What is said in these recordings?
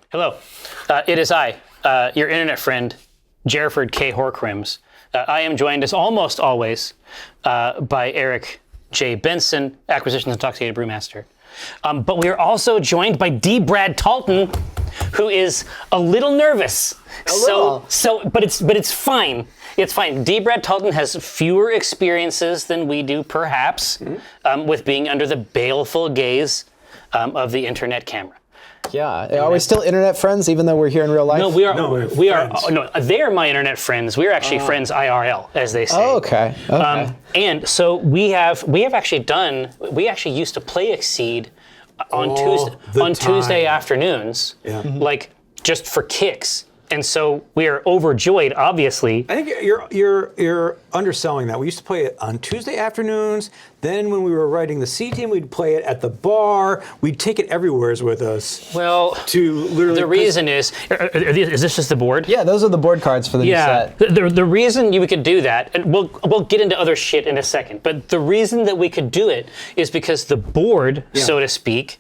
Hello, it is I, your internet friend, Jerford K. Horcrims. I am joined, as almost always, by Eric J. Benson, Acquisitions Intoxicated Brewmaster. But we are also joined by D. Brad Talton, who is a little nervous. But it's fine. It's fine. D. Brad Talton has fewer experiences than we do, perhaps, with being under the baleful gaze of the internet camera. Yeah, are we still internet friends even though we're here in real life? No, we are. No, they are my internet friends. We are actually friends IRL, as they say. Oh, okay. And so we actually used to play Exceed on Tuesday afternoons, like just for kicks. And so we are overjoyed, obviously. I think you're underselling that. We used to play it on Tuesday afternoons. Then when we were writing the C team, we'd play it at the bar. We'd take it everywheres with us. Well, the reason is this just the board? Yeah, those are the board cards for the new set. The reason we could do that, and we'll get into other shit in a second, but the reason that we could do it is because the board, so to speak,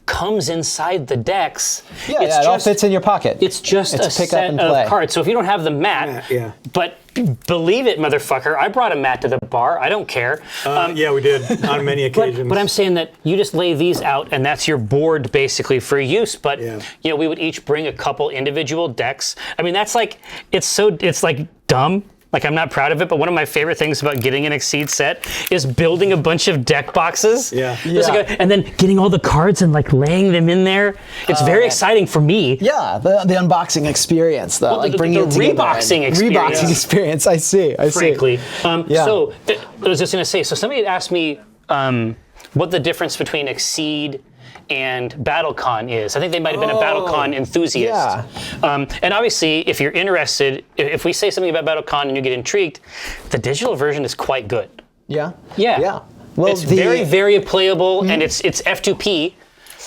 comes inside the decks. Yeah, it all fits in your pocket. It's just a set of cards. So if you don't have the mat, but believe it, motherfucker, I brought a mat to the bar. I don't care. Yeah, we did on many occasions. But I'm saying that you just lay these out, and that's your board basically for use. But we would each bring a couple individual decks. I mean, that's like it's like dumb. Like, I'm not proud of it, but one of my favorite things about getting an Exceed set is building a bunch of deck boxes. And then getting all the cards and like laying them in there. It's very exciting for me. Yeah, the unboxing experience, though. Well, bringing it together. Reboxing experience. Reboxing experience, I see. Frankly. So, I was just going to say, so somebody had asked me what the difference between Exceed and BattleCON is. I think they might have been a BattleCON enthusiast. And obviously, if you're interested, if we say something about BattleCON and you get intrigued, the digital version is quite good. Yeah. Well, it's very, very playable, and it's F2P.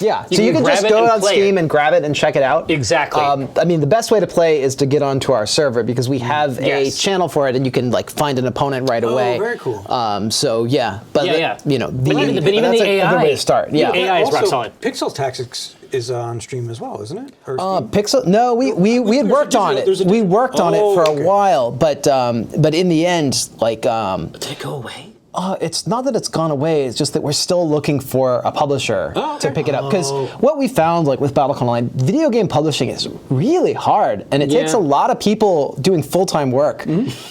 Yeah, so you can just go on Steam and grab it and check it out. Exactly. I mean, the best way to play is to get onto our server because we have a channel for it, and you can like find an opponent right away. Oh, very cool. So yeah, but even the AI, a good way to start. Yeah, the AI is rock solid. Pixel Tactics is on stream as well, isn't it? Pixel? No, we had worked on it. We worked on it for a while, but in the end, like, did it go away? It's not that it's gone away. It's just that we're still looking for a publisher to pick it up. Because what we found, like with BattleCON Online, video game publishing is really hard, and it takes a lot of people doing full-time work.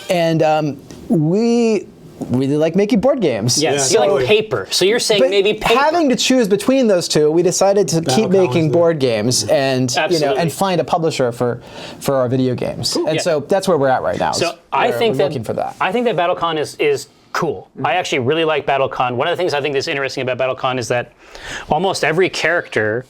And we really like making board games. Yes, you like paper. So you're saying maybe paper. Having to choose between those two, we decided to keep making board games and and find a publisher for our video games. Cool. And so that's where we're at right now. So I think that BattleCon is cool. I actually really like BattleCon. One of the things I think that's interesting about BattleCon is that almost every character,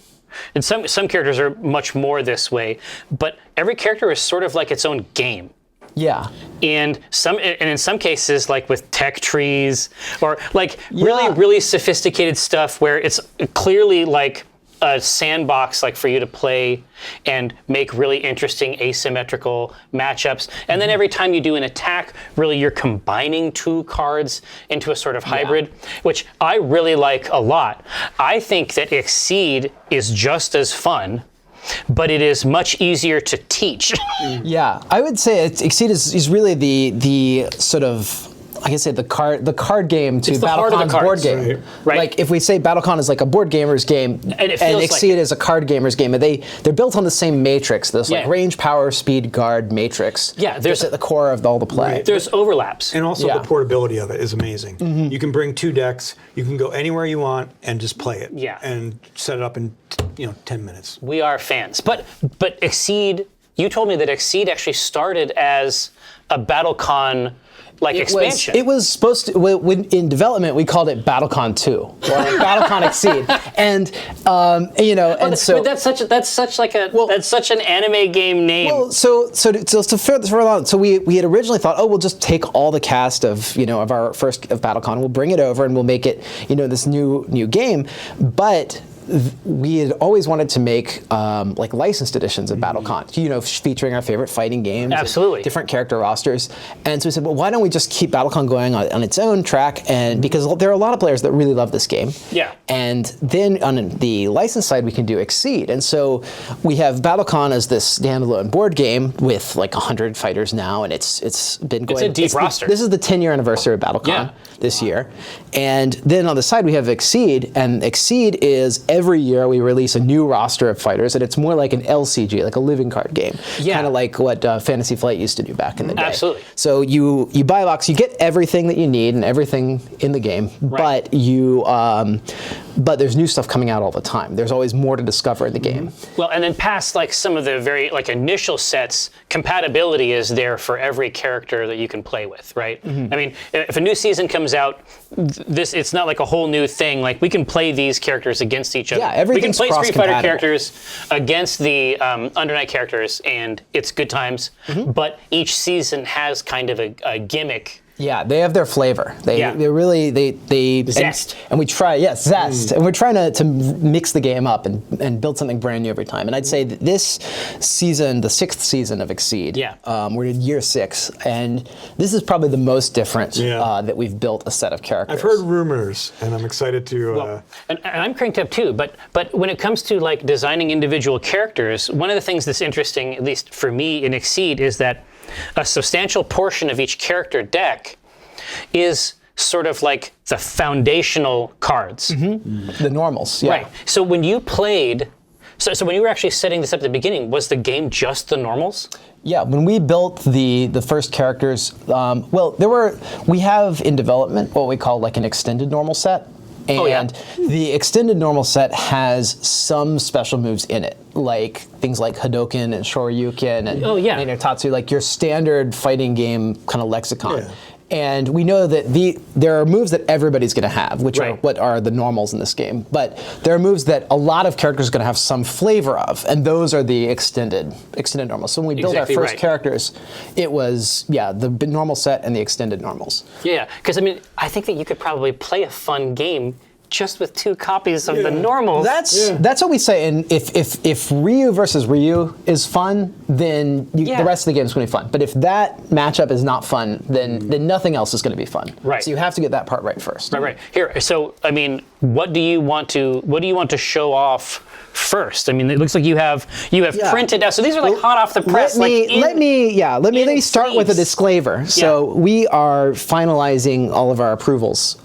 and some characters are much more this way, but every character is sort of like its own game. Yeah. And in some cases, like with tech trees or like really sophisticated stuff where it's clearly like a sandbox like for you to play and make really interesting asymmetrical matchups. And then every time you do an attack, really you're combining two cards into a sort of hybrid, which I really like a lot. I think that Exceed is just as fun, but it is much easier to teach. Yeah, I would say Exceed is really the sort of, like I said, the card game to BattleCon's board game. Right. Like if we say BattleCon is like a board gamer's game, and Exceed is a card gamer's game, and they're built on the same matrix. This like range, power, speed, guard matrix. Yeah, there's at the core of all the play. Right. There's overlaps, and also the portability of it is amazing. You can bring two decks. You can go anywhere you want and just play it. Yeah. And set it up in 10 minutes. We are fans, but Exceed. You told me that Exceed actually started as a BattleCon expansion. It was supposed to. In development, we called it BattleCon 2 or BattleCon Exceed, and so that's such an anime game name. Well, so further along, so we had originally thought, we'll just take all the cast of our first of BattleCon, we'll bring it over and we'll make it this new game, but we had always wanted to make like licensed editions of BattleCon, featuring our favorite fighting games, absolutely, different character rosters. And so we said, well, why don't we just keep BattleCon going on its own track? And because there are a lot of players that really love this game. Yeah. And then on the license side, we can do Exceed. And so we have BattleCon as this standalone board game with like 100 fighters now, and it's been going. It's a deep roster. This is the 10-year anniversary of BattleCon this year. And then on the side we have Exceed, and Exceed is every year we release a new roster of fighters, and it's more like an LCG, like a living card game. Yeah. Kind of like what Fantasy Flight used to do back in the day. Absolutely. So you buy a box, you get everything that you need and everything in the game, right. but there's new stuff coming out all the time. There's always more to discover in the game. Well, and then past like some of the very like initial sets, compatibility is there for every character that you can play with, right? I mean, if a new season comes out, it's not like a whole new thing. Like we can play these characters against each other. Yeah, everything's we can play Street Fighter cross-compatible. characters against the Under Night characters, and it's good times. But each season has kind of a gimmick. Yeah, they have their flavor. They really Zest. And we try, zest. And we're trying to mix the game up and build something brand new every time. And I'd say that this season, the 6th season of Exceed, we're in year 6, and this is probably the most different that we've built a set of characters. I've heard rumors, and I'm excited to. Well, and I'm cranked up too. But when it comes to like designing individual characters, one of the things that's interesting, at least for me in Exceed, is that a substantial portion of each character deck is sort of like the foundational cards. The normals, yeah. Right. So when you played, so when you were actually setting this up at the beginning, was the game just the normals? Yeah, when we built the first characters, we have in development what we call like an extended normal set. And the extended normal set has some special moves in it, like things like Hadoken and Shoryuken and Tatsu, like your standard fighting game kind of lexicon. Yeah. And we know that there are moves that everybody's going to have, which are what are the normals in this game. But there are moves that a lot of characters are going to have some flavor of, and those are the extended normals. So when we built our first characters, it was the normal set and the extended normals. Yeah, because I mean, I think that you could probably play a fun game just with 2 copies of the normals. That's what we say. And if Ryu versus Ryu is fun, then the rest of the game is going to be fun. But if that matchup is not fun, then nothing else is going to be fun. Right. So you have to get that part right first. Right. Here. So I mean, what do you want to show off first? I mean, it looks like you have printed out. So these are like hot off the press. Let me start with a disclaimer. So we are finalizing all of our approvals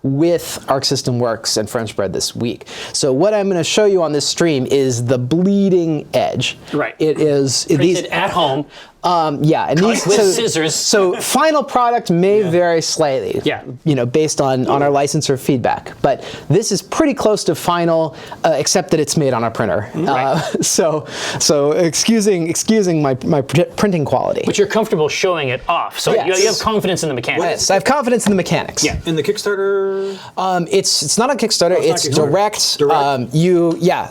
with Arc System Works and French Bread this week. So what I'm going to show you on this stream is the bleeding edge. Right. It is printed at home. And these with scissors. So final product may vary slightly. Based on our licensor feedback. But this is pretty close to final, except that it's made on a printer. So excusing my printing quality. But you're comfortable showing it off. So you have confidence in the mechanics. Yes, I have confidence in the mechanics. Yeah. In the Kickstarter? It's not on Kickstarter. It's direct.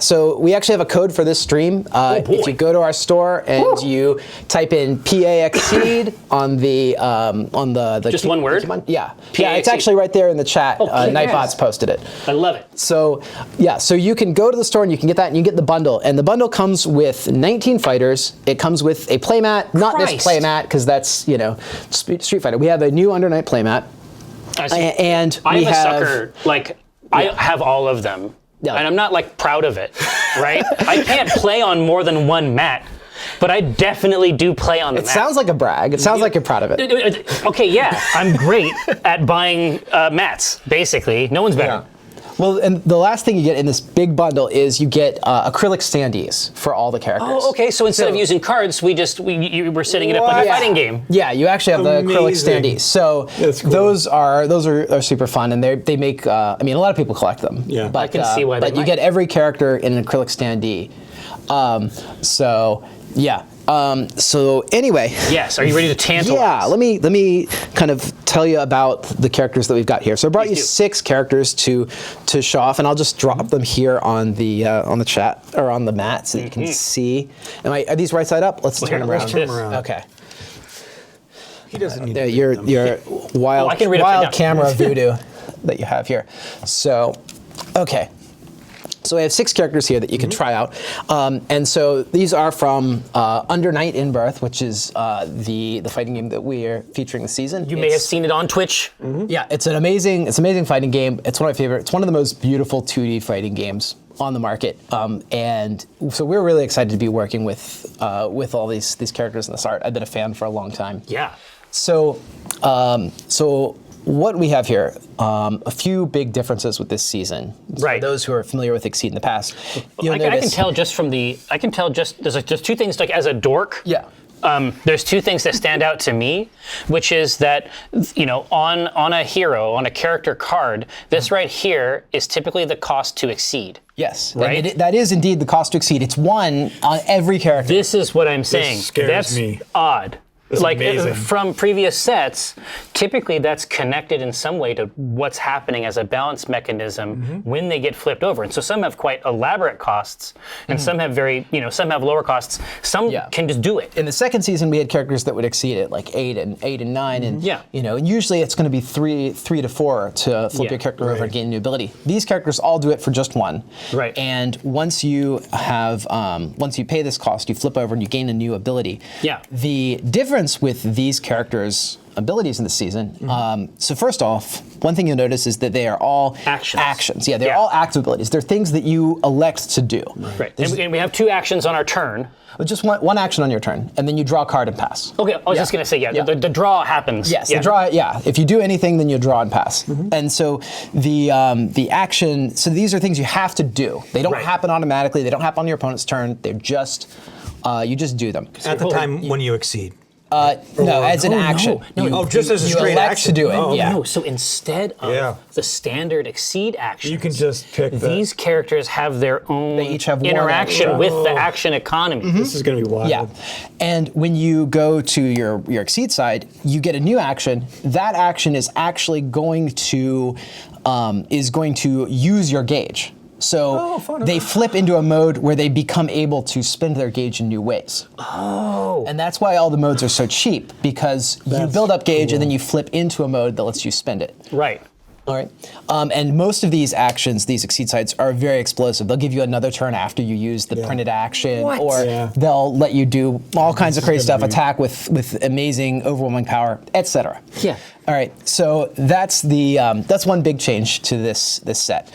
So we actually have a code for this stream. If you go to our store and you type in PA-Exceed on the just one word? Yeah. It's actually right there in the chat. Nightbot's posted it. I love it. So you can go to the store and you can get that, and you get the bundle. And the bundle comes with 19 fighters. It comes with a playmat, not this playmat, because that's, Street Fighter. We have a new Under Night playmat. And I'm a sucker. Like, I have all of them. Yeah. And I'm not like proud of it, right? I can't play on more than one mat. But I definitely do play on the mat. It sounds like a brag. It sounds like you're proud of it. Okay, I'm great at buying mats, basically. No one's better. Well, and the last thing you get in this big bundle is you get acrylic standees for all the characters. Oh, okay. So instead of using cards, we're setting it up like a fighting game. Yeah, you actually have the acrylic standees. So cool. those are super fun, and they make. A lot of people collect them. Yeah, but, I can see why. But you get every character in an acrylic standee. So anyway. Yes. Are you ready to tantalize? Yeah. Let me kind of tell you about the characters that we've got here. So I brought you 6 characters to show off, and I'll just drop them here on the chat or on the mat so you can see. Are these right side up? Let's turn them around. Okay. He doesn't need your wild camera voodoo that you have here. So, okay. So I have 6 characters here that you can try out. And so these are from Under Night in Birth, which is the fighting game that we are featuring this season. You may have seen it on Twitch. Yeah, it's an amazing fighting game. It's one of my favorite. It's one of the most beautiful 2D fighting games on the market. And so we're really excited to be working with all these characters in this art. I've been a fan for a long time. Yeah. So what we have here, a few big differences with this season. Right. For those who are familiar with Exceed in the past, I can tell just from the. I can tell just there's two things like as a dork. Yeah. There's 2 things that stand out to me, which is that on a hero, on a character card, this right here is typically the cost to exceed. Yes. Right. And that is indeed the cost to exceed. It's 1 on every character. This is what I'm saying. This scares That's me. odd. Like amazing. from previous sets, typically that's connected in some way to what's happening as a balance mechanism when they get flipped over. And so some have quite elaborate costs, and some have some have lower costs. Some can just do it. In the second season, we had characters that would exceed it, like 8 and 9, and and usually it's going to be 3 to 4 to flip your character over and gain a new ability. These characters all do it for just 1. Right. And once you pay this cost, you flip over and you gain a new ability. Yeah. The difference with these characters' abilities in the season. So first off, one thing you'll notice is that they are all actions. Yeah, they're all active abilities. They're things that you elect to do. Right. And we have 2 actions on our turn. Just one action on your turn, and then you draw a card and pass. Okay, I was just going to say, the draw happens. Yes, the draw, if you do anything, then you draw and pass. And so the action, so these are things you have to do. They don't happen automatically. They don't happen on your opponent's turn. They're just, you just do them. At the time when you exceed. No, as an action. No, just as a straight elect action. to do it. No, so instead of the standard exceed actions, you can just pick these characters have their own They each have one interaction action. with the action economy. This is going to be wild. Yeah, and when you go to your exceed side, you get a new action. That action is actually going to use your gauge. So they flip into a mode where they become able to spend their gauge in new ways. Oh. And that's why all the modes are so cheap, because you build up gauge and then you flip into a mode that lets you spend it. Right. All right. And most of these actions, these exceed sides, are very explosive. They'll give you another turn after you use the printed action, or they'll let you do all kinds of crazy stuff, attack with amazing, overwhelming power, etc. Yeah. All right. So that's that's one big change to this set.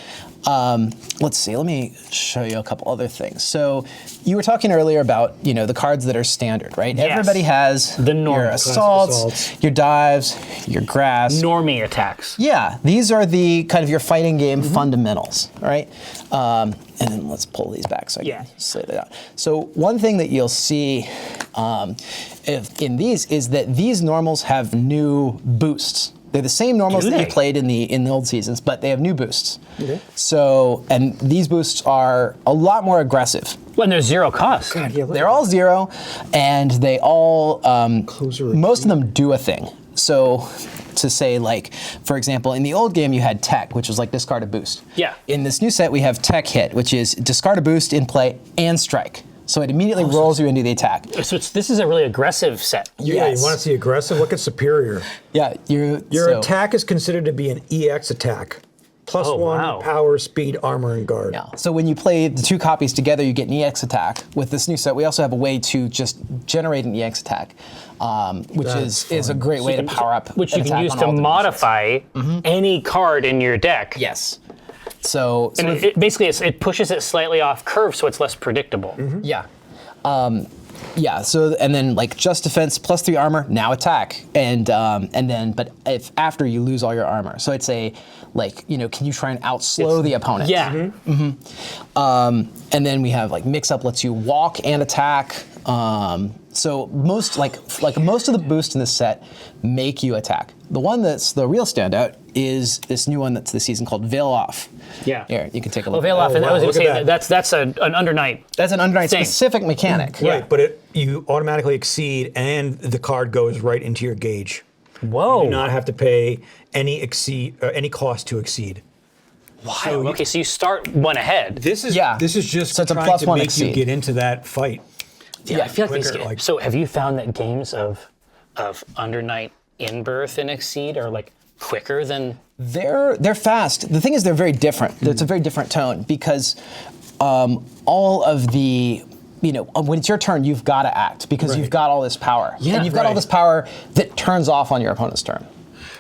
Let's see. Let me show you a couple other things. So you were talking earlier about the cards that are standard, right? Yes. Everybody has The normal your classic assaults, your dives, your grass. Normie attacks. Yeah, these are the kind of your fighting game fundamentals, all right? And then let's pull these back so I can slay that out. So one thing that you'll see in these is that these normals have new boosts. They're the same normals that you played in the old seasons, but they have new boosts. Okay. So, and these boosts are a lot more aggressive. When there's 0 cost. They're all 0, and they all, most of them do a thing. So, to say, like, for example, in the old game you had tech, which was like discard a boost. Yeah. In this new set we have tech hit, which is discard a boost in play and strike. So it immediately rolls you into the attack. So this is a really aggressive set. Yeah, you want to see aggressive? Look at superior. Yeah, your attack is considered to be an EX attack. +1 power, speed, armor, and guard. Yeah. So when you play the 2 copies together, you get an EX attack. With this new set, we also have a way to just generate an EX attack, which is a great way to power up. Which you can use to modify any card in your deck. Yes. So basically it pushes it slightly off curve, so it's less predictable. Yeah. Yeah. So and then like just defense +3 armor, now attack, and then but if after you lose all your armor, so it's a can you try and outslow the opponent? Yeah. And then we have like mix up lets you walk and attack. So most most of the boosts in this set make you attack. The one that's the real standout is this new one that's this season called Veil Off. Yeah. Here, you can take a look. Veil Off, and I was going to say that's an Under Night. That's an Under Night specific mechanic. Right, but you automatically exceed, and the card goes right into your gauge. Whoa! You do not have to pay any cost to exceed. Wow. So so you start 1 ahead. This is just it's a trying to +1 make exceed. you get into that fight. Yeah, I feel like these games. So have you found that games of Under Night in Birth and Exceed are like quicker than? They're fast. The thing is, they're very different. It's a very different tone because all of the, when it's your turn, you've got to act because you've got all this power. Yeah, and you've got all this power that turns off on your opponent's turn.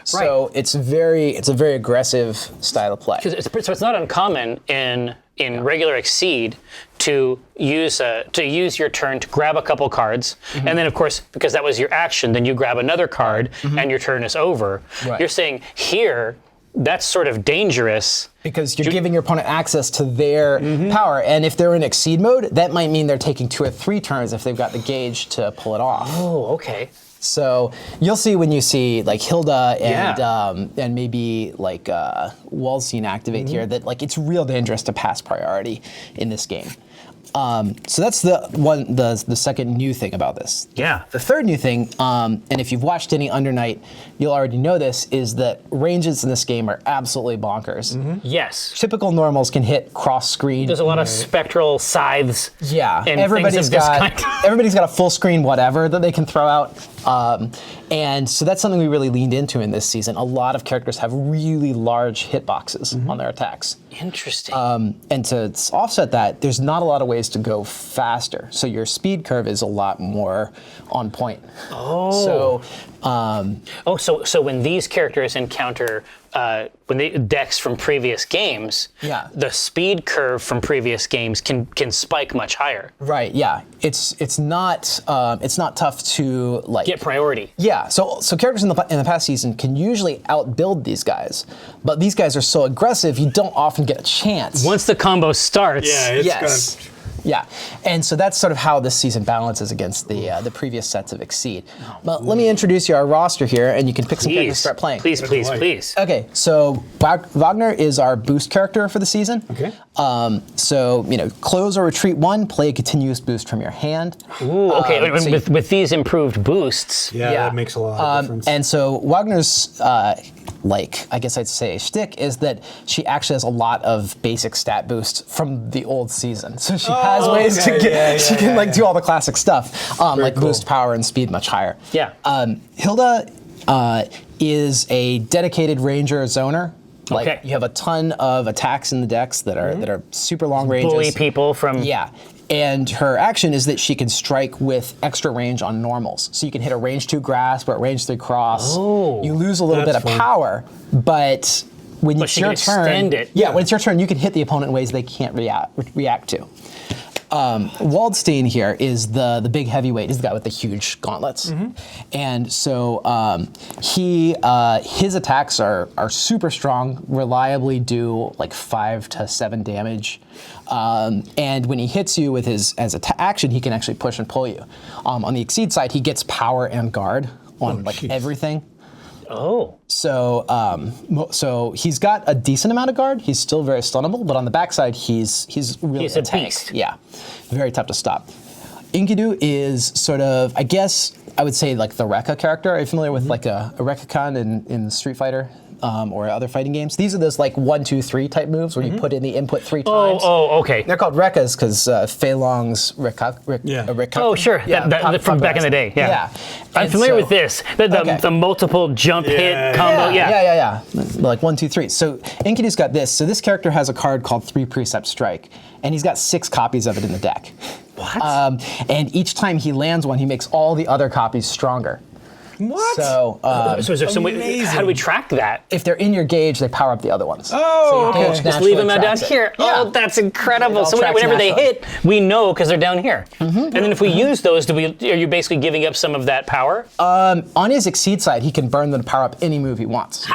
So it's a very aggressive style of play. So it's not uncommon in regular Exceed to use your turn to grab a couple cards, and then of course, because that was your action, then you grab another card and your turn is over. Right. You're saying here, that's sort of dangerous. Because you're giving your opponent access to their power, and if they're in Exceed mode, that might mean they're taking 2 or 3 turns if they've got the gauge to pull it off. Oh, okay. So you'll see when you see like Hilda and maybe like Waldstein activate here that like it's real dangerous to pass priority in this game. So that's the second new thing about this. Yeah. The third new thing, and if you've watched any Under Night, you'll already know this, is that ranges in this game are absolutely bonkers. Yes. Typical normals can hit cross screen. There's a lot of spectral scythes. Yeah, and everybody's things of this got kind. everybody's got a full screen whatever that they can throw out, and so that's something we really leaned into in this season. A lot of characters have really large hitboxes on their attacks. Interesting. And to offset that, there's not a lot of ways to go faster. So your speed curve is a lot more on point. Oh. So, So when these characters encounter decks from previous games, the speed curve from previous games can spike much higher. right, yeah, it's not tough to like Get priority. Yeah, so characters in the past season can usually outbuild these guys, but these guys are so aggressive you don't often get a chance. Once the combo starts, Yes. Yeah, and so that's sort of how this season balances against the previous sets of Exceed. But let me introduce you our roster here, and you can pick some characters to start playing. Please. Okay, so Wagner is our boost character for the season. Okay. So close or retreat 1, play a continuous boost from your hand. Ooh, okay. With these improved boosts. Yeah, that makes a lot of difference. And so Wagner's, I guess I'd say, shtick is that she actually has a lot of basic stat boosts from the old season. So she has ways to get, she can do all the classic stuff, boost power and speed much higher. Yeah. Hilda is a dedicated ranger zoner. Okay. You have a ton of attacks in the decks that are super long ranges. Bully people from. Yeah. And her action is that she can strike with extra range on normals. So you can hit a range 2 grasp or a range 3 cross. Oh, you lose a little bit of power, but when it's your turn, when it's your turn, you can hit the opponent in ways they can't react to. Waldstein here is the big heavyweight. He's the guy with the huge gauntlets, and so his attacks are super strong, reliably do 5 to 7 damage, and when he hits you with his action, he can actually push and pull you. On the Exceed side, he gets power and guard on everything. Oh. So he's got a decent amount of guard. He's still very stunnable, but on the backside, he's really a tank. beast. Yeah, very tough to stop. Enkidu is sort of, I guess, I would say the Rekka character. Are you familiar with a Rekka-con in Street Fighter? Or other fighting games. These are those 1, 2, 3 type moves where you put in the input 3 times. Oh, okay. They're called Rekkas because Fei Long's Rekka. Oh, sure. That from back in the day. Yeah. I'm familiar with this. The multiple jump hit combo. Yeah. 1, 2, 3. So Enkidu's got this. So this character has a card called 3 Precept Strike, and he's got 6 copies of it in the deck. What? And each time he lands one, he makes all the other copies stronger. What? So, so is there some way, how do we track that? if they're in your gauge, they power up the other ones. Oh, So your okay. gauge Just leave them naturally down tracks it. here. Yeah. Oh, that's incredible. It all So tracks whenever they naturally. hit, we know because they're down here. And then if we use those, are you basically giving up some of that power? On his Exceed side, he can burn them to power up any move he wants.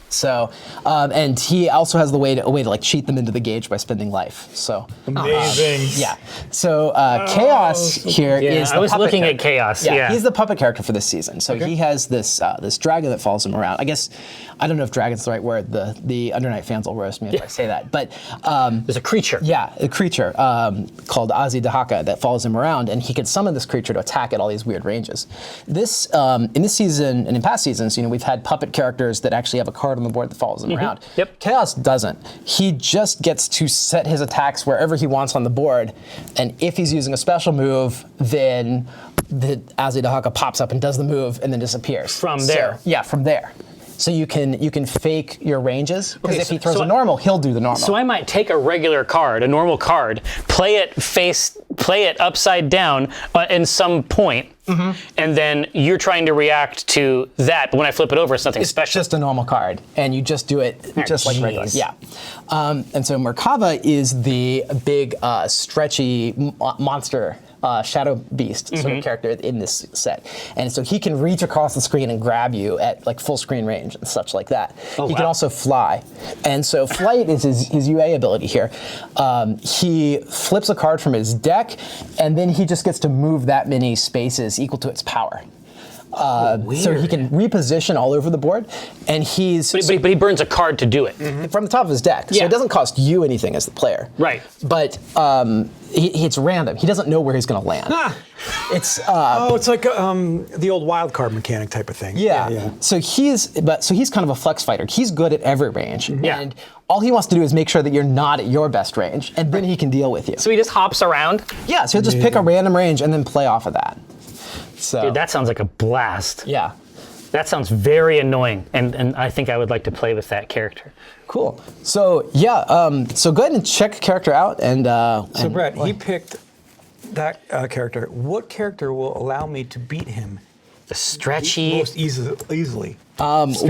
So, and he also has a way to cheat them into the gauge by spending life. So, Amazing. yeah. So Chaos here is the I was puppet looking character. at Chaos. Yeah, he's the puppet character for this season. So he has this this dragon that follows him around. I guess I don't know if dragon's the right word. The Under Night fans will roast me if I say that. But There's a creature. yeah, a creature called Azi Dahaka that follows him around, and he can summon this creature to attack at all these weird ranges. This in this season and in past seasons, we've had puppet characters that actually have a card on the board that follows him around. Yep. Chaos doesn't. He just gets to set his attacks wherever he wants on the board, and if he's using a special move, then the Azi Dahaka pops up and does the move and then disappears. From there. Yeah, from there. So you can fake your ranges, because Okay, if he throws so a normal, he'll do the normal. So I might take a regular card, a normal card, play it upside down in some point, and then you're trying to react to that. But when I flip it over, it's nothing special. It's just a normal card, and you just do it just like regular. geez. Yeah. And so Merkava is the big stretchy monster. Shadow Beast sort of character in this set, and so he can reach across the screen and grab you at like full screen range and such like that. He can also fly, and so flight is his UA ability here. He flips a card from his deck, and then he just gets to move that many spaces equal to its power. So he can reposition all over the board, and But he burns a card to do it. from the top of his deck. So Yeah. it doesn't cost you anything as the player. Right. But it's random. He doesn't know where he's going to land. It's it's like the old wild card mechanic type of thing. yeah. So he's kind of a flex fighter. He's good at every range, Yeah. and all he wants to do is make sure that you're not at your best range, and then he can deal with you. So he just hops around. Yeah. So he'll just pick a random range and then play off of that. So Dude, that sounds like a blast. yeah. That sounds very annoying, and I think I would like to play with that character. Cool. So yeah. So go ahead and check a character out, and So Brett, he picked that character. What character will allow me to beat him The stretchy, most easily? stretchy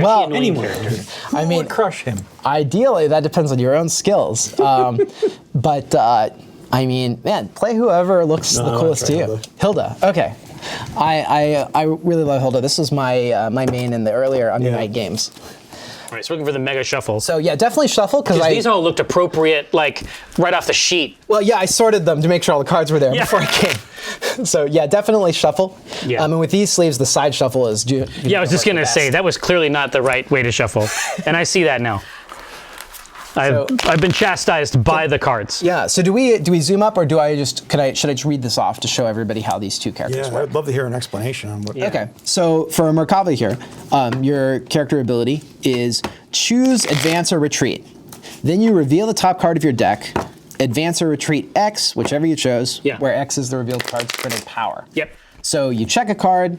well, annoying anyone. character. Who I mean- would crush him? ideally, that depends on your own skills. But I mean, man, play whoever looks the I'll coolest to try you. Hilda. Okay. I really love Hilda. This was my my main in the earlier Under Night games. All right, so we're looking for the mega shuffle. So yeah, definitely shuffle because These all looked appropriate, like right off the sheet. well, yeah, I sorted them to make sure all the cards were there Yeah. before I came. So yeah, definitely shuffle. Yeah. And with these sleeves, the side shuffle is. Yeah, I was just gonna say that was clearly not the right way to shuffle, and I see that now. I've been chastised by the cards. Yeah. So do we zoom up or should I just read this off to show everybody how these two characters Yeah, work? I'd love to hear an explanation on what. Yeah. Okay, so for Merkava here, your character ability is choose advance or retreat. Then you reveal the top card of your deck, advance or retreat X, whichever you chose, Yeah. where X is the revealed card's printed power. Yep. So you check a card,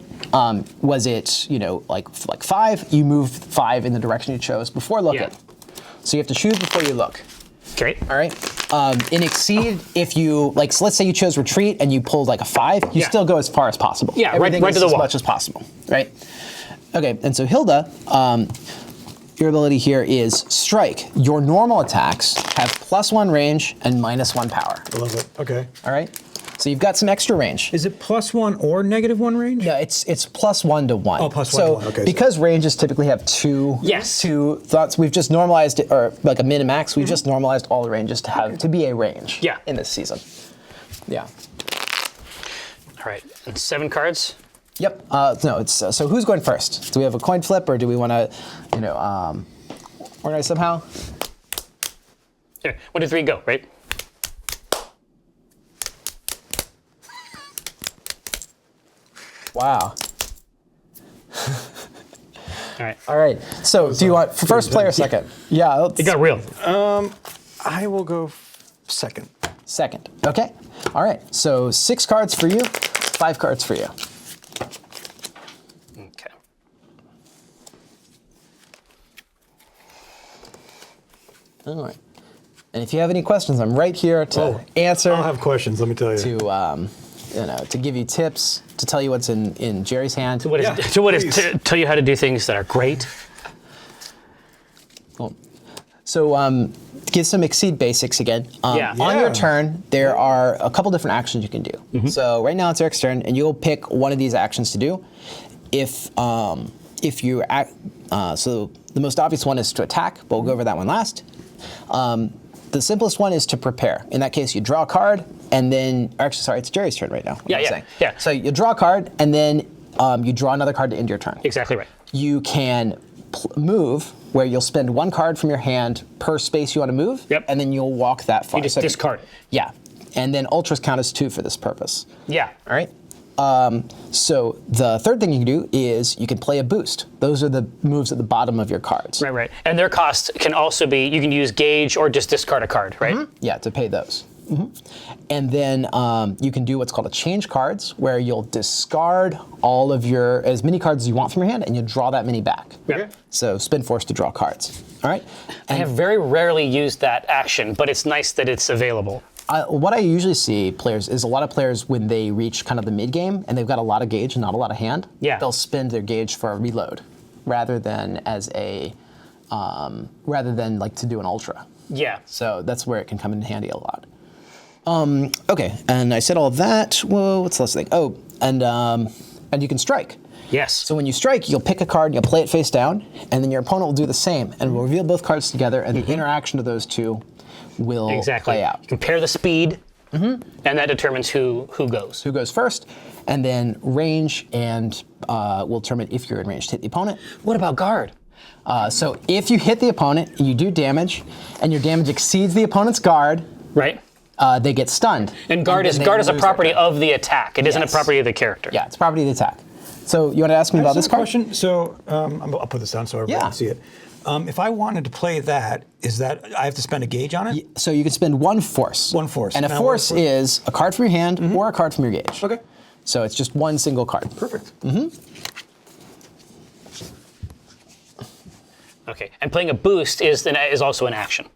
was it, like 5, you move 5 in the direction you chose before looking. Yeah. So you have to choose before you look. Okay. All right. In Exceed, if you so let's say you chose retreat and you pulled like a 5, you Yeah. still go as far as possible. Yeah, right Everything to is the as wall. much as possible. Right. Okay. And so Hilda, your ability here is strike. Your normal attacks have +1 range and -1 power. I love it. Okay. All right. So you've got some extra range. Is it +1 or -1 range? Yeah, it's +1 to 1. Oh, +1 so to 1, okay. because ranges typically have two thoughts, we've just normalized it, or like a min and max. We've just normalized all the ranges to be a range. Yeah. In this season. Yeah. All right, and 7 cards. Yep. No, it's so who's going first? Do we have a coin flip, or do we want to, organize somehow? Here, 1, 2, 3, go. Right. Wow. All right. All right. So, do you want first play or second? Yeah. It got real. I will go second. Second. Okay. All right. So 6 cards for you, 5 cards for you. Okay. All right. And if you have any questions, I'm right here to answer. I'll have questions. Let me tell you. To give you tips, to tell you what's in Jerry's hand. To tell you how to do things that are great. Cool. So give some Exceed basics again. On Yeah. your turn, there are a couple different actions you can do. So right now it's Eric's turn, and you'll pick one of these actions to do. If you act, so the most obvious one is to attack, but we'll go over that one last. The simplest one is to prepare. In that case, you draw a card, and then, actually, sorry, it's Jerry's turn right now. Yeah. So you draw a card, and then you draw another card to end your turn. Exactly right. You can move, where you'll spend 1 card from your hand per space you want to move, Yep. and then you'll walk that far. You just So- discard it. Yeah. And then ultras count as 2 for this purpose. Yeah. All right. So the third thing you can do is you can play a boost. Those are the moves at the bottom of your cards. Right. And their cost can also be, you can use gauge or just discard a card, right? Yeah, to pay those. And then you can do what's called a change cards, where you'll discard all of as many cards as you want from your hand, and you draw that many back. Yeah. So spend force to draw cards. All right. I have very rarely used that action, but it's nice that it's available. What I usually see players is a lot of players when they reach kind of the mid game and they've got a lot of gauge and not a lot of hand. Yeah. They'll spend their gauge for a reload, rather than like to do an ultra. Yeah. So that's where it can come in handy a lot. Okay, and I said all of that. Whoa, what's the last thing? Oh, and you can strike. Yes. So when you strike, you'll pick a card, you'll play it face down, and then your opponent will do the same, and we'll reveal both cards together, and the interaction of those two will play out. You compare the speed, and that determines who goes. Who goes first, and then range, and will determine if you're in range to hit the opponent. What about guard? So if you hit the opponent, you do damage, and your damage exceeds the opponent's guard, Right. They get stunned. And guard is a property of the attack. It isn't a property of the character. Yeah, it's property of the attack. So you want to ask me about this card? question. So I'll put this down so everybody can see it. If I wanted to play that, is that I have to spend a gauge on it? So you can spend one force. One force. And a force is a card from your hand or a card from your gauge. Okay. So it's just one single card. Perfect. Okay. And playing a boost is also an action.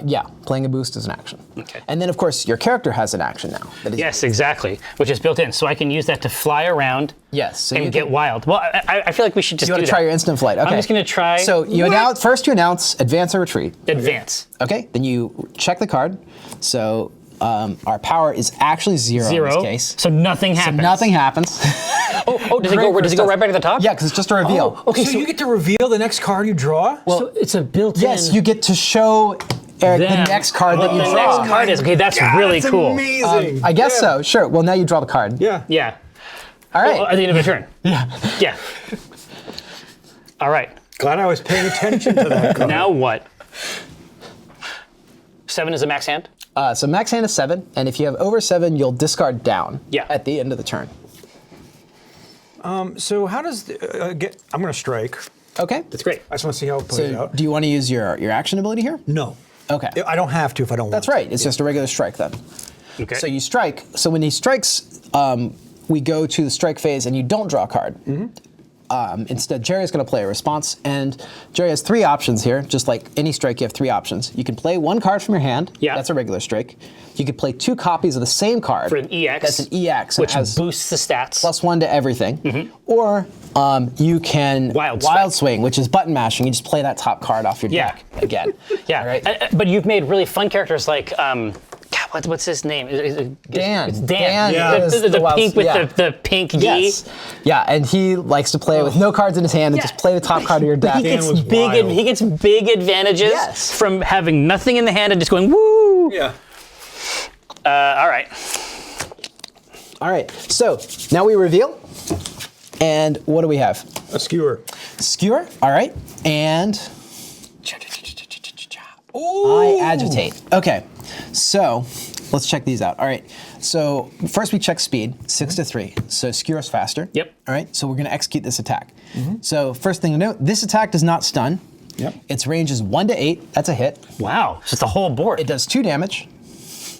Yeah, playing a boost is an action. Okay. And then, of course, your character has an action now. Yes, exactly, which is built in. So I can use that to fly around So and get wild. Well, I feel like we should just You want do to try that. your instant flight. Okay. I'm just going to try. So you announce, first you announce advance or retreat. Advance. Okay, then you check the card. So our power is actually zero in this case. So nothing happens. Nothing happens. Does it go right back to the top? Yeah, because it's just a reveal. Okay, so you get to reveal the next card you draw? So it's a built-in. Yes, you get to show Eric the next card that you the draw. next card is okay. That's really that's cool. amazing. I guess so. Sure. Well, now you draw the card. Yeah. Yeah. All right. At the end of a turn. Yeah. Yeah. All right. Glad I was paying attention to that card. Now what? 7 is a max hand. So max hand is 7, and if you have over 7, you'll discard down. Yeah. At the end of the turn. So how does I'm going to strike. Okay. That's great. I just want to see how it plays So out. do you want to use your action ability here? No. Okay. I don't have to if I don't want That's to. right. It's just a regular strike then. Okay. So you strike. So when he strikes, we go to the strike phase, and you don't draw a card. Instead, Jerry's going to play a response, and Jerry has 3 options here. Just like any strike, you have 3 options. You can play 1 card from your hand. Yeah. That's a regular strike. You could play 2 copies of the same card. For an EX. That's an EX. Which It has boosts the stats. +1 to everything. Or you can Wild swing, which is button mashing. You just play that top card off your Yeah. deck again. Yeah. All right. But you've made really fun characters like. God, what's his name? Dan. It's Dan. Dan Yeah. is The wild- pink with yeah. the pink gi. Yes. Yeah, and he likes to play with no cards in his hand and just play the top card of your deck. He gets was big. wild. He gets big advantages Yes. from having nothing in the hand and just going woo. Yeah. All right. All right, so now we reveal. And what do we have? A skewer. Skewer. All right, and I agitate. Okay, so let's check these out. All right, so first we check speed, 6 to 3. So skewer's faster. Yep. All right, so we're going to execute this attack. So first thing to note, this attack does not stun. Yep. Its range is 1 to 8. That's a hit. Wow. So it's the whole board. It does 2 damage.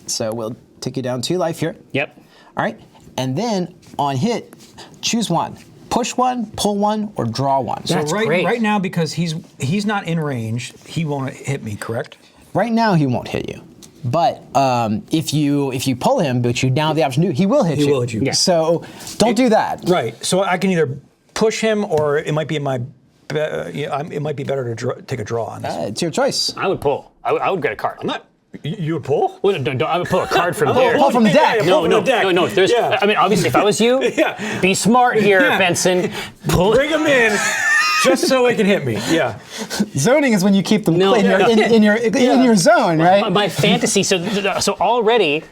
So we'll take you down 2 life here. Yep. All right, and then on hit, choose 1. Push 1, pull 1, or draw 1. So That's great. right now, because he's not in range, he won't hit me, correct? Right now, he won't hit you. But if you pull him, which you now have the option to do, he will hit you. He will hit you. Yeah. So don't do that. Right. So I can either push him, or it might be in my. It might be better to take a draw on this. It's your choice. I would pull. I would get a card. I'm not. You would pull? Well, no, I would pull a card from there. Pull from the deck. Yeah, pull from the deck. No. There's. Yeah. I mean, obviously, if I was you, Yeah. be smart here, Yeah. Benson. Pull. Bring him in, just so he can hit me. Yeah. Zoning is when you keep them in no. your zone, right? My fantasy. So already,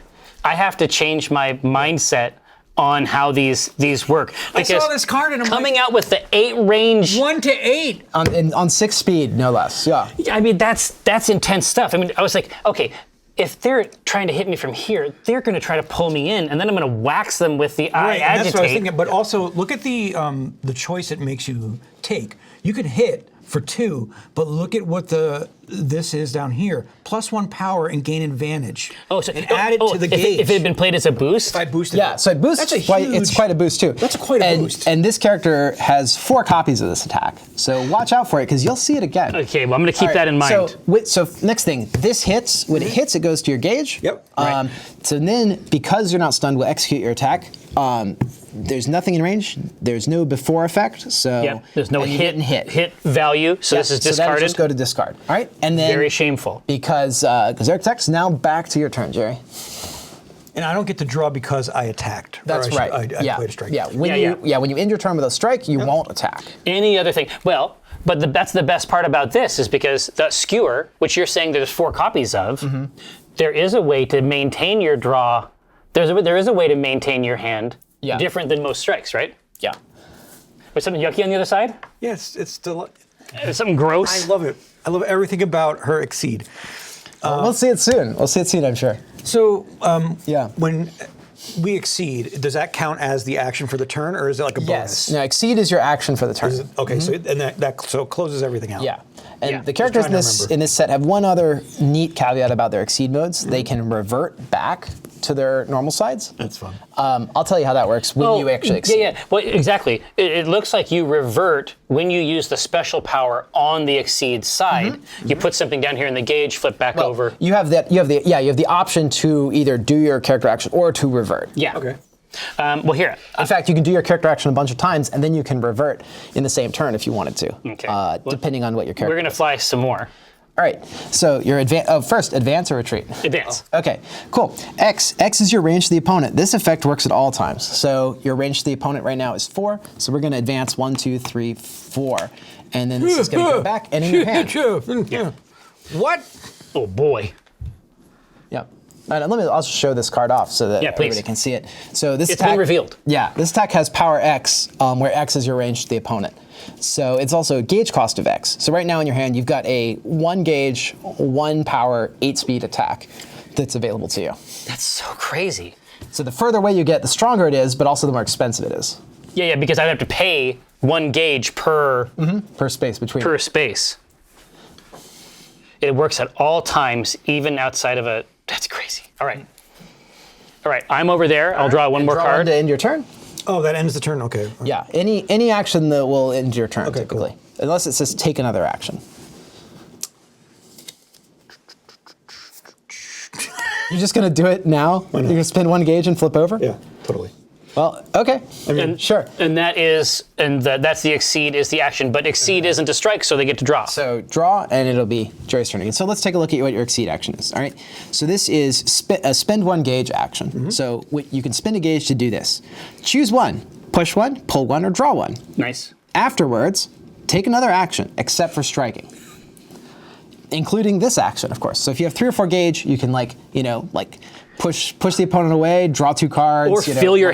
I have to change my mindset on how these work. I saw Because this card and I'm coming like, out with the 8 range. 1 to 8. On 6 speed, no less. Yeah. I mean, that's intense stuff. I mean, I was like, okay, if they're trying to hit me from here, they're going to try to pull me in, and then I'm going to wax them with the I Right, and agitate. that's what I was thinking. But also, look at the choice it makes you take. You can hit for 2, but look at what this is down here. +1 power and gain advantage. Oh, so and add it to the gauge. If it had been played as a boost? If I boosted Yeah, it. so it boosts. That's It's quite a boost too. That's quite a boost. And this character has 4 copies of this attack, so watch out for it because you'll see it again. Okay, well, I'm going to keep that in mind. So next thing, this hits. When it hits, it goes to your gauge. Yep. Right. So then, because you're not stunned, we'll execute your attack. There's nothing in range. There's no before effect. So Yep, there's no and you didn't hit value, so this is So discarded. that'll just go to discard. All right, and then Very shameful. because Eric attacks. Now back to your turn, Jerry. And I don't get to draw because I attacked. That's right. I played a strike. Yeah. When Yeah, when you end your turn with a strike, you won't attack. Any other thing? Well, but that's the best part about this is because the skewer, which you're saying there's 4 copies of, there is a way to maintain your draw. There is a way to maintain your hand different than most strikes, right? Yeah. Was something yucky on the other side? Yes, it's still. Something gross? I love it. I love everything about her exceed. We'll see it soon. We'll see it soon, I'm sure. So, Yeah. when we exceed, does that count as the action for the turn, or is it like a bonus? Yes. Now, exceed is your action for the turn. Okay, so that closes everything out. Yeah. And Yeah. the characters Just trying to remember. in this set have one other neat caveat about their exceed modes. They can revert back to their normal sides. That's fun. I'll tell you how that works when you actually exceed. Yeah. Well, exactly. It looks like you revert when you use the special power on the exceed side. You put something down here in the gauge, flip back over. You have the option to either do your character action or to revert. Yeah. Okay. Well, here. In fact, you can do your character action a bunch of times, and then you can revert in the same turn if you wanted to, Okay. depending on what your character. We're going to fly some more. All right. So your first advance or retreat. Advance. Okay, cool. X is your range to the opponent. This effect works at all times. So your range to the opponent right now is 4. So we're going to advance 1, 2, 3, 4, and then this is going to go back and in your hand. Yeah. What? Oh, boy. Yep. And I'll just show this card off so that Yeah, please. everybody can see it. So this It's attack, been revealed. Yeah, this attack has power X, where X is your range to the opponent. So it's also a gauge cost of X. So right now in your hand, you've got a 1 gauge, 1 power, 8 speed attack that's available to you. That's so crazy. So the further away you get, the stronger it is, but also the more expensive it is. Yeah, because I'd have to pay 1 gauge per Per space between. per space. It works at all times, even outside of a. That's crazy. All right. All right. I'm over there. I'll draw one more Draw one card. to end your turn. Oh, that ends the turn. Okay. Yeah, any action that will end your turn, Okay, typically. cool. Unless it says take another action. You're just going to do it now? You're going to spend 1 gauge and flip over? Yeah, totally. Well, okay. Sure. And that's the exceed is the action, but exceed isn't a strike, so they get to draw. So draw, and it'll be Jerry's turn again. So let's take a look at what your exceed action is. All right. So this is a spend 1 gauge action. So you can spend a gauge to do this. Choose 1, push 1, pull 1, or draw 1. Nice. Afterwards, take another action, except for striking, including this action, of course. So if you have 3 or 4 gauge, you can push the opponent away, draw 2 cards, Or fill your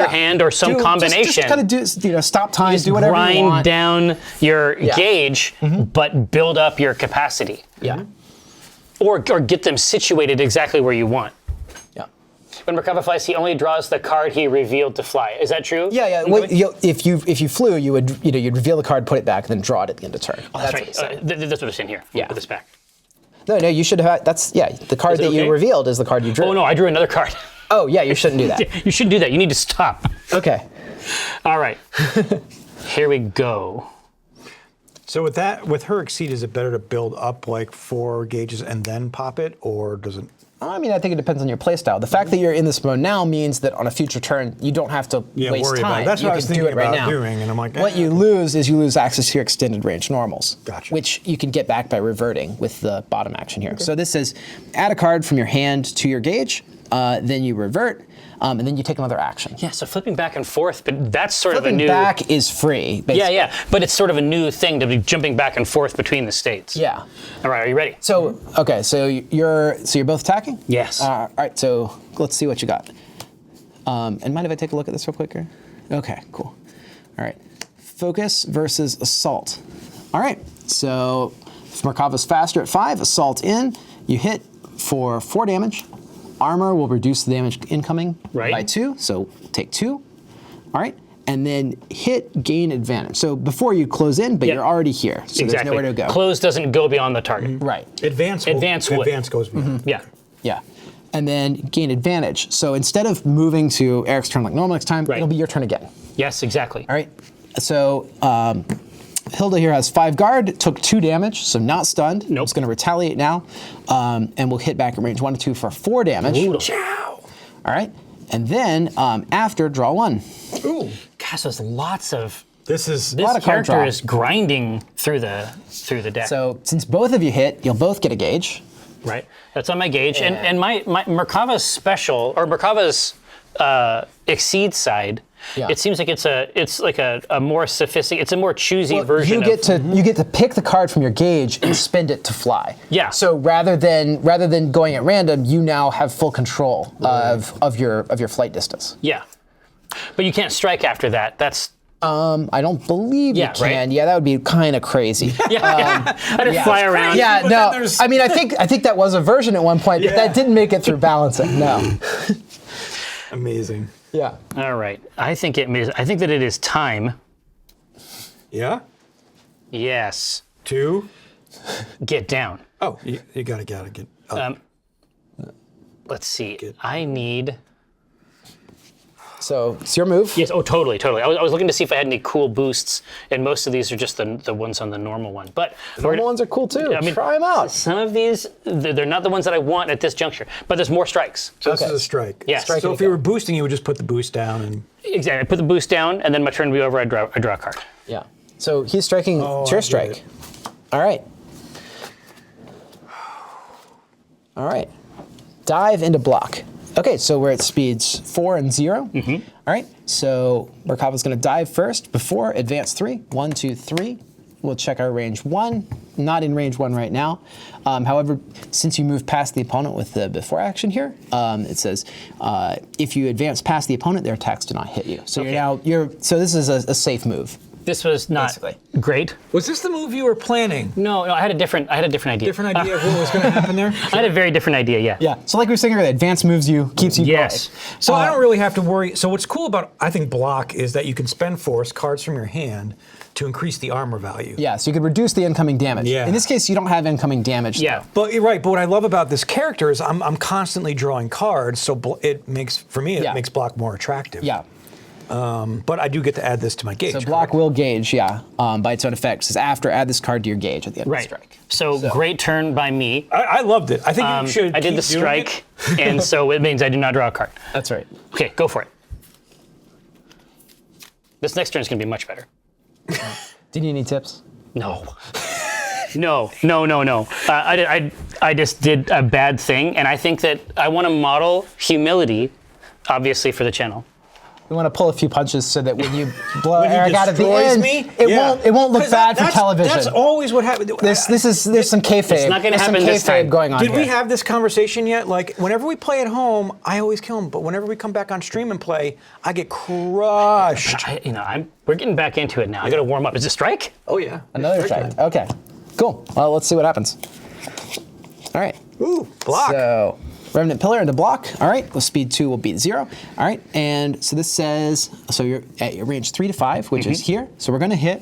hand, or some combination. Just kind of do stop time, do whatever you grind want. down your gauge, but build up your capacity. Yeah. Or get them situated exactly where you want. Yeah. When Merkava flies, he only draws the card he revealed to fly. Is that true? Yeah. Well, if you flew, you'd reveal the card, put it back, and then draw it at the end of turn. Oh, that's right. That's what it's in here. Yeah. Put this back. No, you should have. The card that okay? you revealed is the card you drew. Oh no, I drew another card. Oh yeah, you shouldn't do that. You shouldn't do that. You need to stop. Okay. All right. Here we go. So with her exceed, is it better to build up like 4 gauges and then pop it, or does it? I mean, I think it depends on your playstyle. The fact that you're in this mode now means that on a future turn, you don't have to waste worry time. about it. That's you what I can was do thinking it right about now. doing, and I'm like, what you lose is you lose access to your extended range normals, Gotcha. which you can get back by reverting with the bottom action here. So this says add a card from your hand to your gauge, then you revert, and then you take another action. Yeah, so flipping back and forth, but that's sort of a Flipping new. back is free, basically. Yeah, but it's sort of a new thing to be jumping back and forth between the states. Yeah. All right, are you ready? So so you're both attacking? Yes. All right. So let's see what you got. And mind if I take a look at this real quick here? Okay. Cool. All right. Focus versus assault. All right. So if Merkava's faster at 5, assault in. You hit for 4 damage. Armor will reduce the damage incoming by 2. So take 2. All right. and then hit gain advantage. So before you close in, but you're already here, so there's nowhere to go. Close doesn't go beyond the target. Right. Advance would. Advance goes beyond. Yeah. Yeah. And then gain advantage. So instead of moving to Eric's turn like normal next time, it'll be your turn again. Yes, exactly. All right. So Hilda here has 5 guard, took 2 damage, so not stunned. Nope. It's going to retaliate now, and we'll hit back at range 1 to 2 for 4 damage. Ciao. All right. And then after, draw 1. Ooh. Gosh, there's lots of. This is. This lot of card character draw. is grinding through the deck. So since both of you hit, you'll both get a gauge. Right. That's on my gauge, and my Merkava's special or Merkava's exceed side. Yeah. It seems like it's like a more sophisticated, it's a more choosy version. You get to pick the card from your gauge and spend it to fly. Yeah. So rather than going at random, you now have full control of your flight distance. Yeah. But you can't strike after that. That's. I don't believe you can. Right? Yeah, that would be kind of crazy. I just fly around. Yeah, no. I mean, I think that was a version at one point, but that didn't make it through balancing. No. Amazing. Yeah. All right. I think that it is time. Yeah. Yes. To. Get down. Oh, you gotta get up. Let's see. I need. So it's your move. Yes. Oh, totally. I was looking to see if I had any cool boosts, and most of these are just the ones on the normal one. But The normal ones are cool too. I mean, try them out. Some of these, they're not the ones that I want at this juncture. But there's more strikes. So this is a strike. Yes. Strike. So if you were boosting, you would just put the boost down and. Exactly. I put the boost down, and then my turn would be over. I draw a card. Yeah. So he's striking. It's your strike. All right. All right. Dive into block. Okay, so we're at speeds 4 and 0. All right, so Merkava's going to dive first before advance 3. 1, 2, 3. We'll check our range 1. Not in range 1 right now. However, since you moved past the opponent with the before action here, it says if you advance past the opponent, their attacks do not hit you. So so this is a safe move. This was not great. Was this the move you were planning? No, I had a different idea. Different idea of what was going to happen there? I had a very different idea. Yeah. Yeah. So like we were saying earlier, advance moves you, keeps you Yes. going. So I don't really have to worry. So what's cool about, I think, block is that you can spend force, cards from your hand, to increase the armor value. Yeah, so you could reduce the incoming damage. Yeah. In this case, you don't have incoming damage. Yeah. But you're right. But what I love about this character is I'm constantly drawing cards, so it makes block more attractive. Yeah. But I do get to add this to my gauge. So block will gauge, by its own effect. Says after, add this card to your gauge at the end of the strike. So great turn by me. I loved it. I think you should. I did the strike, and so it means I do not draw a card. That's right. Okay, go for it. This next turn is going to be much better. Do you need any tips? No. No. I just did a bad thing, and I think that I want to model humility, obviously, for the channel. We want to pull a few punches so that when you blow When he Eric out at the destroys end, me? it won't look bad for television. That's always what happens. There's some kayfabe. It's not gonna happen some this kayfabe time. going on Did here. we have this conversation yet? Like, whenever we play at home, I always kill him. But whenever we come back on stream and play, I get crushed. We're getting back into it now. I got to warm up. Is it strike? Oh, yeah. Another strike? Okay. Cool. Well, let's see what happens. All right. Ooh, block. So, Revenant Pillar into block. All right. With speed 2 will beat 0. All right. And so this says, so you're at your range 3 to 5, which is here. So we're going to hit.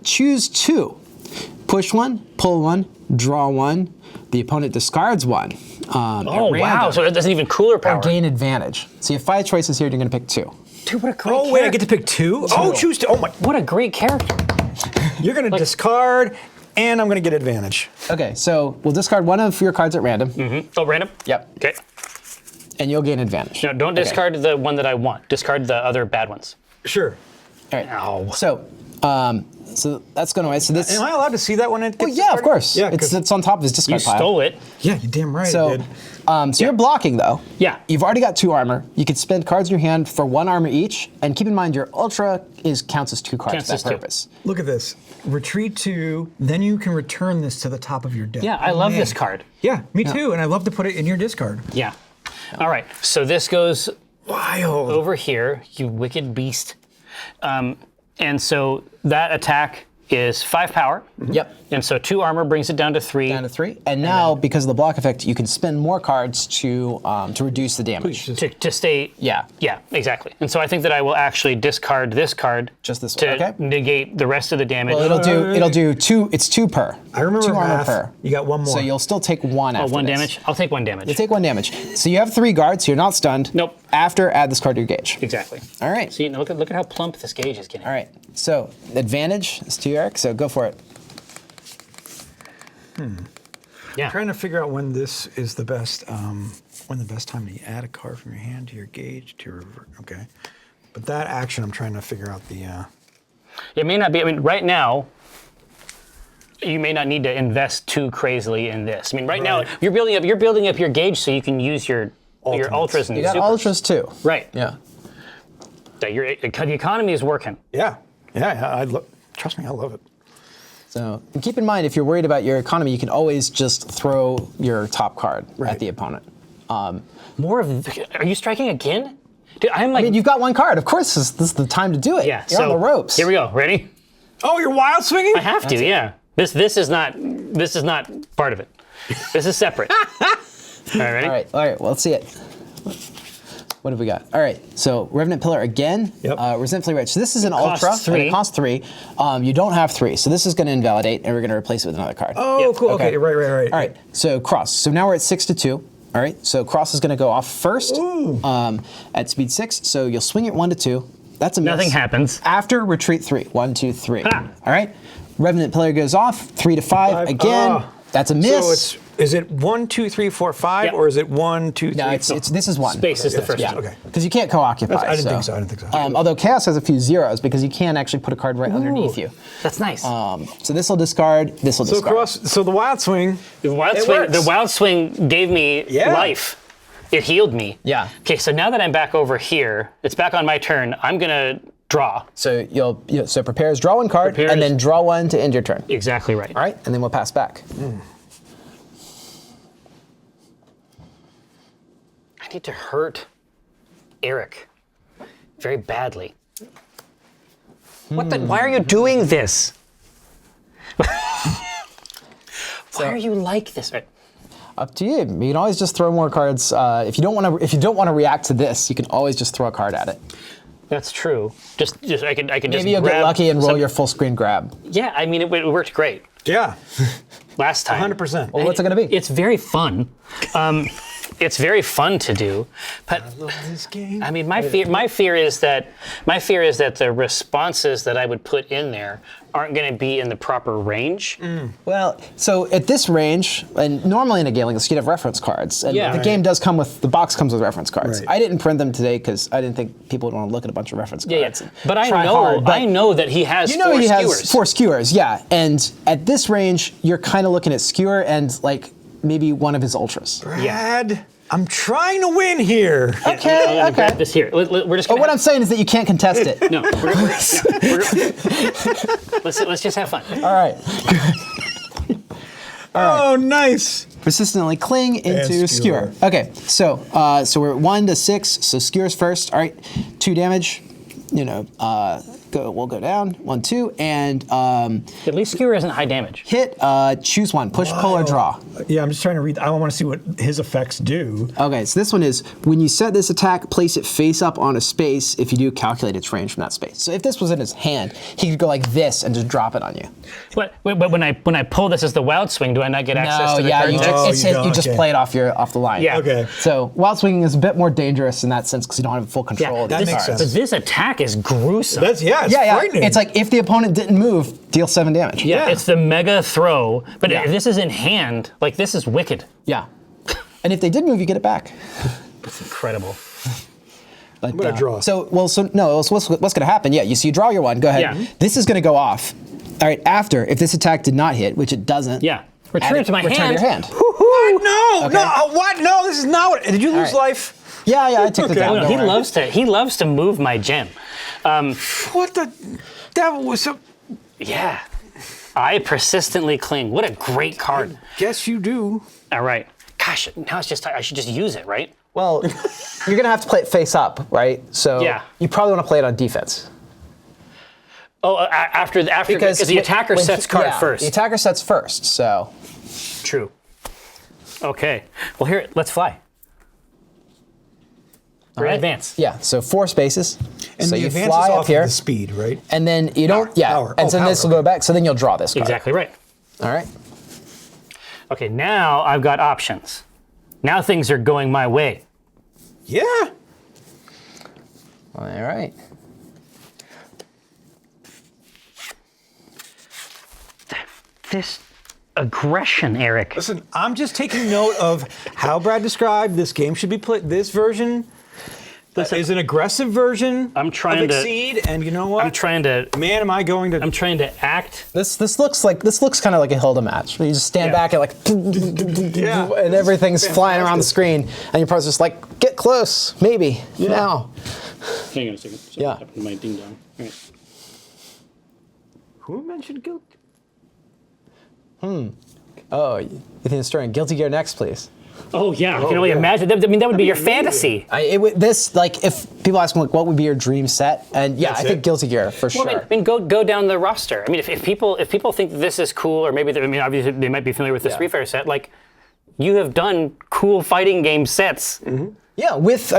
Choose 2. Push 1, pull 1, draw 1. The opponent discards 1. Oh, wow. So that's an even cooler power. Or gain advantage. So you have 5 choices here. You're going to pick 2. Dude, what a great Oh, wait, I get to pick 2? Oh, choose 2. Oh, my. What a great character. You're going to discard, and I'm going to get advantage. Okay. So we'll discard one of your cards at random. Oh, random? Yep. Okay. And you'll gain advantage. No, don't discard the one that I want. Discard the other bad ones. Sure. All right. Ow. So that's going away. So this. Am I allowed to see that when it gets Yeah, of course. Yeah, it's on top of his discard You pile. stole it. Yeah, you're damn right So, I did. so you're blocking though. Yeah. You've already got 2 armor. You can spend cards in your hand for 1 armor each, and keep in mind your ultra counts as 2 cards Counts for as that 2. purpose. Look at this. Retreat 2, then you can return this to the top of your deck. Yeah, I love this card. Yeah, me too, and I love to put it in your discard. Yeah. All right. So this goes Wild. over here, you wicked beast. And so that attack is 5 power. Yep. And so 2 armor brings it down to 3. Down to 3. And now, because of the block effect, you can spend more cards to reduce the damage. To stay. Yeah. Yeah, exactly. And so I think that I will actually discard this card Just this to one, okay. negate the rest of the damage. Well, it'll do 2. It's 2 per. I remember 2 armor math. per. You got 1 more. So you'll still take 1 after 1 this. damage? I'll take 1 damage. You take 1 damage. So you have 3 guards, so you're not stunned. Nope. After, add this card to your gauge. Exactly. All right. See, look at how plump this gauge is getting. All right. So advantage is to you, Eric. So go for it. Yeah. Trying to figure out when this is the best, when the best time to add a card from your hand to your gauge to revert. Okay, but that action, I'm trying to figure out the. It may not be. I mean, right now, you may not need to invest too crazily in this. I mean, right now you're building up your gauge so you can use your ultras and You got supers. ultras too. Right. Yeah. The economy is working. Yeah. Trust me, I love it. So and keep in mind, if you're worried about your economy, you can always just throw your top card at the opponent. More of. Are you striking again? Dude, I'm like. I mean, you've got 1 card. Of course, this is the time to do it. Yeah. You're on the ropes. Here we go. Ready? Oh, you're wild swinging? I have to. Yeah. This is not part of it. This is separate. All right. Ready? All right. Well, let's see it. What have we got? All right. So Revenant Pillar again. Yep. Resentfully Rich. So this is an costs ultra. 3. And it costs 3. You don't have 3, so this is going to invalidate, and we're going to replace it with another card. Oh, cool. Okay. Right. All right, so cross. So now we're at 6 to 2. All right, so cross is going to go off first at speed 6. So you'll swing it 1 to 2. That's a miss. Nothing happens. After retreat 3. 1, 2, 3. Ha. All right, Revenant Pillar goes off 3 to 5 again. That's a miss. So is it 1, 2, 3, 4, 5, Yep. or is it 1, 2, 3? No, this is 1. Space is the first Yeah, one. Okay. because you can't co-occupy. I didn't think so. Although Chaos has a few zeros because you can actually put a card right underneath you. That's nice. So this will discard. This will So discard. so the wild swing. The works. wild swing gave me life. It healed me. Yeah. Okay, so now that I'm back over here, it's back on my turn. I'm gonna draw. So so prepares, draw 1 card, Prepares. and then draw 1 to end your turn. Exactly right. All right, and then we'll pass back. I need to hurt Eric very badly. What the? Why are you doing this? Why are you like this? Up to you. You can always just throw more cards. If you don't want to react to this, you can always just throw a card at it. That's true. Just I can just Maybe you'll get grab lucky and roll some- your full screen grab. Yeah, I mean it worked great Yeah. last time. 100%. Well, what's it gonna be? It's very fun. It's very fun to do, but This game. I mean, my fear is that the responses that I would put in there aren't going to be in the proper range. Well, so at this range, and normally in a game like this, you'd have reference cards. And Yeah. the game does come with, the box comes with reference cards. Right. I didn't print them today because I didn't think people would want to look at a bunch of reference Yeah, cards. yeah. and But I try know, hard, but I know that he has you know 4 he skewers. has 4 skewers, yeah. And at this range, you're kind of looking at skewer and like maybe one of his ultras. Brad, I'm trying to win here. I'm gonna grab this here. We're just. But Gonna what I'm saying is that you can't contest it. no, let's just have fun. All right. Oh, nice. Persistently cling into skewer. skewer. Okay, so we're at 1 to 6. So skewers first. All right, 2 damage. We'll go down 1, 2, and At least skewer isn't high damage. hit. Choose one. Push, pull, or draw. Yeah, I'm just trying to read. I want to see what his effects do. Okay, so this one is when you set this attack, place it face up on a space. If you do, calculate its range from that space. So if this was in his hand, he could go like this and just drop it on you. But when I pull this as the wild swing, do I not get access to the card you text? just, you just okay. play it off the line. Yeah. Okay. So wild swinging is a bit more dangerous in that sense because you don't have full control of that the makes cards. sense. But this attack is gruesome. It's Yeah, frightening. it's like if the opponent didn't move, deal 7 damage. yeah, it's the mega throw. But Yeah. if this is in hand, like this is wicked. Yeah. And if they did move, you get it back. It's incredible. But, I'm gonna draw. So what's going to happen? Yeah, you draw your one. Go ahead. Yeah. This is going to go off. All right. After, if this attack did not hit, which it doesn't. Yeah. Return add it to my return hand. your hand. What? No, Okay. no, what? No, this is not what. Did you lose right. life? Yeah, I took the Okay. down. No, don't worry. he loves to move my gem. What the devil was so. Yeah. I persistently cling. What a great card. Guess you do. All right. Gosh, now it's just I should just use it, right? Well, you're going to have to play it face up, right? So Yeah. you probably want to play it on defense. Oh, after because the attacker sets card first. The attacker sets first, so. True. Okay. Well, here, let's fly. We're All right. advance. Yeah, so 4 spaces. And so the you advance fly is up off here, of the speed, right? and then you don't. Power. And so this will go back. So then you'll draw this card. Exactly right. All right. Okay, now I've got options. Now things are going my way. Yeah. All right. This aggression, Eric. Listen, I'm just taking note of how Brad described this game should be played. This version is an aggressive version I'm trying of to- Exceed, and you know what? I'm trying to I'm trying to act. This looks kind of like a Hilda match. Where you just stand back and like, and everything's flying around the screen, and your partner's just like, get close, maybe now. Hang on a second. Yeah. Happened to my ding dong. All right. Who mentioned guilt? Oh, you think it's starting Guilty Gear next, please? Oh yeah, I can only imagine. I mean, that would be your fantasy. If people ask me like, what would be your dream set, and That's I think it. Guilty Gear for sure. Well, I mean, go down the roster. I mean, if people think that this is cool, or maybe obviously they might be familiar with the Street Fighter set. Like, you have done cool fighting game sets. Mm-hmm. Yeah, with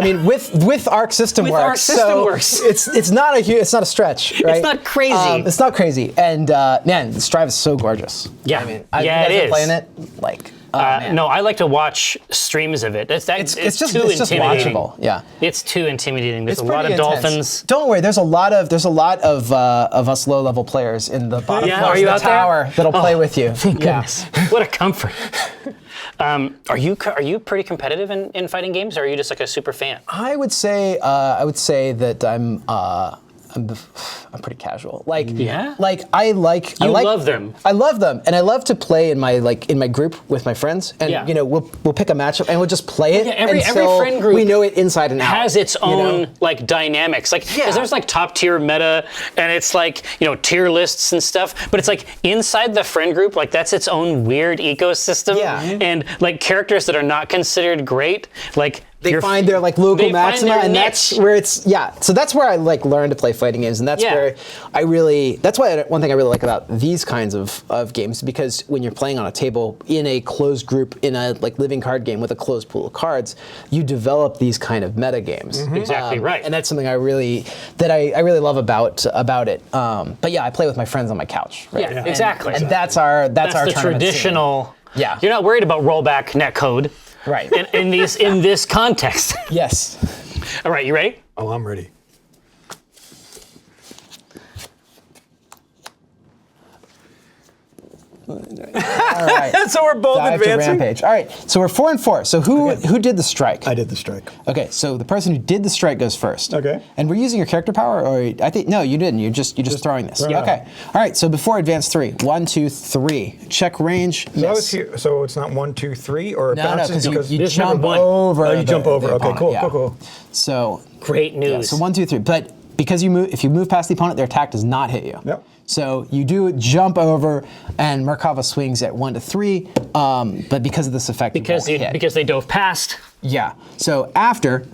Arc System With Works. Arc System Works. It's not a stretch, right? It's not crazy. It's not crazy, and man, this drive is so gorgeous. Yeah, I mean, yeah, you guys it been is. playing it like. Man. No, I like to watch streams of it. It's just too intimidating. watchable. Yeah, It's too intimidating. There's it's a lot of pretty intense. dolphins. Don't worry, there's a lot of us low-level players in the bottom Yeah, floors are of you the out there? tower that'll play with you. Thank goodness. What a comfort. Are you pretty competitive in fighting games, or are you just like a super fan? I would say that I'm pretty casual. Like, Yeah? Like I love them. I love them, and I love to play in my group with my friends, and Yeah. we'll pick a matchup and we'll just play it Yeah, every until friend group we know it inside and out. has its you know? own like dynamics. Like, 'cause Yeah. there's like top tier meta, and it's like tier lists and stuff. But it's like inside the friend group, like that's its own weird ecosystem. Yeah. And like characters that are not considered great, like They find their like local they find maxima, their and niche. that's where it's So that's where I like learn to play fighting games, and that's Yeah. where that's why one thing I really like about these kinds of games, because when you're playing on a table in a closed group in a like living card game with a closed pool of cards, you develop these kind of meta games. Exactly right. And that's something I really love about it. But yeah, I play with my friends on my couch. Right? Yeah, exactly. And that's our That's the tournament scene. traditional. Yeah. You're not worried about rollback net code. Right. In this context. Yes. All right, you ready? Oh, I'm ready. All right. So we're both Dive to advancing. Rampage. All right, so we're 4 and 4. So who did the strike? I did the strike. Okay, so the person who did the strike goes first. Okay. And we're using your character power, or I think no, you didn't. You're just throwing this. throwing it Okay. All right. So before advance 3, 1, 2, 3. Check range. So I was Miss. here. So it's not 1, 2, 3, or it No, bounces because you this is number jump one. over. Oh, you jump over. the Okay, opponent, cool, cool. So Great news. yeah, so 1, 2, 3. But because if you move past the opponent, their attack does not hit you. Yep. So you do jump over, and Merkava swings at 1 to 3. But because of this effect, because they dove past, yeah. So after,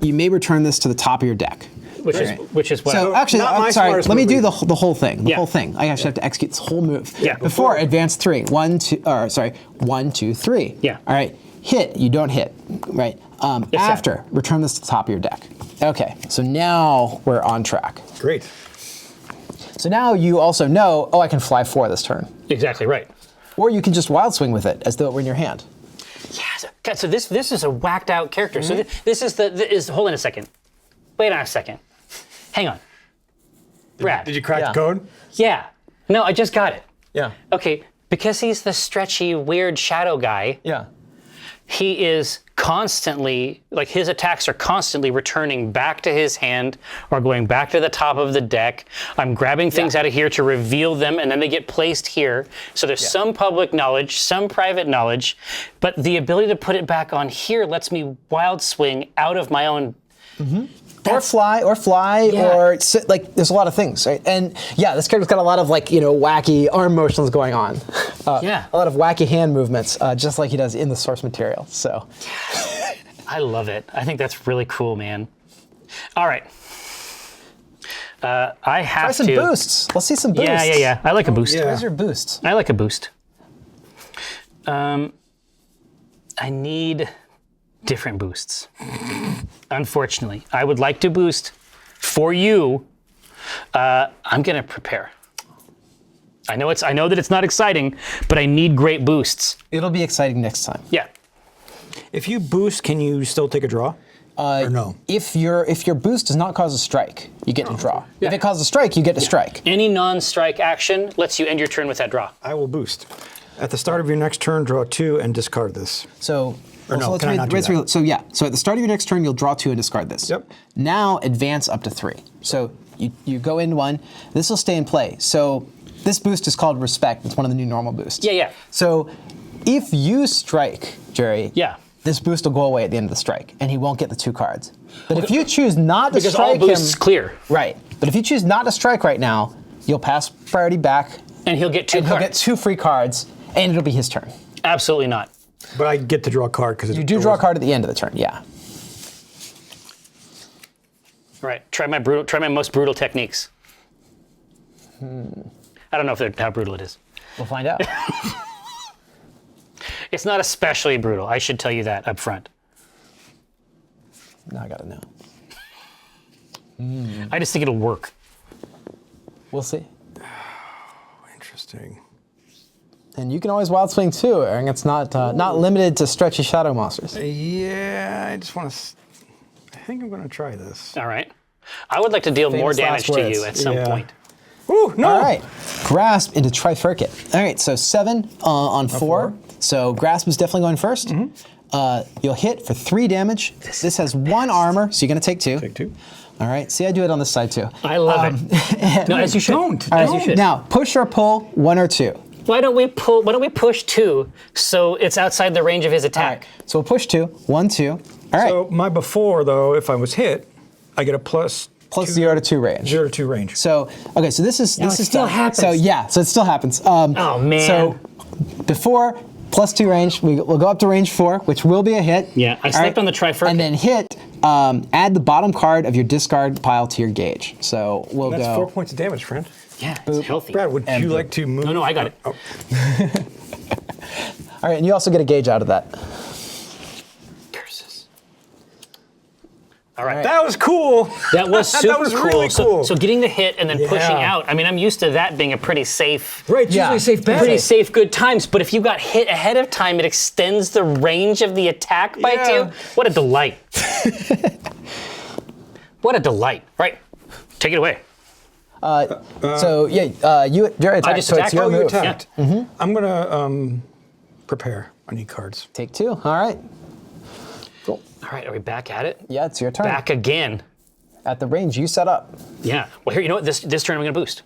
you may return this to the top of your deck. which is what. So actually, not my I'm sorry. smartest Let me move do either. the whole thing. The Yeah. whole thing. I actually have to execute this whole move. Yeah. Before advance 3. 1, 2, 3. Yeah. All right. Hit. You don't hit. Right. Yes, sir. After, return this to the top of your deck. Okay. So now we're on track. Great. So now you also know, I can fly 4 this turn. Exactly right. Or you can just wild swing with it as though it were in your hand. Yeah. So this is a whacked out character. So this is hold on a second. Wait on a second. Hang on. Brad. Did you crack Yeah. the code? Yeah. No, I just got it. Yeah. Okay. Because he's the stretchy, weird shadow guy. Yeah. He is constantly, like his attacks are constantly returning back to his hand or going back to the top of the deck. I'm grabbing things out of here to reveal them, and then they get placed here. So there's some public knowledge, some private knowledge, but the ability to put it back on here lets me wild swing out of my own. Or fly, Yeah. or sit, like there's a lot of things, right? And yeah, this character's got a lot of wacky arm motions going on. Yeah. A lot of wacky hand movements, just like he does in the source material. So I love it. I think that's really cool, man. All right. I have Try some to. boosts. Let's see some boosts. Yeah. I like a boost. yeah. Where's your boost? I like a boost. I need different boosts. Unfortunately, I would like to boost for you. I'm gonna prepare. I know that it's not exciting, but I need great boosts. It'll be exciting next time. Yeah. If you boost, can you still take a draw? Or no? If your boost does not cause a strike, you get to draw. If it causes a strike, you get to strike. Any non-strike action lets you end your turn with that draw. I will boost. At the start of your next turn, draw 2 and discard this. So, Or no, can I not do that? so yeah. So at the start of your next turn, you'll draw 2 and discard this. Yep. Now advance up to 3. So you go in 1. This will stay in play. So this boost is called Respect. It's one of the new normal boosts. Yeah. So if you strike, Jerry. Yeah. This boost will go away at the end of the strike, and he won't get the 2 cards. But if you choose not to Because all strike boosts him, clear. right? But if you choose not to strike right now, you'll pass priority back, And he'll get 2 and cards. he'll get 2 free cards, and it'll be his turn. Absolutely not. But I get to draw a card because You do draw a card at the end of the turn, yeah. All right. Try my most brutal techniques. I don't know how brutal it is. We'll find out. It's not especially brutal. I should tell you that up front. Now I gotta know. I just think it'll work. We'll see. Interesting. And you can always wild swing too, Aaron. It's not limited to stretchy shadow monsters. Yeah, I just want to. I think I'm going to try this. All right. I would like to deal more Famous damage last to words. you at some Yeah. point. Ooh, no! All right, grasp into trifurcate. All right, so 7 on 4. So grasp is definitely going first. You'll hit for 3 damage. This has 1 armor, so you're gonna take 2. Take 2. All right, see I do it on this side too. I love it. No, as you should. Don't. As you should. Now, push or pull, 1 or 2. Why don't we push 2 so it's outside the range of his All attack? right, so we'll push 2, 1, 2. All right, So my before, though, if I was hit, I get a plus plus 0 to 2 range. 0 to 2 range. So, okay, so this is it still done. happens. So yeah, so it still happens. Oh, man. So before plus 2 range, we'll go up to range 4, which will be a hit. Yeah, I All slept on the trifurcate. And then hit, add the bottom card of your discard pile to your gauge. So we'll That's go. 4 points of damage, friend. Yeah, it's healthy. Brad, would you like to move? No, I got it. Oh, All right, and you also get a gauge out of that. Curses. All right. that was cool. That was super was cool. really cool. So getting the hit and then pushing Yeah. out. I mean, I'm used to that being a pretty safe, Right, it's Yeah. usually safe bet. pretty safe, good times. But if you got hit ahead of time, it extends the range of the attack by Yeah. 2. What a delight! What a delight! Right, take it away. So yeah, you Jerry attacked. just So it's attacked. your Oh, you move. attacked. I'm going to prepare. I need cards. Take 2. All right. Cool. All right, are we back at it? Yeah, it's your turn. Back again. At the range you set up. Yeah. Well, here, you know what? This turn I'm going to boost.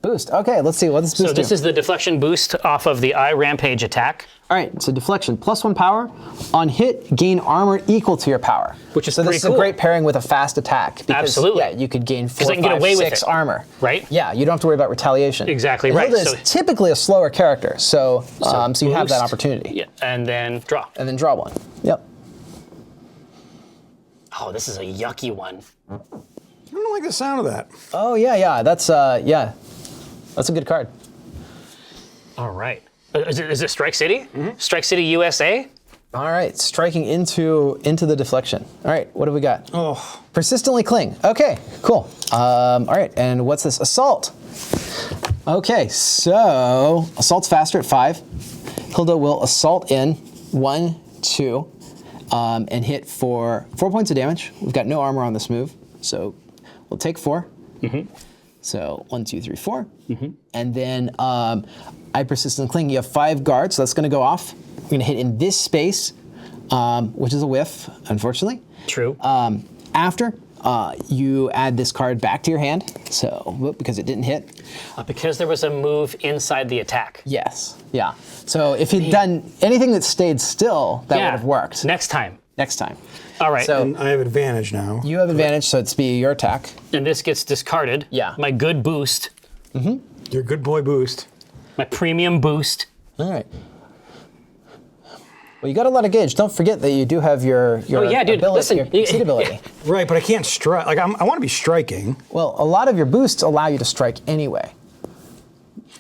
Boost. Okay, let's see what this boost So this do. is the deflection boost off of the eye rampage attack. All right, so deflection, +1 power. On hit, gain armor equal to your power. Which is so this pretty is a cool. great pairing with a fast attack. Because, Absolutely. Yeah, you could gain 4, I can get 5, away with 6 it. armor. Right. Yeah, you don't have to worry about retaliation. Exactly And right. Hilda is So- typically a slower character, so you have that boost. opportunity. Yeah, and then draw. And then draw 1. Yep. Oh, this is a yucky one. I don't like the sound of that. Oh yeah, that's a good card. All right. Is it Strike City? Strike City, USA? All right, striking into the deflection. All right, what do we got? Oh, Persistently cling. Okay, cool. All right, and what's this? Assault. Okay, so assault's faster at 5. Hilda will assault in 1, 2, and hit for 4 points of damage. We've got no armor on this move, so we'll take 4. So 1, 2, 3, 4. And then I persistently cling. You have 5 guards, so that's going to go off. We're going to hit in this space, which is a whiff, unfortunately. True. After, you add this card back to your hand, so because it didn't hit. Because there was a move inside the attack. Yes, yeah. So if he'd done anything that stayed still, that would have worked. Next time. Next time. All right. So and I have advantage now. you have advantage, so it's be your attack. And this gets discarded. Yeah. My good boost. Your good boy boost. My premium boost. All right. Well, you got a lot of gauge. Don't forget that you do have your yeah, dude, ability, listen, your exceed ability. Right, but I can't strike. Like I want to be striking. Well, a lot of your boosts allow you to strike anyway.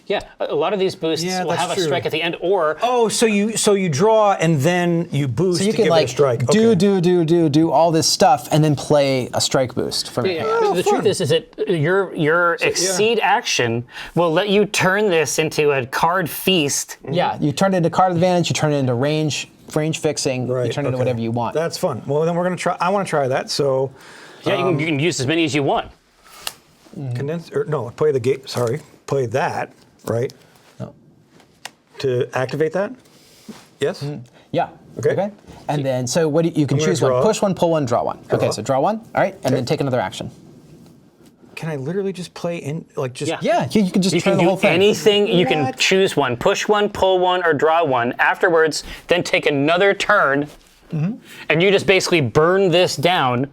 Yeah, a lot of these boosts will that's have a true. strike at the end, or Oh, so you draw and then you boost So you to can give it a strike. Okay. do all this stuff and then play a strike boost from your hand. the truth is that your exceed action will let you turn this into a card feast. Yeah, you turn it into card advantage. You turn it into range fixing. Right. You turn it into whatever you want. That's fun. Well, then we're gonna try. I want to try that. So Yeah, you can use as many as you want. condense or no, play the gate. Sorry, play that. Right. No. To activate that. Yes. Yeah. Okay. And then so what you can gonna choose one: draw. push one, pull one, draw one. Okay, Draw. so draw one. All right, and then take another action. Can I literally just play in like just? Yeah. Yeah, you can just You turn can the do whole thing. anything. You can What? choose one, push one, pull one, or draw one. Afterwards, then take another turn, and you just basically burn this down,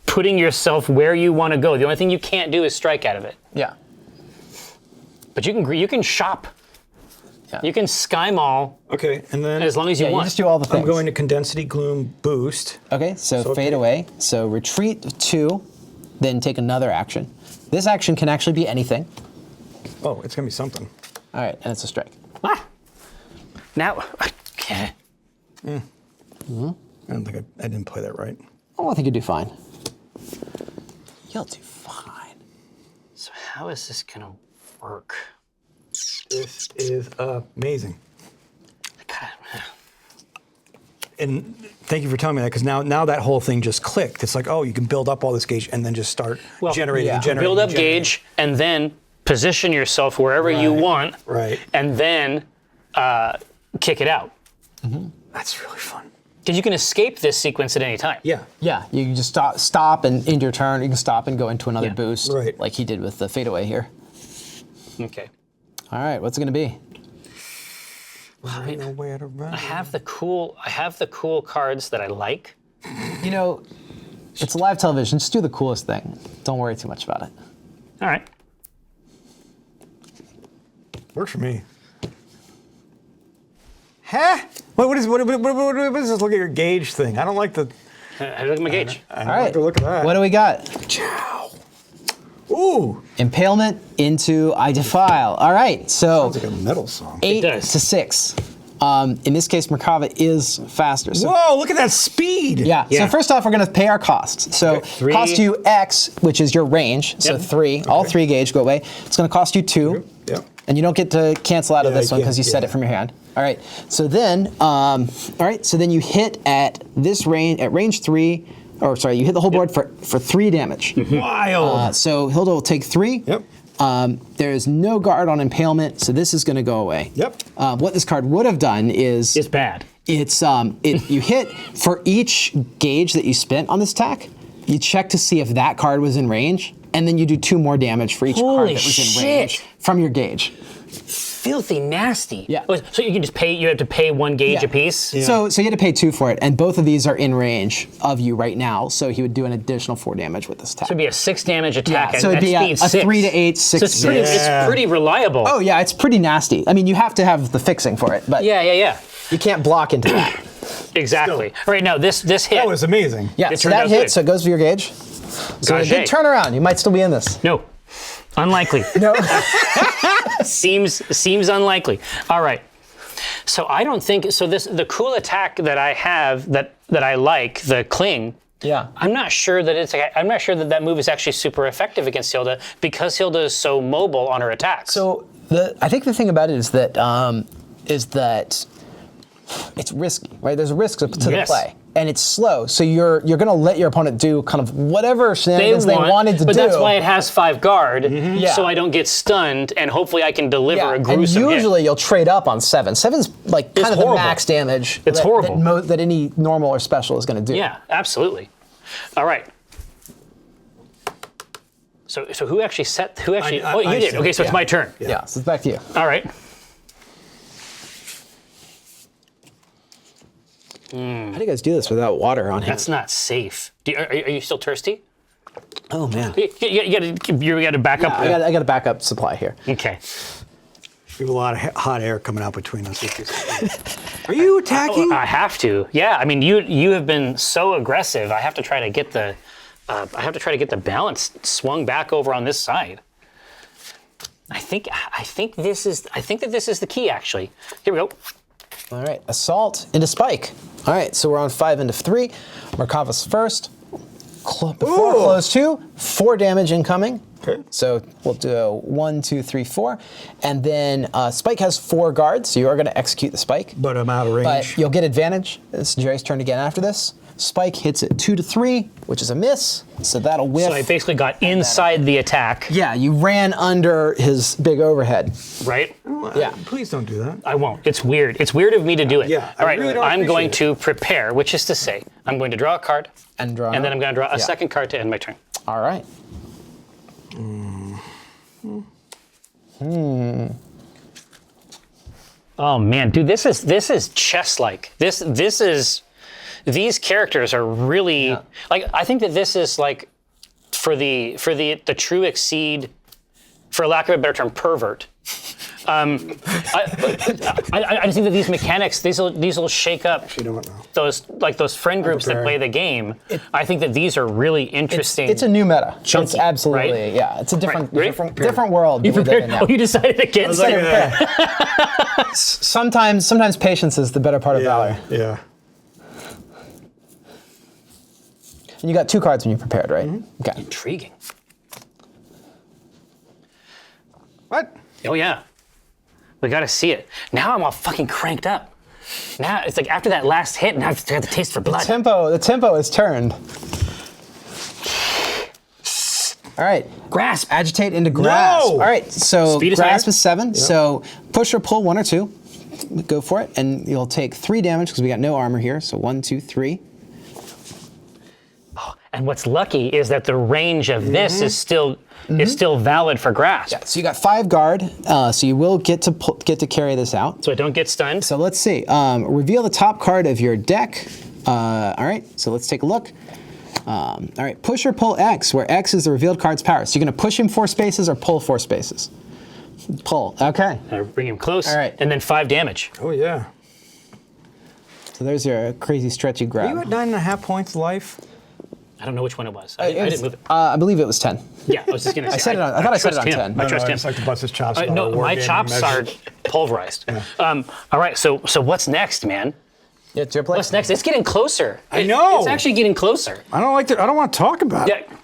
putting yourself where you want to go. The only thing you can't do is strike out of it. Yeah. But you can shop. Yeah. You can sky mall Okay, and then as long as you Yeah, you want. just do all the things. I'm going to Condensity Gloom boost. Okay, so So, fade okay. away. So retreat 2, then take another action. This action can actually be anything. Oh, it's gonna be something. All right, and it's a strike. Ah. Now, okay. I don't think I didn't play that right. Oh, I think you'll do fine. You'll do fine. So how is this gonna work? This is amazing. God, And thank you for telling me that because now that whole thing just clicked. It's like, oh, you can build up all this gauge and then just start generating, yeah. generating. build up generating. gauge and then position yourself wherever you Right, want, right. and then kick it out. That's really fun. Because you can escape this sequence at any time. Yeah. Yeah, you can just stop and end your turn. You can stop and go into another Yeah. boost, Right. like he did with the fadeaway here. Okay. All right, what's it gonna be? Nowhere to run. I have the cool cards that I like. You know, it's live television. Just do the coolest thing. Don't worry too much about it. All right. Works for me. Huh? What is this? Look at your gauge thing. I don't like the. I look at my gauge. I don't All right, like the look of that. what do we got? Chow. Ooh. Impalement into I Defile. All right, so Sounds like a metal song. 8 does. to 6. In this case, Merkava is faster. So Whoa! Look at that speed. yeah. Yeah. So first off, we're going to pay our costs. So 3. cost you X, which is your range. So Yep. 3. All 3 gauge go away. It's going to cost you 2. Yep. And you don't get to cancel out of Yeah, this you one because you can't, set yeah. it from your hand. All right. So then, So then you hit at this range at range 3. Or sorry, you hit the whole board for 3 damage. Wild. So Hilda will take 3. Yep. There is no guard on impalement, so this is going to go away. Yep. What this card would have done is It's bad. it's you hit for each gauge that you spent on this attack. You check to see if that card was in range, and then you do 2 more damage for each card Holy that was in shit. range from your gauge. Filthy nasty. Yeah. Oh, so you can just pay. You have to pay 1 gauge Yeah. apiece. So you had to pay 2 for it, and both of these are in range of you right now. So he would do an additional 4 damage with this attack. So it'd be a 6 damage attack. Yeah, so at it'd be a speed 6. 3 to 8, 6 So it's pretty, to 6. it's pretty reliable. Oh yeah, it's pretty nasty. I mean, you have to have the fixing for it, but Yeah. you can't block into that. Exactly. All right, now this hit. That was amazing. Yeah, It so turned that out hit, good. so it goes for your gauge. So a Gage. big turnaround. You might still be in this. No. Unlikely. No. Seems unlikely. All right. So I don't think so. The cool attack that I have that I like, the cling. Yeah. I'm not sure that that move is actually super effective against Hilda because Hilda is so mobile on her attacks. So I think the thing about it is that it's risky, right? There's a risk to the Yes. play, and it's slow. So you're going to let your opponent do kind of whatever shenanigans they wanted to but do. that's why it has 5 guard, Yeah. so I don't get stunned, and hopefully I can deliver yeah. a And gruesome hit. usually you'll trade up on 7. 7's like kind of horrible. the max damage. It's horrible. that any normal or special is going to do. Yeah, absolutely. All right. So who actually set? Who actually? I you did. set, Okay, so it's yeah. my turn. Yeah. So it's back to you. All right. How do you guys do this without water on hand? That's not safe. Are you still thirsty? Oh man. You got to back up. I got a backup supply here. Okay. We have a lot of hot air coming out between us. Are you attacking? I have to. Yeah. I mean, you have been so aggressive. I have to try to get the balance swung back over on this side. I think that this is the key, actually. Here we go. All right, assault into spike. All right, so we're on 5 into 3. Merkava's first. Before close 2, 4 damage incoming. Okay. So we'll do 1, 2, 3, 4. And then Spike has 4 guards, so you are going to execute the Spike. But I'm out of range. But you'll get advantage. It's Jerry's turn again after this. Spike hits it 2 to 3, which is a miss. So that'll whiff. So I basically got inside the attack. Yeah, you ran under his big overhead. Right? Yeah. Please don't do that. I won't. It's weird. It's weird of me to do it. Yeah, All right. really don't I'm going appreciate to prepare, which is to say, I'm going to draw a card, And draw. and then I'm going to draw a second card to end my turn. All right. Oh man, dude, this is chess-like. These characters are really like. I think that this is like for the true exceed, for lack of a better term, pervert. I just think that these mechanics, these will shake up You don't know. those friend groups that play the game. I think that these are really interesting. It's a new meta. Chunky, it's absolutely, right? yeah. It's a different, Right. different world. You that we're living prepared? in now. Oh, you decided against it. Sometimes patience is the better part of valor. Yeah. And you got 2 cards when you prepared, right? Okay. Intriguing. What? Oh yeah. We got to see it. Now I'm all fucking cranked up. Now it's like after that last hit, now I've got the taste for blood. The tempo is turned. All right. Grasp. Agitate into grasp. No! All right. So Speed is grasp higher. is 7. So push or pull 1 or 2. Go for it, and you'll take 3 damage because we got no armor here. So 1, 2, 3. And what's lucky is that the range of this is still valid for grasp. Yeah. So you got 5 guard. So you will get to carry this out. So I don't get stunned. So let's see. Reveal the top card of your deck. All right. So let's take a look. All right. Push or pull X, where X is the revealed card's power. So you're going to push him 4 spaces or pull 4 spaces. Pull. Okay. I bring him close. All right. And then 5 damage. Oh, yeah. So there's your crazy stretchy grab. Are you at 9.5 points life? I don't know which one it was. I didn't move it. I believe it was 10. Yeah, I was just gonna say. I thought I said it on trust 10. him. I trust I him. just like to bust his chops. No, my chops are pulverized. All right, so what's next, man? Yeah, it's your place. What's next? It's getting closer. I know. It's actually getting closer. I don't want to talk about it. Yeah.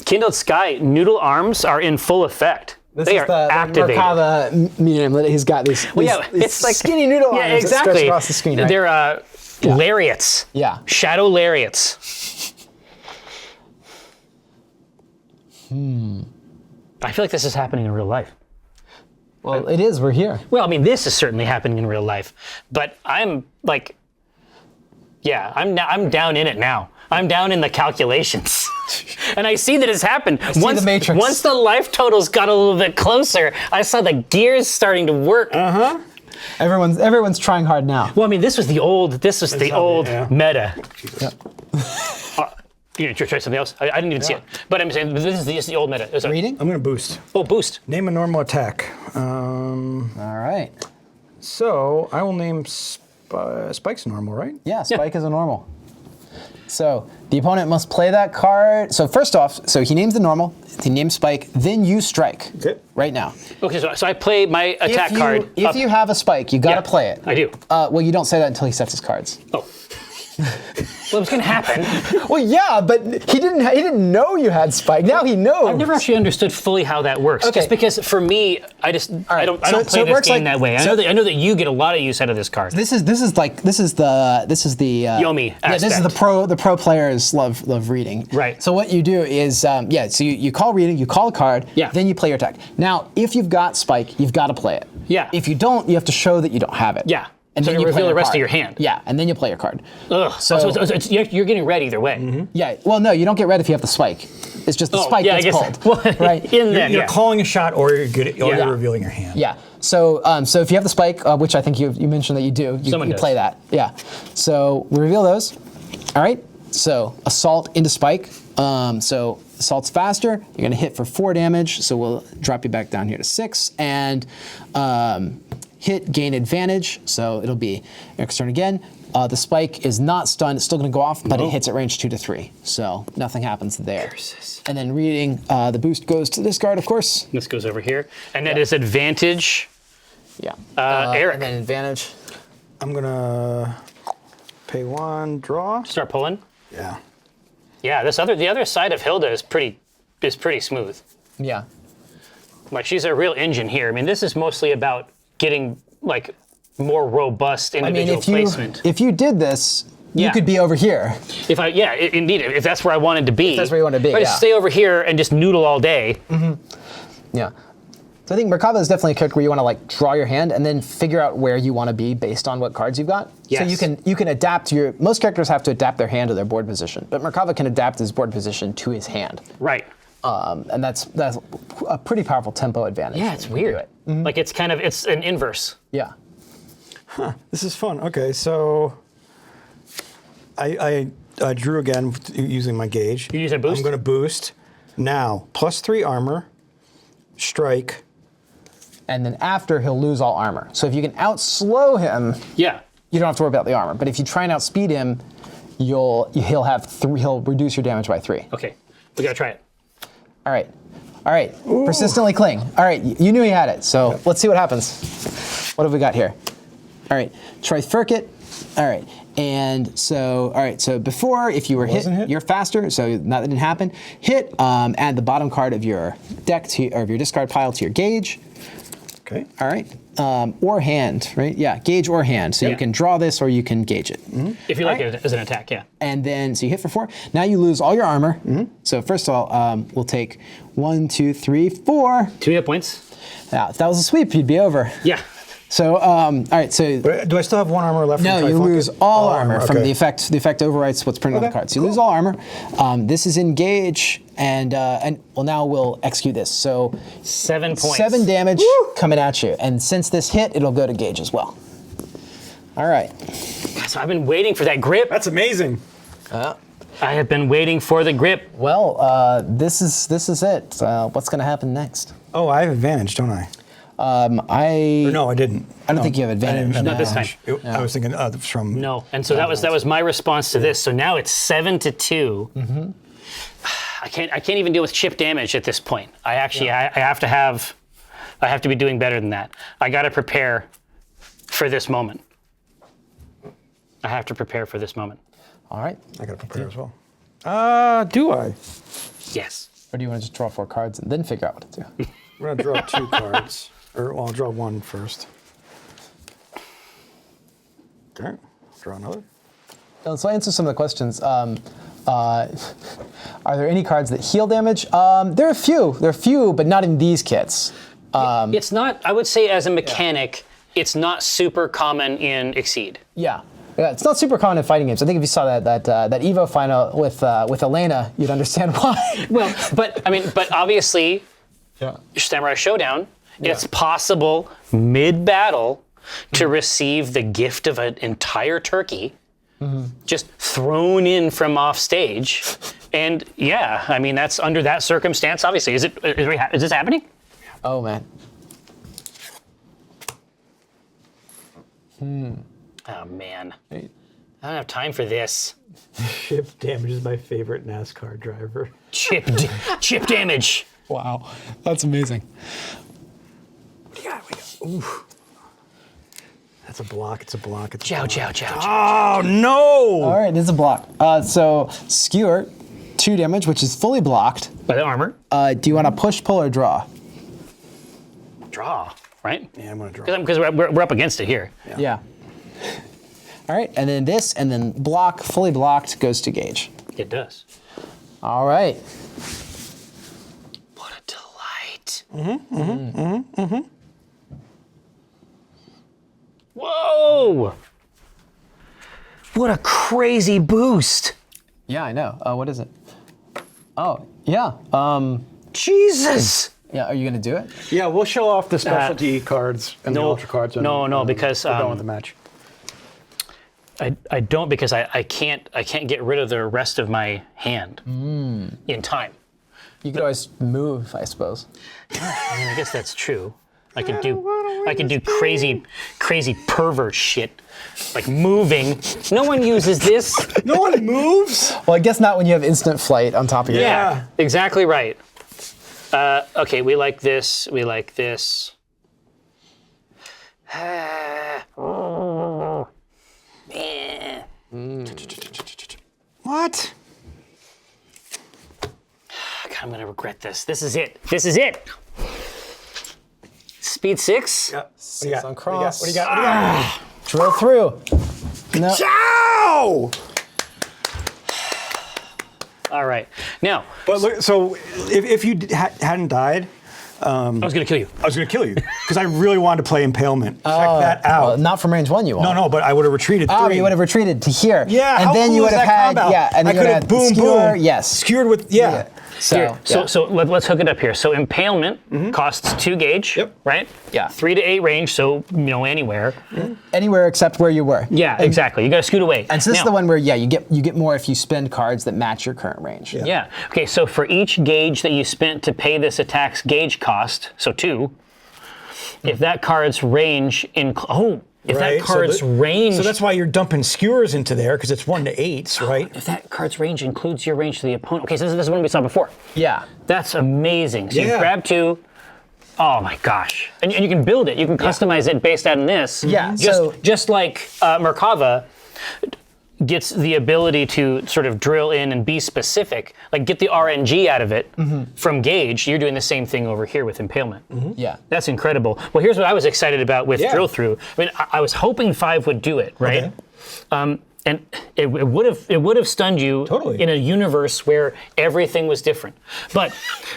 Kindled Sky noodle arms are in full effect. This They is are the activated. Merkava medium that he's got these, It's like skinny noodle Yeah, arms that stretch exactly. across the screen, right? They're lariats. Yeah. Shadow lariats. I feel like this is happening in real life. Well, it is. We're here. Well, I mean, this is certainly happening in real life, but I'm like, yeah, I'm down in it now. I'm down in the calculations. And I see that it's happened. the Matrix. Once the life totals got a little bit closer, I saw the gears starting to work. Everyone's trying hard now. Well, I mean, this was the old yeah. meta. Yep. You try something else? I didn't even see it. But I'm saying this is the old meta. Sorry. Reading? I'm going to boost. Oh, boost. Name a normal attack. All right. So I will name Spike's normal, right? Yeah, Spike is a normal. So the opponent must play that card. So first off, so he names the normal, he names Spike, then you strike. Okay. Right now. Okay, so I play my attack card. If you have a Spike, you got to play it. I do. Well, you don't say that until he sets his cards. Oh. Well, it was going to happen. Well, yeah, but he didn't know you had Spike. Now he knows. I've never actually understood fully how that works. Okay. Just because for me, I don't play so it this works game like- that way. I know that you get a lot of use out of this card. This is the Yomi Yeah, this is aspect. the pro players love reading. Right. So what you do is so you call reading, you call a card, Yeah. then you play your attack. Now, if you've got Spike, you've got to play it. Yeah. If you don't, you have to show that you don't have it. Yeah. And So then you you play reveal the rest card. of your hand. Yeah, and then you play your card. Ugh. So- So you're getting red either way. Yeah. Well, no, you don't get red if you have the Spike. It's just the Spike yeah, I gets guess. pulled. Well, right. in there, You're yeah. calling a shot, or you're Yeah. revealing your hand. Yeah. So if you have the Spike, which I think you mentioned that you do, you Someone does. play that. Yeah. So we reveal those. All right. So assault into Spike. So Assault's faster. You're going to hit for 4 damage, so we'll drop you back down here to 6. And hit, gain advantage, so it'll be Eric's turn again. The spike is not stunned. It's still going to go off, but it hits at range 2 to 3, so nothing happens there. Curses. And then reading, the boost goes to this card, of course. This goes over here. And that is advantage. Yeah. Eric. And then advantage. I'm gonna pay 1, draw. Start pulling. Yeah. Yeah, the other side of Hilda is pretty smooth. Yeah. Like, she's a real engine here. I mean, this is mostly about getting like more robust individual placement. If you did this, you Yeah. could be over here. Indeed, if that's where I wanted to be. If that's where you want to be, if I just stay over here and just noodle all day. Yeah. So I think Merkava is definitely a character where you want to like draw your hand and then figure out where you want to be based on what cards you've got. Yes. So you can adapt most characters have to adapt their hand to their board position, but Merkava can adapt his board position to his hand. Right. And that's a pretty powerful tempo advantage. Yeah, it's when you do weird. it. Like it's an inverse. Yeah. This is fun. Okay, so I drew again using my gauge. You use a boost? I'm going to boost. Now, +3 armor, strike. And then after, he'll lose all armor. So if you can outslow him, Yeah. you don't have to worry about the armor. But if you try and outspeed him, he'll reduce your damage by 3. Okay. We gotta try it. All right. All right. Persistently cling. All right. You knew he had it. So let's see what happens. What have we got here? All right. Trifurcate. All right. And so, all right. So before, if you were hit, you're faster. So that didn't happen. Hit. Add the bottom card of your deck or of your discard pile to your gauge. Okay. All right. Or hand, right? Yeah. Gauge or hand. So you can draw this or you can gauge it. If you like it as an attack, yeah. And then, so you hit for 4. Now you lose all your armor. So first of all, we'll take 1, 2, 3, 4. 2 hit points. Now, if that was a sweep, you'd be over. Yeah. So, all right. So Do I still have 1 armor left? no, from you Trifunket? lose all armor from okay. the effect. The effect overwrites what's printed on the card. So you lose all armor. This is engage, and well, now we'll execute this. So 7 points. 7 damage coming at you, and since this hit, it'll go to gauge as well. All right. So I've been waiting for that grip. That's amazing. I have been waiting for the grip. Well, this is it. What's going to happen next? Oh, I have advantage, don't I? Or no, I didn't. I don't think you have advantage. Not this time. I was thinking from. No. And so that was my response to this. So now it's 7 to 2. I can't even deal with chip damage at this point. I have to be doing better than that. I got to prepare for this moment. I have to prepare for this moment. All right. I got to prepare as well. Do I? Yes. Or do you want to just draw 4 cards and then figure out what to do? I'm going to draw 2 cards. Or, well, I'll draw 1 first. Okay. Draw another. So I'll answer some of the questions. Are there any cards that heal damage? There are a few, but not in these kits. It's not, I would say as a mechanic, it's not super common in Exceed. Yeah, it's not super common in fighting games. I think if you saw that Evo final with Elena, you'd understand why. Well, but obviously, Samurai Showdown, it's possible mid-battle to receive the gift of an entire turkey just thrown in from off stage. And yeah, I mean, that's under that circumstance, obviously. Is this happening? Oh, man. Oh, man. I don't have time for this. Chip damage is my favorite NASCAR driver. Chip damage. Wow, that's amazing. What do you got? Ooh. That's a block. It's a block. It's a Chow, block. chow, chow, chow. Oh, no! All right, this is a block. So Skewer, 2 damage, which is fully blocked. By the armor. Do you want to push, pull, or draw? Draw, right? Yeah, I'm going to draw. Because we're up against it here. Yeah. All right, and then this, and then block, fully blocked, goes to gauge. It does. All right. What a delight. Whoa! What a crazy boost. Yeah, I know. What is it? Oh, yeah. Jesus! Yeah, are you going to do it? Yeah, we'll show off the specialty cards and the ultra cards. No, because we're done with the match. I don't, because I can't get rid of the rest of my hand in time. You could always move, I suppose. I mean, I guess that's true. I could do crazy pervert shit, like moving. No one uses this. No one moves. Well, I guess not when you have instant flight on top of your Yeah, exactly right. Okay, we like this. We like this. What? God, I'm gonna regret this. This is it. This is it. Speed 6. Yeah. Six on cross. What do you got? Drill through. No. Ciao! All right. Now, But look, so if you hadn't died, I was gonna kill you. I was going to kill you because I really wanted to play Impalement. Check that out. Well, not from range 1 you won't. No, but I would have retreated. Oh, 3. you would have retreated to here. Yeah, and how then cool you would is have that had combo? and I then you could would have have boom, skewer, boom. yes. Skewered with So, So let's hook it up here. So Impalement costs 2 gauge, Yep. right? Yeah. 3 to 8 range, so anywhere. anywhere except where you were. Yeah, exactly. You got to scoot away. And so this is Now- the one where you get more if you spend cards that match your current range. Yeah. Okay, so for each gauge that you spent to pay this attack's gauge cost, so 2, if that card's range that card's range. So that's why you're dumping skewers into there because it's 1 to 8s, right? If that card's range includes your range to the opponent. Okay, so this is one we saw before. Yeah. That's amazing. So you Yeah. grab 2. Oh my gosh. And you can build it. You can customize it based on this. Yeah, so- Just like Merkava gets the ability to sort of drill in and be specific, like get the RNG out of it from gauge. You're doing the same thing over here with Impalement. Yeah. That's incredible. Well, here's what I was excited about with Yeah. drill through. I mean, I was hoping 5 would do it, right? Okay. And it would have stunned you Totally. in a universe where everything was different. But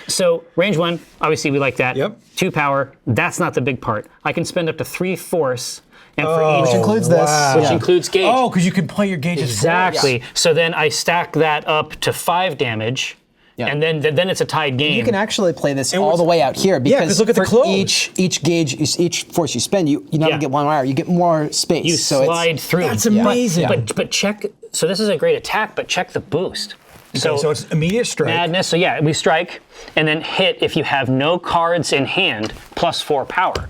so range 1, obviously we like that. Yep. 2 power, that's not the big part. I can spend up to 3 force, and for Oh, each Which includes this. wow. which Yeah. includes gauge. Oh, because you can play your gauges. Exactly. So then I stack that up to 5 damage, Yeah. and then it's a tied game. You can actually play this all what's- the way out here because 'cause look at the for close. each gauge, each force you spend, you not Yeah. only get 1 wire, you get more space. you so slide through. That's amazing. But check. So this is a great attack, but check the boost. So it's immediate strike. Madness. So yeah, we strike and then hit if you have no cards in hand plus 4 power.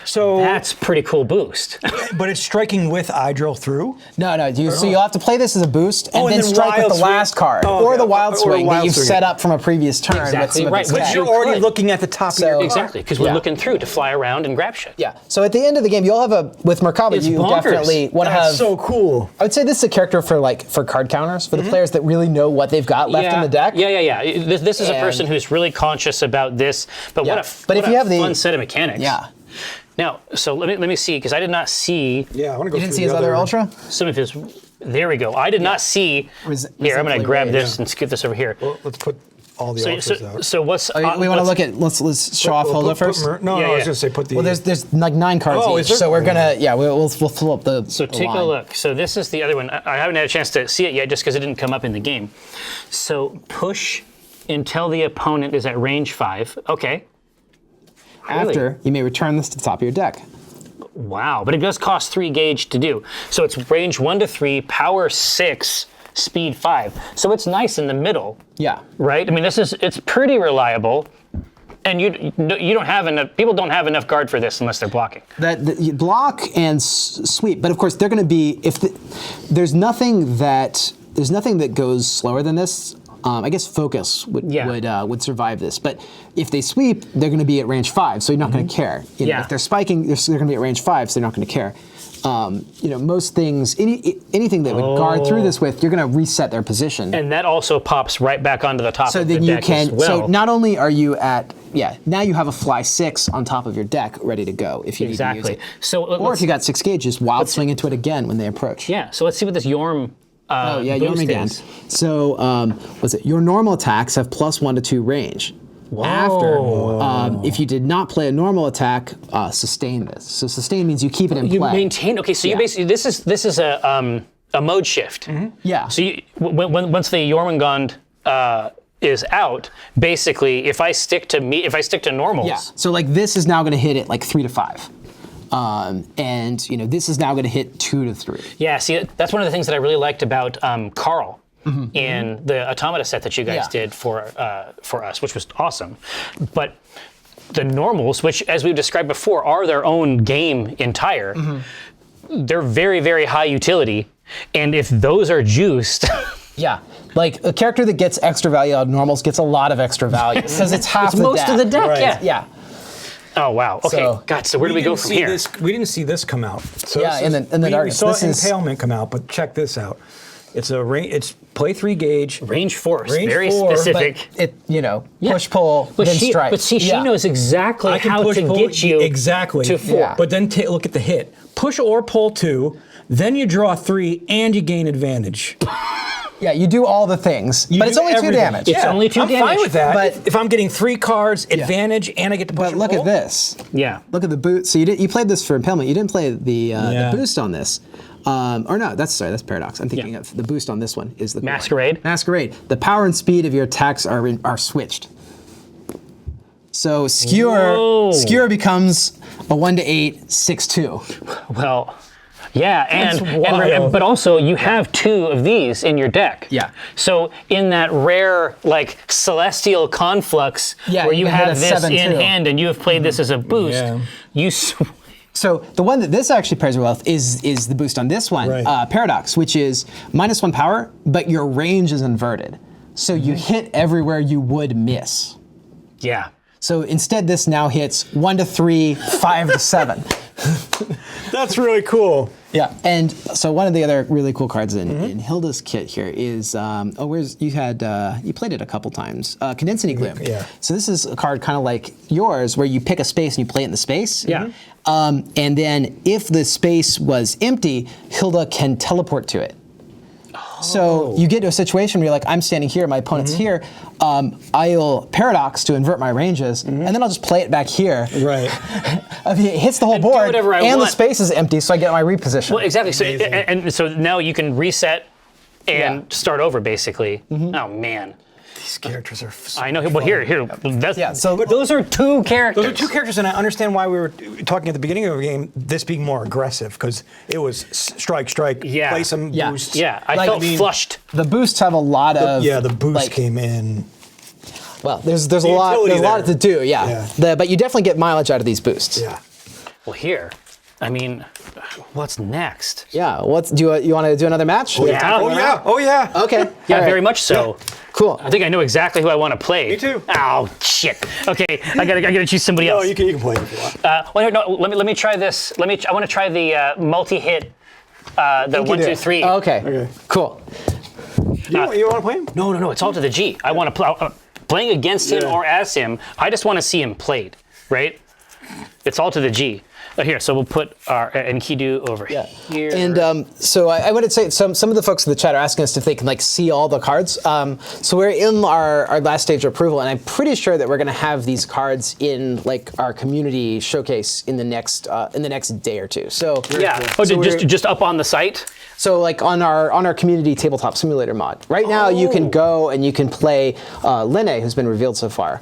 So, That's pretty cool boost. but it's striking with I drill through. No, so you'll have to play this as a boost and Oh, and then then strike with wild the swing. last card Oh, or okay. the wild Or swing wild that you've swing. set up from a previous turn with Exactly some of right, its which effects. You're You already could. looking at the top of So- your Exactly, because we're Yeah. looking through to fly around and grab shit. Yeah. So at the end of the game, you'll have with Merkava, It's you bonkers. definitely want to have. That's so cool. I would say this is a character for card counters for the players that really know what they've got left in the deck. Yeah. This is a And- person who's really conscious about this. But Yeah. what a But if what you a have the- fun set of mechanics. Yeah. Now, so let me see because I did not see Yeah, I want to go You didn't through see his the other ultra? some of his. There we go. I did not see. Here, I'm going to grab this and skip this over here. Well, let's put all the ultras out. So what's We want to what's- look at. Let's show off Holdo first. No, Yeah, I was yeah. going to say put the. Well, there's like 9 cards Oh, each, is there? so we're gonna we'll fill up the. So take a look. So this is the other one. I haven't had a chance to see it yet just because it didn't come up in the game. So push until the opponent is at range 5. Okay. After you may return this to the top of your deck. Wow, but it does cost 3 gauge to do. So it's range 1 to 3, power 6, speed 5. So it's nice in the middle, Yeah. right? I mean, it's pretty reliable. And you don't have enough. People don't have enough guard for this unless they're blocking. You block and sweep, but of course they're going to be there's nothing that goes slower than this. I guess focus would survive this, but if they sweep, they're going to be at range 5, so you're not going to care. If they're spiking, they're going to be at range 5, so they're not going to care. Most things, anything that would guard through this with, you're going to reset their position. And that also pops right back onto the top So of the then you deck can. as well. So not only are you at now you have a fly 6 on top of your deck ready to go if you need to use it. So Or if you got 6 gauges, wild swing into it again when they approach. yeah. So let's see what this Yorm. Yorm boost again. is. So what's it? Your normal attacks have +1 to 2 range. After, if you did not play a normal attack, sustain this. So sustain means you keep it in You play. maintain. Okay, so you basically this is a mode shift. Yeah. So once the Jormungand is out, basically, if I stick to normals, Yeah. So like this is now going to hit it like 3 to 5. And this is now going to hit 2 to 3. Yeah, see, that's one of the things that I really liked about Carl. in the Automata set that you guys did for us, which was awesome. But the normals, which, as we've described before, are their own game entire, they're very, very high utility. And if those are juiced... Yeah, like a character that gets extra value out of normals gets a lot of extra value because it's half the most deck. of the deck, Right. Yeah. Oh, wow. Okay, So- God, so where do we go from here? We didn't see this come out. So Yeah, in the we darkness. saw This is- Impalement come out, but check this out. It's it's play 3 gauge. Range force, Range very 4, specific. It, push, pull, But then she, strike. but see, she Yeah. knows exactly I can how push, to pull, get you exactly to 4. Yeah. But then look at the hit. Push or pull 2, then you draw 3, and you gain advantage. Yeah, you do all the things, but it's do only 2 everything. damage. It's only 2 I'm damage. fine with that. But- if I'm getting 3 cards, advantage, and I get to push But or look pull. at this. Yeah. Look at the boot. So you played this for Impalement. You didn't play the Yeah. boost on this. Or no, that's Paradox. I'm thinking of the boost on this one is the Masquerade? Masquerade. The power and speed of your attacks are switched. So Skewer becomes a 1 to 8, 6/2. Well, yeah, and wild. but also you have 2 of these in your deck. Yeah. So in that rare like celestial conflux Yeah, where you you can hit have a this 7/2. in hand and you have played this as a boost, Yeah. you So the one that this actually pairs well with is the boost on this one, Right. Paradox, which is -1 power, but your range is inverted. So you hit everywhere you would miss. yeah. So instead, this now hits 1 to 3, 5 to 7. That's really cool. Yeah. And so one of the other really cool cards in Hilda's kit here is you played it a couple times. Condensity Gloom. Yeah. So this is a card kind of like yours where you pick a space and you play it in the space. Yeah. And then if the space was empty, Hilda can teleport to it. So you get to a situation where you're like, I'm standing here, my opponent's here. I'll Paradox to invert my ranges, and then I'll just play it back here. Right. I mean, it hits the whole do board, whatever I and the want. space is empty, so I get my reposition. Well, exactly. So Amazing. and so now you can reset and Yeah. start over basically. Oh man. These characters are so I know. Well, here. That's, Yeah, so- those are 2 characters. Those are 2 characters, and I understand why we were talking at the beginning of the game, this being more aggressive, because it was strike, Yeah. play some Yeah. boosts. Yeah, I Like, felt I mean, flushed. The boosts have a lot of The boost like, came in. Well, there's a lot utility to there. do. Yeah. But you definitely get mileage out of these boosts. Yeah. Well, here. I mean, what's next? Yeah. You want to do another match? We have time for Oh, another yeah. Oh, yeah. round? Okay. Yeah, All right. very much so. Cool. I think I know exactly who I want to play. Me too. Oh shit. Okay, I gotta choose somebody Oh, else. you can play it if you want. Well, no, let me try this. I want to try the multi-hit. The 1, 2, 3. Oh, okay. Okay. Cool. You want to play him? No. It's all to the G. I want to play. Playing against him Yeah. or as him. I just want to see him played. Right. It's all to the G. Here, so we'll put our Enkidu over here. And so I wanted to say some of the folks in the chat are asking us if they can like see all the cards. So we're in our last stage of approval, and I'm pretty sure that we're going to have these cards in like our community showcase in the next day or two. So yeah. Oh, So just up on the site. So like on our community tabletop simulator mod. Right now you can go and you can play Lene, who's been revealed so far.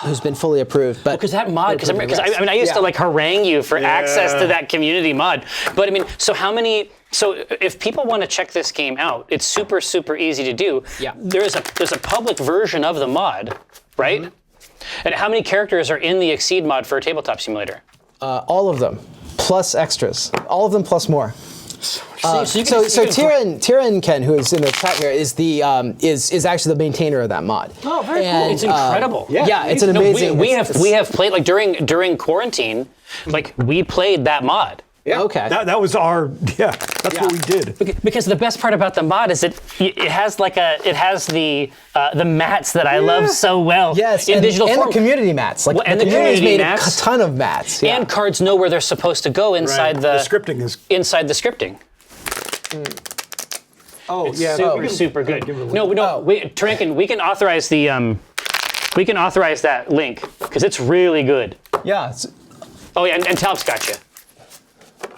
Who's been fully approved, but Because that mod, because I used to like harangue you for access to that community mod. But I mean, so if people want to check this game out, it's super, super easy to do. Yeah. There's a public version of the mod, right? And how many characters are in the Exceed mod for a tabletop simulator? all of them, plus extras. All of them plus more. So Tyrion Ken, who is in the chat here, is is actually the maintainer of that mod. Oh, very cool. It's incredible. Yeah, it's an No, amazing. we have played like during quarantine, like we played that mod. Yeah. Okay. That was our, that's what we did. Because the best part about the mod is it has the mats that I love so well. Yes, in digital and form. the community mats. Like And the the community's community made mats. a ton of mats. Yeah. And cards know where they're supposed to go inside Right. the scripting is. inside the scripting. Oh, yeah. Super good. Tarankin, we can authorize that link because it's really good. Yeah. Oh yeah, and Talb's got you.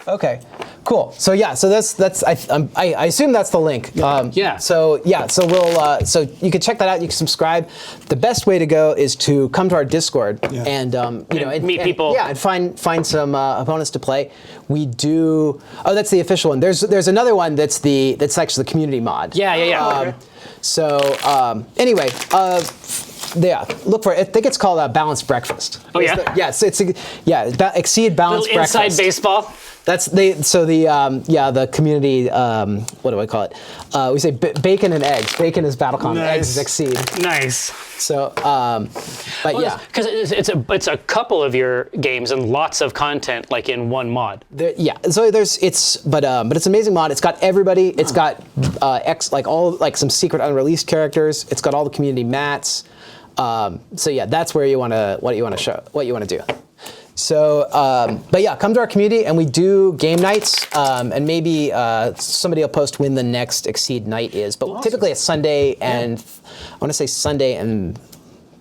Okay. Cool. So yeah, so that's I assume that's the link. Yeah. So we'll so you can check that out. You can subscribe. The best way to go is to come to our Discord and and meet people. Yeah, and find some opponents to play. We do. Oh, that's the official one. There's another one that's actually the community mod. Yeah. Anyway. Yeah, look for it. I think it's called Balanced Breakfast. Oh yeah. Yes, Exceed Balanced Little Breakfast. inside baseball. That's the community. What do I call it? We say bacon and eggs. Bacon is BattleCON. Nice. Eggs is Exceed. Nice. So, but yeah, because it's a couple of your games and lots of content like in one mod. So but it's an amazing mod. It's got everybody. It's got some secret unreleased characters. It's got all the community mats. So yeah, that's where what you want to do. So, but yeah, come to our community and we do game nights, and maybe somebody will post when the next Exceed night is. But typically it's Sunday and I want to say Sunday and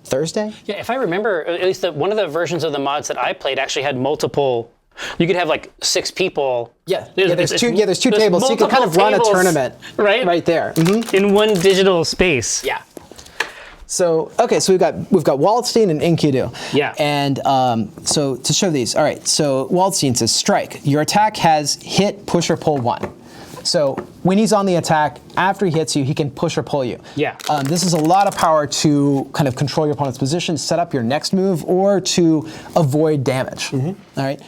Thursday. Yeah, if I remember, at least one of the versions of the mods that I played actually had multiple. You could have like 6 people. There's two tables, so you can kind of run a tournament right there in one digital space. Yeah. So so we've got Waldstein and Enkidu. Yeah. And so to show these, all right. So Waldstein says strike. Your attack has hit, push, or pull 1. So when he's on the attack, after he hits you, he can push or pull you. Yeah. This is a lot of power to kind of control your opponent's position, set up your next move, or to avoid damage. All right.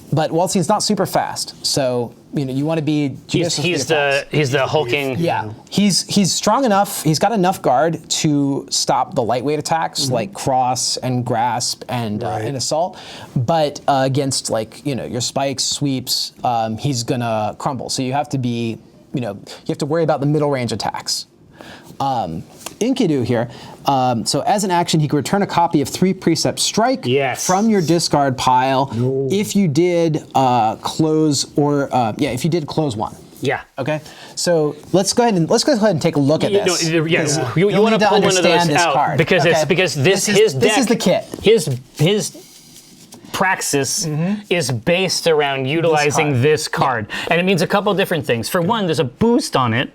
But Waldstein's not super fast, so you want to be judicious. He's the hulking. Yeah, he's strong enough. He's got enough guard to stop the lightweight attacks like cross and grasp and assault. But against your spikes, sweeps, he's gonna crumble. So you have to be you have to worry about the middle range attacks. Enkidu here. So as an action, he can return a copy of 3 Precept Strike from your discard pile if you did close if you did close 1. Yeah. Okay. So let's go ahead and take a look at this. You want to pull one of those out card. because his deck. This is the kit. His praxis is based around utilizing this card, and it means a couple different things. For one, there's a boost on it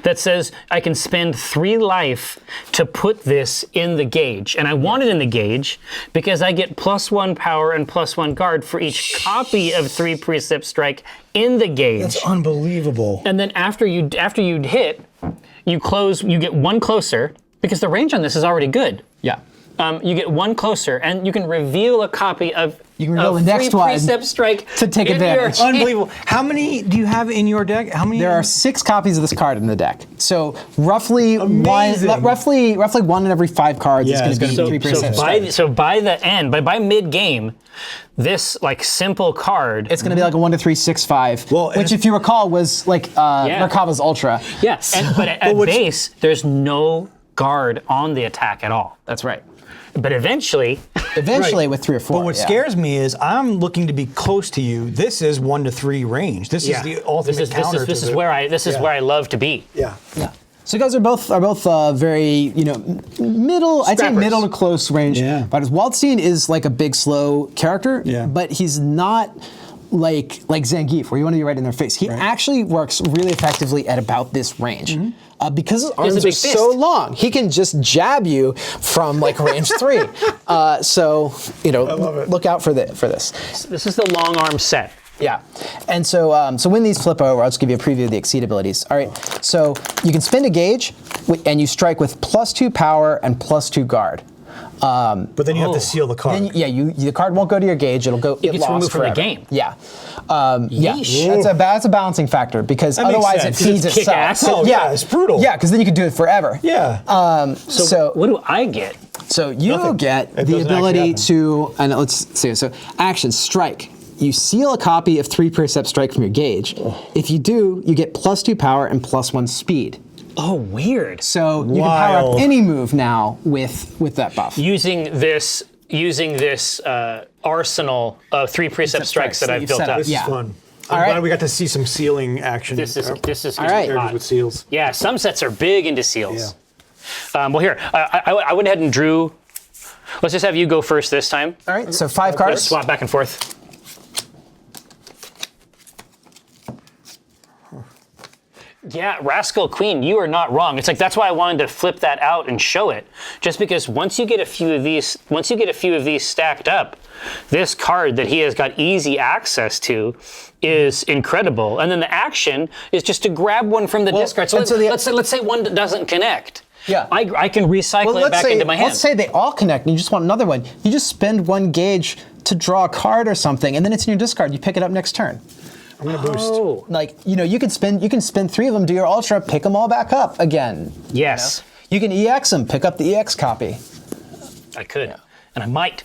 that says I can spend 3 life to put this in the gauge. And I want it in the gauge because I get +1 power and +1 guard for each copy of 3 Precept Strike in the gauge. That's unbelievable. And then after you hit, you get 1 closer because the range on this is already good. Yeah. You get 1 closer, and you can reveal a copy of. You can reveal the next 3 one Precept Strike to take advantage. Unbelievable. How many do you have in your deck? How many? There are 6 copies of this card in the deck. So roughly one in every 5 cards is going to be 3 Precept Strike. So by the end, by mid game, this simple card. It's going to be like a 1 to 3, 6, 5. Which, if you recall, was like Merkava's Ultra. Yes, but at base, there's no guard on the attack at all. That's right. But eventually with 3 or 4. But what scares me is I'm looking to be close to you. This is 1 to 3 range. This is the ultimate counter. This is where I love to be. Yeah. So you guys are both very middle. I'd say middle to close range. Yeah. But Waldstein is like a big slow character. Yeah. But he's not like Zangief, where you want to be right in their face. He actually works really effectively at about this range. Because his arms are so long, he can just jab you from range 3. So look out for this. This is the long arm set. Yeah, and so when these flip over, I'll just give you a preview of the Exceed abilities. All right, so you can spend a gauge, and you strike with +2 power and +2 guard. But then you have to seal the card. Then, the card won't go to your gauge. It gets removed from the game. Yeah. That's a balancing factor because otherwise it feeds itself. Kick ass. It's brutal. Yeah, because then you can do it forever. Yeah. So what do I get? So you get the ability to, and let's see. So action strike. You seal a copy of 3 Precept Strike from your gauge. If you do, you get +2 power and +1 speed. Oh, weird. So you can power up any move now with that buff. Using this arsenal of 3 Precept Strikes that I've built up. This is fun. I'm glad we got to see some sealing action. This is all right. With seals. Yeah, some sets are big into seals. Yeah. Well, here I went ahead and drew. Let's just have you go first this time. All right. So 5 cards. Let's swap back and forth. Yeah, Rascal Queen, you are not wrong. It's like that's why I wanted to flip that out and show it. Just because once you get a few of these stacked up, this card that he has got easy access to is incredible. And then the action is just to grab one from the discard. So let's say one doesn't connect. Yeah. I can recycle it back into my hand. Let's say they all connect and you just want another one. You just spend 1 gauge to draw a card or something, and then it's in your discard. You pick it up next turn. I'm gonna boost. Like, you can spend 3 of them, do your ultra, pick them all back up again. Yes. You can EX them, pick up the EX copy. I could, and I might.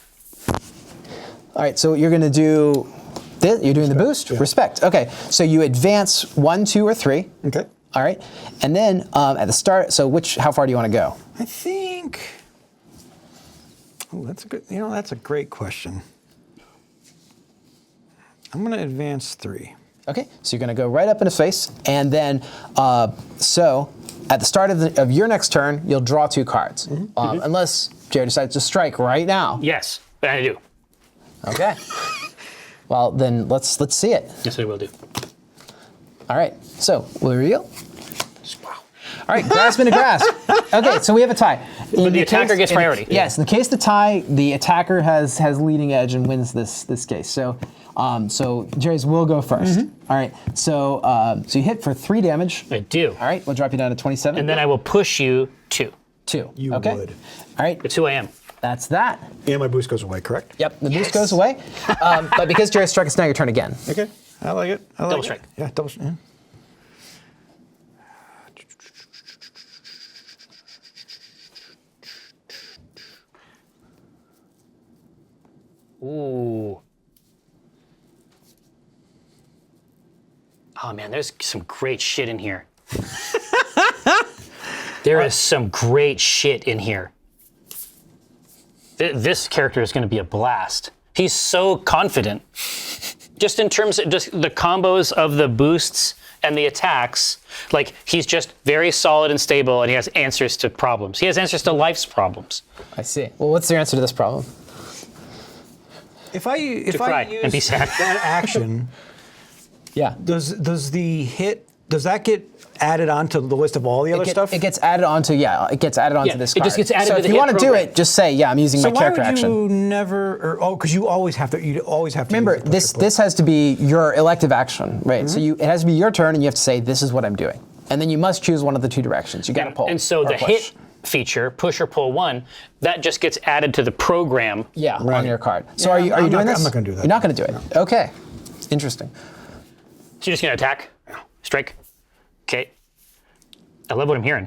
All right, so you're gonna do this. You're doing the boost. Yeah. Respect. Okay, so you advance 1, 2, or 3. Okay. All right, and then at the start. So how far do you want to go? I think. Oh, that's a great question. I'm gonna advance 3. Okay, so you're going to go right up in his face, and then so at the start of your next turn, you'll draw 2 cards, unless Jerry decides to strike right now. Yes, I do. Okay. Well, then let's see it. Yes, I will do. All right. So we'll reveal. Wow. All right, grasping to grasp. Okay, so we have a tie. But the attacker gets priority. Yes, in the case of the tie, the attacker has leading edge and wins this case. So Jerry's will go first. All right. So you hit for 3 damage. I do. All right. We'll drop you down to 27. And then I will push you 2. 2. You okay. would. All right. It's who I am. That's that. And my boost goes away, correct? Yep. The boost goes away. But because Jerry struck, it's now your turn again. Okay. I like it. Double strike. Yeah, double strike. Yeah. Ooh. Oh man, there's some great shit in here. There is some great shit in here. This character is going to be a blast. He's so confident. Just in terms of just the combos of the boosts and the attacks, like he's just very solid and stable, and he has answers to problems. He has answers to life's problems. I see. Well, what's your answer to this problem? If I cry use and be sad. that action, Yeah. does that get added onto the list of all the other stuff? It gets added onto this it card. just gets added so to if the you hit want to do program. it, just say, yeah, I'm using So my why character would action. you never? Because you always have to. Remember, use the push or pull. this has to be your elective action, right? So it has to be your turn, and you have to say, this is what I'm doing. And then you must choose one of the 2 directions. You got to pull. And so or the push. hit feature, push or pull 1, that just gets added to the program. Yeah, Right. on your card. So Yeah, are you I'm doing not- this? I'm not gonna do that. You're not going to do it. No. Okay. Interesting. So you're just gonna attack, strike. Okay. I love what I'm hearing.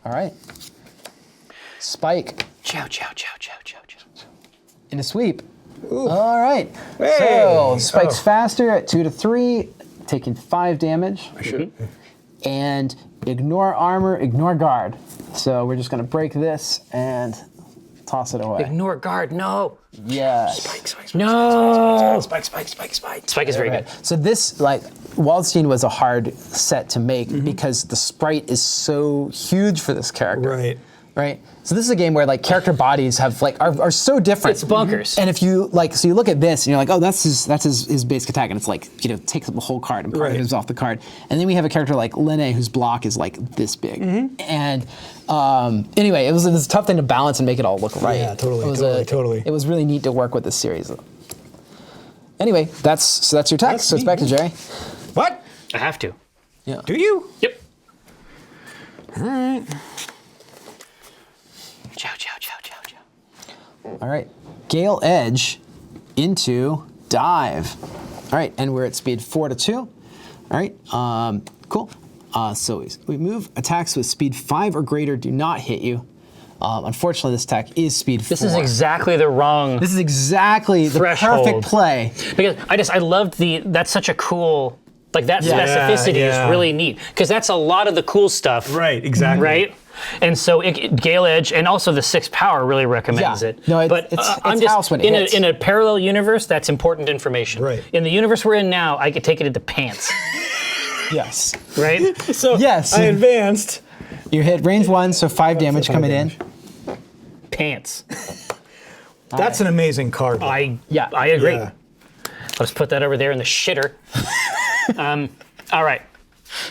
All right. Spike Chow, chow, chow, chow, chow, chow. in a sweep. All right. Hey. So Spike's Oh. faster at 2 to 3, taking 5 damage. I should. And ignore armor, ignore guard. So we're just going to break this and toss it away. Ignore guard, no. Yes. No. Spike. Spike is very good. So this, like, Waldstein was a hard set to make because the sprite is so huge for this character. Right. Right? So this is a game where like character bodies have like are so different. It's bonkers. And if you like, so you look at this and you're like, oh, that's his basic attack, and it's like, takes up the whole card and moves off the card. And then we have a character like Lene whose block is like this big. And anyway, it was a tough thing to balance and make it all look right. Yeah, totally, It was totally. It was really neat to work with this series. Anyway, that's your attack. That's So it's back to Jerry. What? I have to. Yeah. Do you? Yep. All right. Chow, chow, chow, chow, chow. All right, Gale Edge into dive. All right, and we're at speed 4 to 2. All right, cool. So we move. Attacks with speed 5 or greater do not hit you. Unfortunately, this attack is speed 4. This is exactly the wrong This is exactly the Threshold. perfect play. because I loved that's such a cool, like that specificity yeah. is really neat because that's a lot of the cool stuff. Right. Exactly. Right? And so Gale Edge and also the 6 power really recommends Yeah. it. No, but I'm it's house just when it hits. in a parallel universe, that's important information. Right. In the universe we're in now, I could take it into pants. Yes. Right? So Yes. I advanced. You hit range 1, so 5 damage 5 coming damage. in. Pants. That's an amazing card. I Yeah. agree. Yeah. Let's put that over there in the shitter. All right.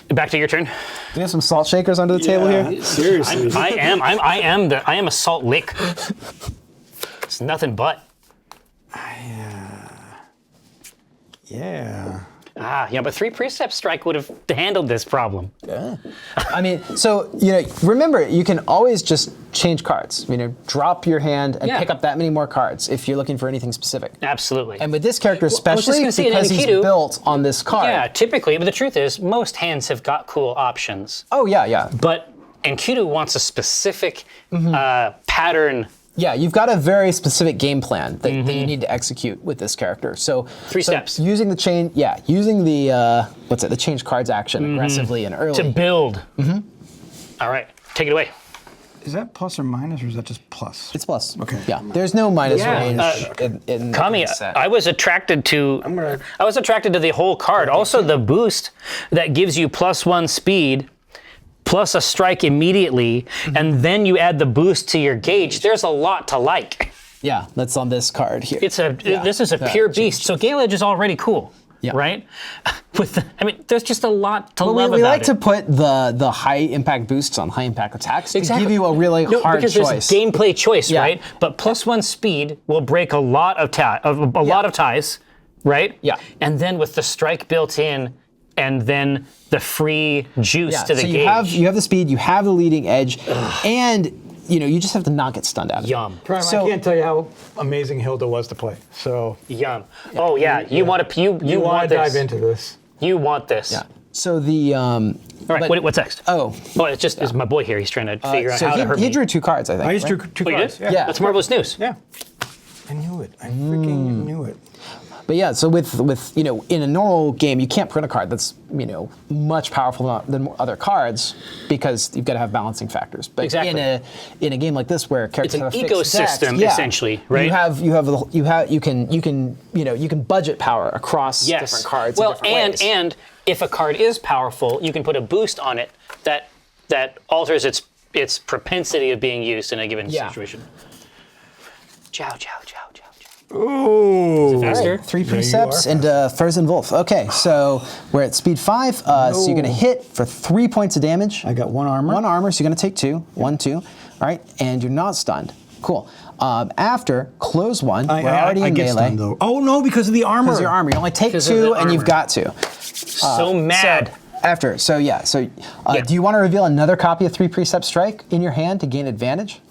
Back to your turn. Do you have some salt shakers under the table here? Seriously. I am a salt lick. It's nothing but. Yeah. Yeah, but 3 precept strike would have handled this problem. Yeah. I mean, so, remember, you can always just change cards. Drop your hand and pick up that many more cards if you're looking for anything specific. Absolutely. And with this character I was just especially, gonna say, in because he's Enkidu- built on this card. Yeah, typically, but the truth is, most hands have got cool options. Oh, yeah. But Enkidu wants a specific pattern. Yeah, you've got a very specific game plan that you need to execute with this character. So 3 steps. Using the the change cards action aggressively and early. To build. All right, take it away. Is that plus or minus, or is that just plus? It's plus. Okay. Yeah, there's no minus range in Kami, the set. I was attracted to the whole card. Also the boost that gives you +1 speed, plus a strike immediately, and then you add the boost to your gauge. There's a lot to like. Yeah, that's on this card here. This is a pure beast. So Gale Edge is already cool, right? There's just a lot to love about it. We like to put the high impact boosts on high impact attacks to give you a really hard because choice. There's gameplay choice, right? But +1 speed will break a lot of lot of ties, right? Yeah. And then with the strike built in, and then the free juice to the so gauge. you have the speed, you have the leading edge, and you just have to not get stunned out of it. Yum. Prime, I can't tell you how amazing Hilda was to play. So Yum. Oh yeah, you want to you want to this. dive into this. You want this. Yeah. So the All right. What's next? It's my boy here. He's trying to figure out so how to hurt me. he drew 2 cards, I think. I just drew right? 2 Oh, you cards. did? Yeah. That's marvelous news. Yeah. I knew it. I freaking knew it. But yeah, so with in a normal game, you can't print a card that's much powerful than other cards because you've got to have balancing factors. But Exactly. in a game like this where characters It's an have a fixed deck, ecosystem, essentially, right? You can budget power across different cards. Well, in different ways. and if a card is powerful, you can put a boost on it that alters its propensity of being used in a given situation. Chow, chow, chow, chow, chow. Ooh. Faster? 3 precepts and Thurston Wolf. Okay, so we're at speed 5. So you're going to hit for 3 points of damage. I got 1 armor. 1 armor, so you're going to take 2. 1, 2. All right, and you're not stunned. Cool. After close 1, we're already I in get melee. stunned, though. Oh no, because of the armor. Because your armor, you only take Because of 2, the and you've armor. got 2. So mad. After, do you want to reveal another copy of 3 Precept Strike in your hand to gain advantage?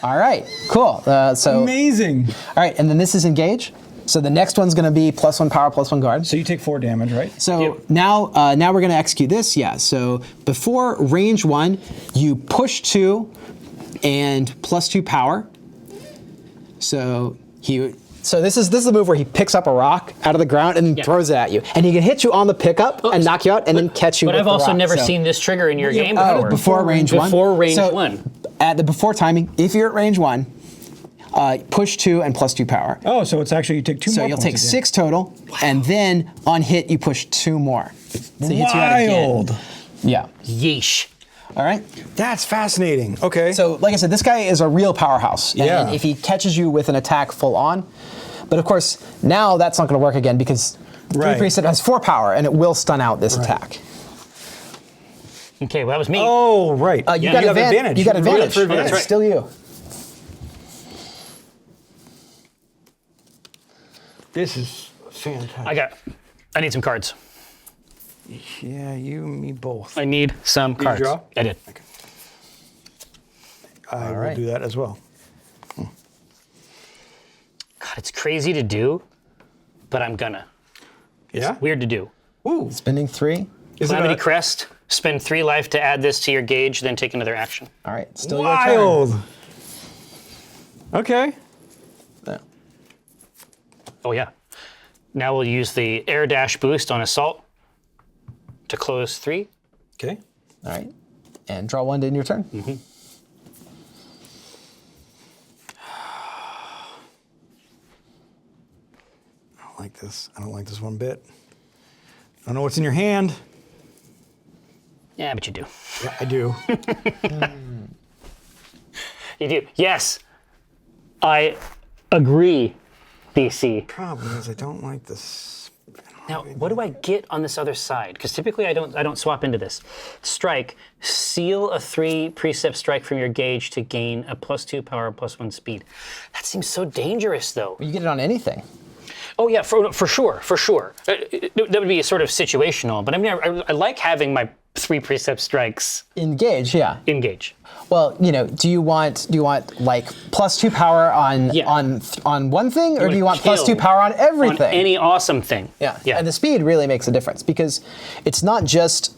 All right, cool. Amazing. All right, and then this is engage. So the next one's going to be +1 power, +1 guard. So you take 4 damage, right? So now we're going to execute this. Yeah. So before range 1, you push 2 and +2 power. So this is the move where he picks up a rock out of the ground and then throws it at you, and he can hit you on the pickup and knock you out, and then catch you. But with I've the also rock. never seen this trigger in your game before. Before range 1. Before range So 1. At the before timing, if you're at range 1, push 2 and +2 power. Oh, so it's actually you take 2 more. So you'll points take of 6 total, and then on hit you push 2 more. So he hits you out again. Wild. Yeah. Yeesh. All right. That's fascinating. Okay. So, like I said, this guy is a real powerhouse. And Yeah. if he catches you with an attack full on, but of course, now that's not going to work again because 3 Precept has 4 power and it will stun out this attack. Okay, well, that was me. Oh, right. You got advantage. You got advantage. For advantage. It's still you. This is fantastic. I need some cards. Yeah, you and me both. I need some cards. draw? I did. Okay. I will do that as well. God, it's crazy to do, but I'm gonna. Yeah? Weird to do. Ooh. Spending 3. Is it Calamity a- Crest, spend 3 life to add this to your gauge, then take another action. All right. Still your turn. Wild. Okay. Yeah. Oh, yeah. Now we'll use the air dash boost on Assault to close 3. Okay. All right. And draw 1 to end your turn. I don't like this. I don't like this one bit. I don't know what's in your hand. Yeah, but you do. Yeah, I do. You do. Yes. I agree, BC. Problem is I don't like this. I don't Now, what do I get on this other side? Because typically I don't swap into this. Strike, seal a 3 precept strike from your gauge to gain a +2 power, +1 speed. That seems so dangerous, though. You get it on anything. Oh yeah, for sure. That would be a sort of situational, but I mean, I like having my 3 precept strikes Engage, yeah. in gauge. Well, do you want like +2 power on one thing, or do you want +2 power on everything? On any awesome thing. Yeah. And the speed really makes a difference because it's not just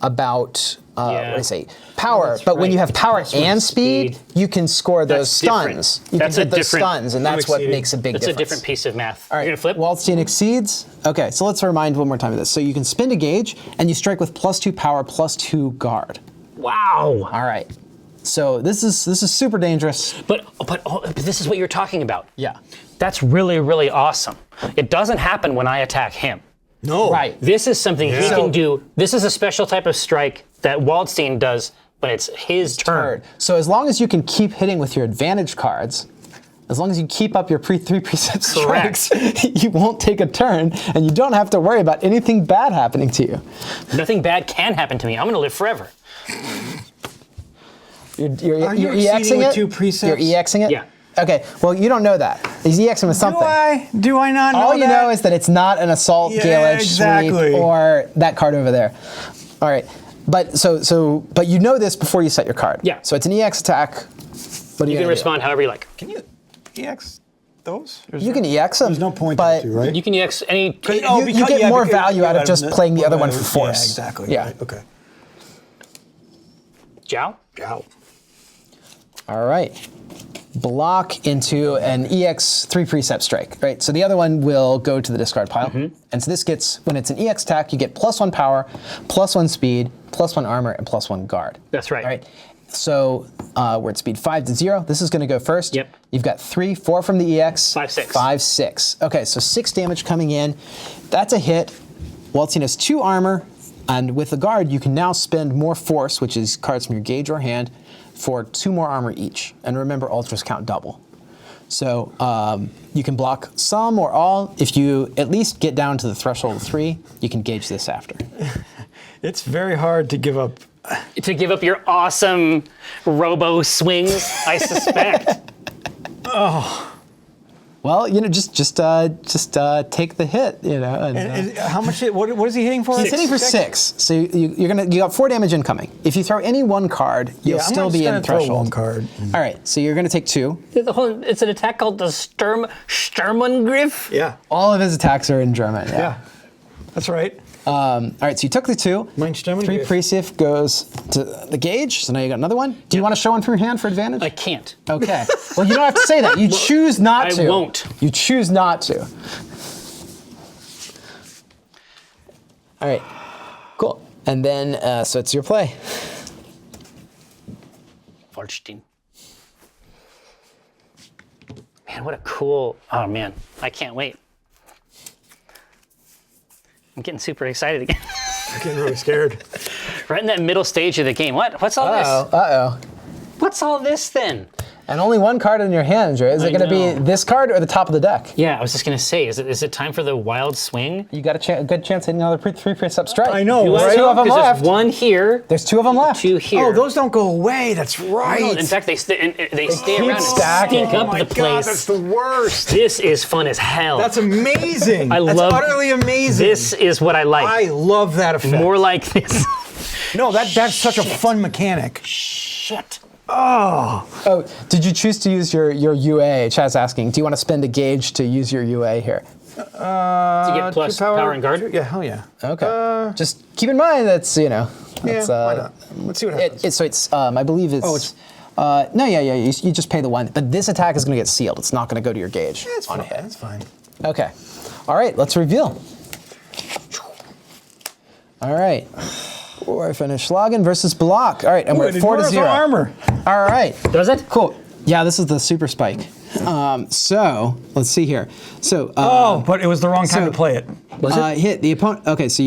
about what do I say, power, but when you have power and speed, you can score those stuns. You can hit those stuns, and that's what makes a big difference. That's a different piece of math. All right, You're gonna flip? Waldstein exceeds. Okay, so let's remind one more time of this. So you can spend a gauge, and you strike with +2 power, +2 guard. Wow. All right. So this is super dangerous. But this is what you're talking about. Yeah. That's really, really awesome. It doesn't happen when I attack him. No. Right. This is something he can do. This is a special type of strike that Waldstein does when it's his turn. So as long as you can keep hitting with your advantage cards, as long as you keep up your 3 precept strikes, you won't take a turn, and you don't have to worry about anything bad happening to you. Nothing bad can happen to me. I'm going to live forever. You're EXing it? 2 precepts? You're EXing it? Yeah. Okay, well, you don't know that. He's EXing with something. Do I not know All you know is that it's not an Assault Gale Edge sweep or that card over there. All right, but but you know this before you set your card. Yeah. So it's an EX attack. What are you You can gonna respond however you like. Can you EX those? You can EX them. There's no point but to, right? You can EX any. you get more value out of just playing the other one for force. Yeah, exactly. Yeah. Right. Okay. Jow? Ow. All right. Block into an EX 3 precept strike, right? So the other one will go to the discard pile. And so this gets, when it's an EX attack, you get +1 power, +1 speed, +1 armor, and +1 guard. That's right. All right. So we're at speed 5 to 0. This is going to go first. Yep. You've got 3, 4 from the EX. 5, 6. 5, 6. Okay, so 6 damage coming in. That's a hit. Waldstein has 2 armor, and with the guard, you can now spend more force, which is cards from your gauge or hand, for 2 more armor each. And remember, ultras count double. So you can block some or all. If you at least get down to the threshold of 3, you can gauge this after. It's very hard to give up. To give up your awesome robo swings, I suspect. Well, just take the hit, And how much? What is he hitting for? He's hitting for 6, so you got 4 damage incoming. If you throw any one card, you'll still be in threshold. Throw one card. All right, so you're gonna take 2. It's an attack called the Sturmangriff. Yeah. All of his attacks are in German. Yeah. That's right. All right, so you took the 2. Mein Sturmangriff. 3 Precept goes to the gauge, so now you got another one. Do you want to show one from your hand for advantage? I can't. Okay. Well, you don't have to say that. You choose not to. I won't. You choose not to. All right. Cool. And then, so it's your play. Waldstein. Man, what a cool. Oh, man. I can't wait. I'm getting super excited again. I'm getting really scared. Right in that middle stage of the game. What's all this? Uh-oh. What's all this then? And only one card in your hands, right? Is it going to be this card or the top of the deck? Yeah, I was just going to say, is it time for the wild swing? You got a good chance hitting another 3 Precept strike. I know, There's right? 2 of them Because left. there's 1 here. There's 2 of them left. 2 here. Oh, those don't go away. That's right. No, in fact, they stay around and stacking. stink up Oh my the God, place. that's the worst. This is fun as hell. That's amazing. I That's love utterly amazing. This is what I like. I love that effect. More like this. No, that's such a fun mechanic. Shit. Oh, did you choose to use your UA? Chad's asking, do you want to spend a gauge to use your UA here? To get plus power and guard? Yeah, hell yeah. Okay. Just keep in mind that's, Why not? Let's see what happens. I believe it's... Oh, it's- no, yeah, you just pay the 1. But this attack is going to get sealed. It's not going to go to your gauge. That's on fine. a hit. That's fine. Okay. All right, let's reveal. All right. Or finish Logan versus Block. All right, and we're at 4 to 0. Armor. All right. Does it? Cool. Yeah, this is the super spike. So let's see here. So But it was the wrong time to play it. hit the opponent. Okay, so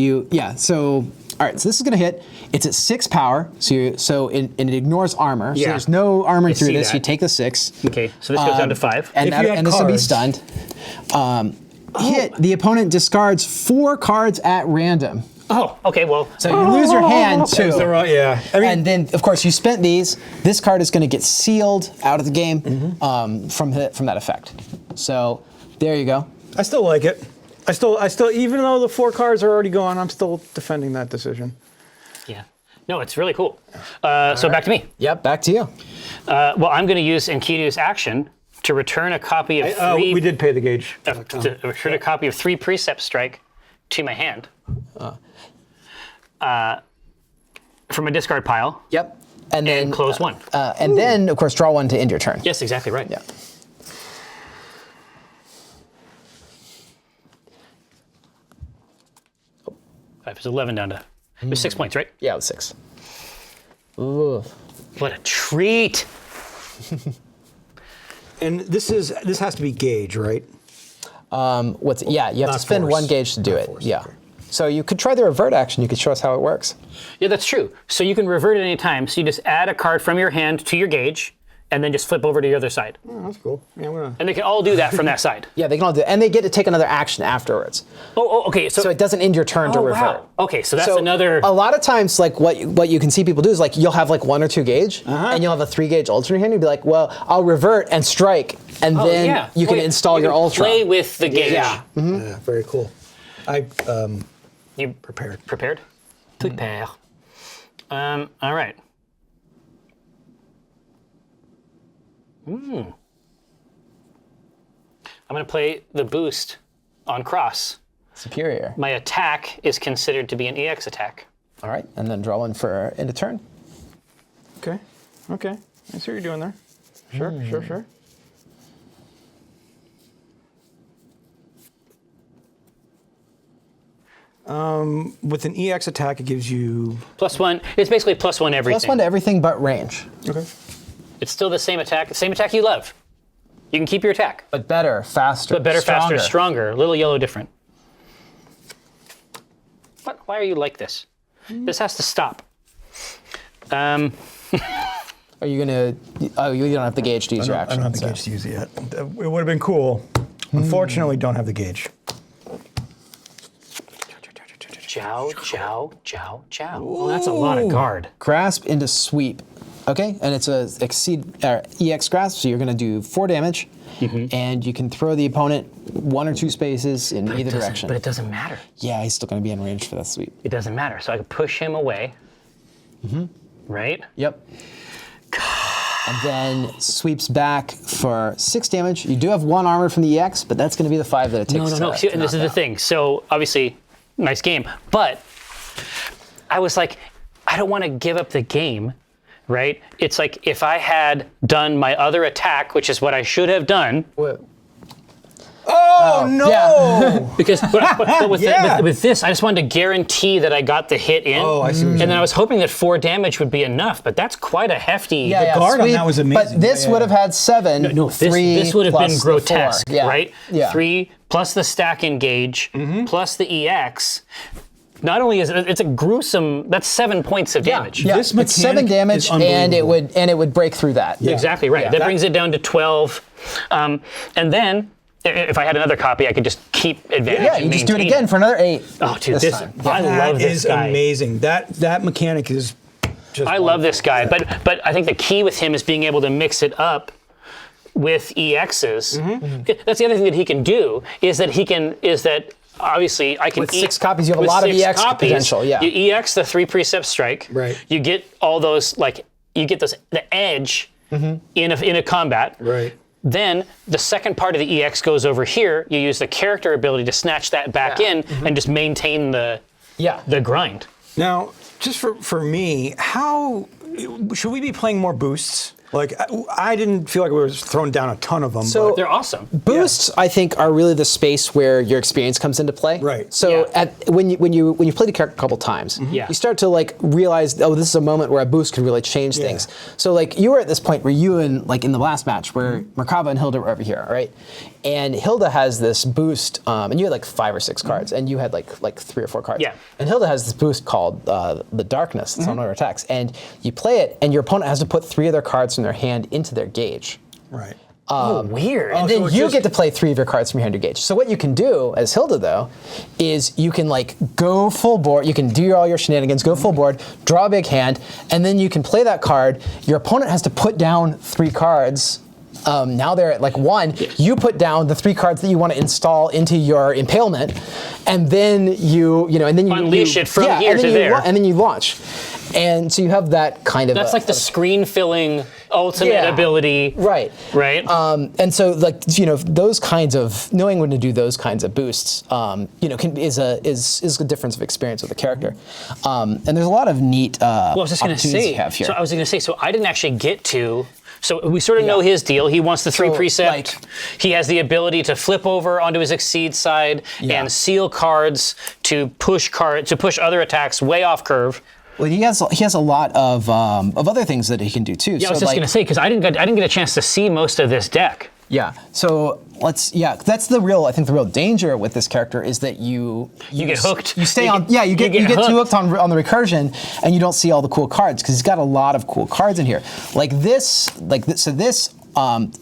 So all right, so this is gonna hit. It's at 6 power. So it ignores armor. So Yeah. there's no armor through see this. that. You take the 6. Okay, so this goes down to 5. And, If you had and this will be cards. stunned. hit, the opponent discards 4 cards at random. Oh, okay, well. So you lose your hand too. Yeah. I mean, And then, of course, you spent these. This card is going to get sealed out of the game from that effect. So there you go. I still like it. I still, even though the 4 cards are already gone, I'm still defending that decision. Yeah. No, it's really cool. So back to me. Yep, back to you. Well, I'm going to use Enkidu's action to return a copy of 3. We did pay the gauge. To return a copy of 3 Precept Strike to my hand from a discard pile. Yep. And then close 1. And then, of course, draw 1 to end your turn. Yes, exactly right. Yeah. It was 11 down to. It was 6 points, right? Yeah, it was 6. Ooh. What a treat! And this has to be gauge, right? Yeah, you have Not to spend force. 1 gauge to do it. Force, Yeah. okay. So you could try the revert action. You could show us how it works. Yeah, that's true. So you can revert at any time. So you just add a card from your hand to your gauge, and then just flip over to the other side. Oh, that's cool. Yeah, I'm gonna. And they can all do that from that side. Yeah, they can all do it. And they get to take another action afterwards. Oh, okay. So So it doesn't end your turn to revert. wow. Okay, so that's another. A lot of times, like what you can see people do is like you'll have like 1 or 2 gauge, and you'll have a 3 gauge ultra in your hand. You'll be like, well, I'll revert and strike, and then you can install your ultra. Play with the gauge. Yeah. Yeah, very cool. You Prepared. prepared? Prepare. All right. I'm going to play the boost on cross. Superior. My attack is considered to be an EX attack. All right, and then draw 1 for end of turn. Okay. I see what you're doing there. Sure. With an EX attack, it gives you. +1. It's basically +1 everything. +1 to everything but range. Okay. It's still the same attack you love. You can keep your attack. But better, faster, But better, stronger. faster, stronger. A little yellow different. What? Why are you like this? This has to stop. Are you gonna? Oh, you don't have the gauge to use your I action. don't have the so. gauge to use it yet. It would have been cool. Unfortunately, don't have the gauge. Chow, chow, chow, chow. Oh, that's a lot of guard. Grasp into sweep. Okay, and it's a EX grasp, so you're going to do 4 damage, and you can throw the opponent 1 or 2 spaces in either direction. But it doesn't matter. Yeah, he's still going to be in range for that sweep. It doesn't matter. So I can push him away. Right? Yep. And then sweeps back for 6 damage. You do have 1 armor from the EX, but that's going to be the 5 that it takes. No. See, and this is the thing. So obviously, nice game, but I was like, I don't want to give up the game. Right? It's like if I had done my other attack, which is what I should have done. Oh no! Yeah. Because but with this, I just wanted to guarantee that I got the hit in. Oh, I see what you're And saying. then I was hoping that 4 damage would be enough, but that's quite a hefty. guard on that was amazing. But this would have had 7. No, 3 this would have plus been the 4. grotesque, Yeah. right? Yeah. 3 plus the stack engage plus the EX. Not only is it's a gruesome. That's 7 points of damage. Yeah, This it's 7 mechanic damage, is and it unbelievable. would break through that. Yeah. Exactly right. Yeah. That brings it down to 12. And then, if I had another copy, I could just keep advantage. Yeah, and you just do it maintain again for another 8. Oh, dude, this this time. I love That this is guy. amazing. That mechanic is just. I love this guy, but I think the key with him is being able to mix it up with EXs. That's the other thing that he can do is that obviously I can With 6 copies, you have a with lot of 6 EX copies, potential, yeah. You EX the 3 precept strike. Right. You get all those the edge in a combat. Right. Then the second part of the EX goes over here. You use the character ability to snatch that back in and just maintain the grind. Now, just for me, how should we be playing more boosts? Like, I didn't feel like we were throwing down a ton of them. So- but They're awesome. Boosts, I think, are really the space where your experience comes into play. Right. So Yeah. when you play the character a couple times, Yeah. you start to like realize, oh, this is a moment where a boost can really change things. So like you were at this point where you and like in the last match where Merkaba and Hilda were over here, right? And Hilda has this boost, and you had like 5 or 6 cards, and you had like 3 or 4 cards. Yeah. And Hilda has this boost called the Darkness. It's on one of her attacks, and you play it, and your opponent has to put 3 of their cards from their hand into their gauge. right. Weird. And then you get to play 3 of your cards from your hand to gauge. So what you can do as Hilda, though, is you can like go full board. You can do all your shenanigans, go full board, draw a big hand, and then you can play that card. Your opponent has to put down 3 cards. Now they're at like 1. You put down the 3 cards that you want to install into your impalement, and then you unleash it from here and then to there, and then you launch. And so you have that kind of. That's like the screen filling ultimate ability. Right. Right. And so like those kinds of knowing when to do those kinds of boosts, is a difference of experience with the character. And there's a lot of neat. Well, I was just going to say. You have here. So I was going to say. So I didn't actually get to. So we sort of know his deal. He wants the 3 precept. He has the ability to flip over onto his exceed side and seal cards to push other attacks way off curve. Well, he has a lot of other things that he can do too. Yeah, I was just going to say because I didn't get a chance to see most of this deck. Yeah. So that's the real danger with this character is that you get hooked. You stay on. Yeah, you get too hooked on the recursion, and you don't see all the cool cards because he's got a lot of cool cards in here. This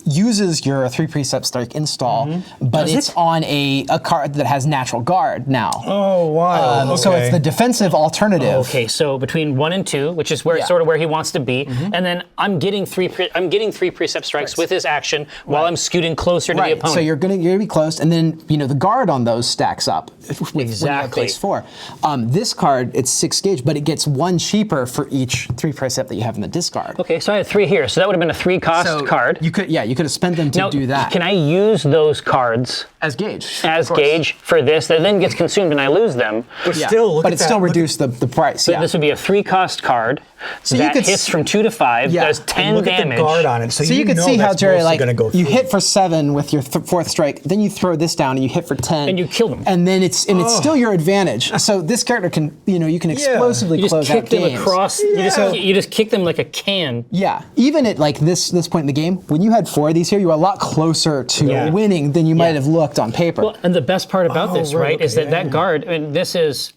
uses your 3 precept strike install, but it's on a card that has natural guard now. Oh, wow. So it's the defensive alternative. Okay, so between 1 and 2, which is where sort of where he wants to be, and then I'm getting 3 precept strikes with his action while I'm scooting closer to the opponent. So you're gonna be close, and then the guard on those stacks up with when you have base 4. This card it's 6 gauge, but it gets 1 cheaper for each 3 precept that you have in the discard. Okay, so I had 3 here, so that would have been a 3 cost card. You could have spent them to do that. Can I use those cards as gauge? For this that then gets consumed and I lose them? But still, but it still reduced the price. So this would be a 3 cost card that hits from 2 to 5, does 10 look damage. At the guard on it, so you can know see how that's Jerry go you hit for 7 with your 4th strike, then you throw this down and you hit for 10, and you kill them, and then it's still your advantage. So this character can you can explosively close out games. Them across. You just kick them like a can. Yeah, even at like this point in the game, when you had 4 of these here, you were a lot closer to winning than you might have looked on paper. Well, and the best part about this, is that guard. I mean, this is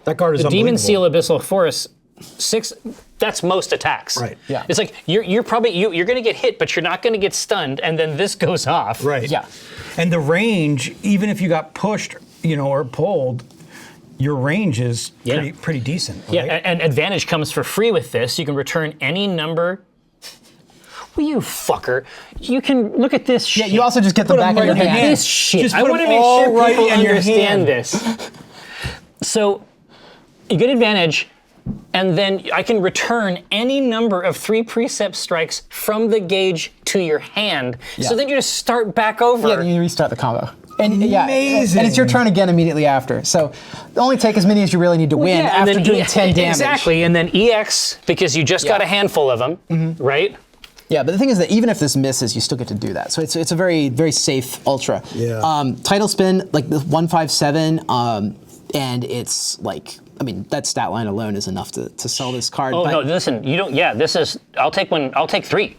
that guard is the Demon Seal Abyssal Forest 6. That's most attacks. Right. Yeah. It's like you're probably going to get hit, but you're not going to get stunned, and then this goes off. Right. Yeah. And the range, even if you got pushed, or pulled, your range is pretty decent. Right? Yeah, and advantage comes for free with this. You can return any number. Well, you fucker. You can look at this shit. Yeah, you also just get the back of your Look at hand. this shit. Just I put want to them make all sure right people in your understand hand. this. So you get advantage, and then I can return any number of 3 precept strikes from the gauge to your hand. Yeah. So then you just start back over. Yeah, then you restart the combo. And Amazing. and it's your turn again immediately after. So only take as many as you really need to win and after then doing 10 damage. Exactly, and then EX, because you just got a handful of them, right? Yeah, but the thing is that even if this misses, you still get to do that. So it's a very, very safe ultra. Yeah. Title spin, like the 157, and it's like, I mean, that stat line alone is enough to sell this card. Oh, but no, listen, you don't, this is, I'll take 3.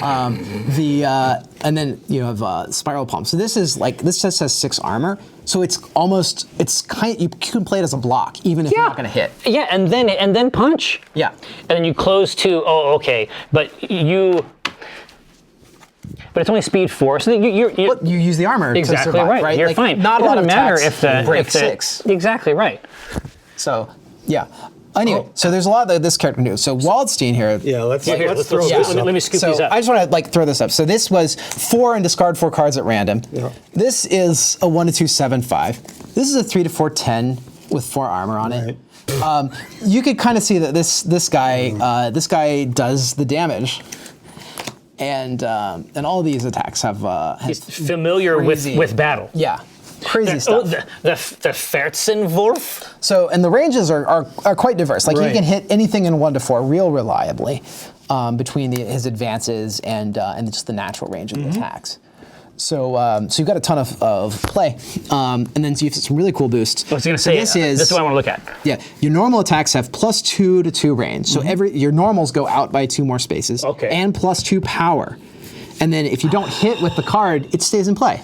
And then you have Spiral Palm. So this just has 6 armor. So you can play it as a block, even if you're not going to hit. Yeah, and then punch. Yeah. And then you close to, okay, but it's only speed 4, so you use the armor exactly to survive, right. You're like, fine. Not it a lot doesn't of matter attacks if the break 6. Exactly right. So yeah. Anyway, so there's a lot that this character knew. So Waldstein here. Yeah, let's throw this let me scoop these up. I just want to throw this up. So this was 4 and discard 4 cards at random. Yeah. This is a 1 to 2 7 5. This is a 3 to 4 10 with 4 armor on it. You could kind of see that this guy does the damage. And all these attacks have He's familiar with battle. Yeah. Crazy stuff. The Fertzenwurf. So, and the ranges are quite diverse. Like he can hit anything in 1 to 4 real reliably between his advances and just the natural range of the attacks. So you've got a ton of play, and then so you have some really cool boosts. I was going to say, this is what I want to look at. Yeah, your normal attacks have +2 to 2 range. So your normals go out by 2 more spaces. Okay. And +2 power. And then if you don't hit with the card, it stays in play.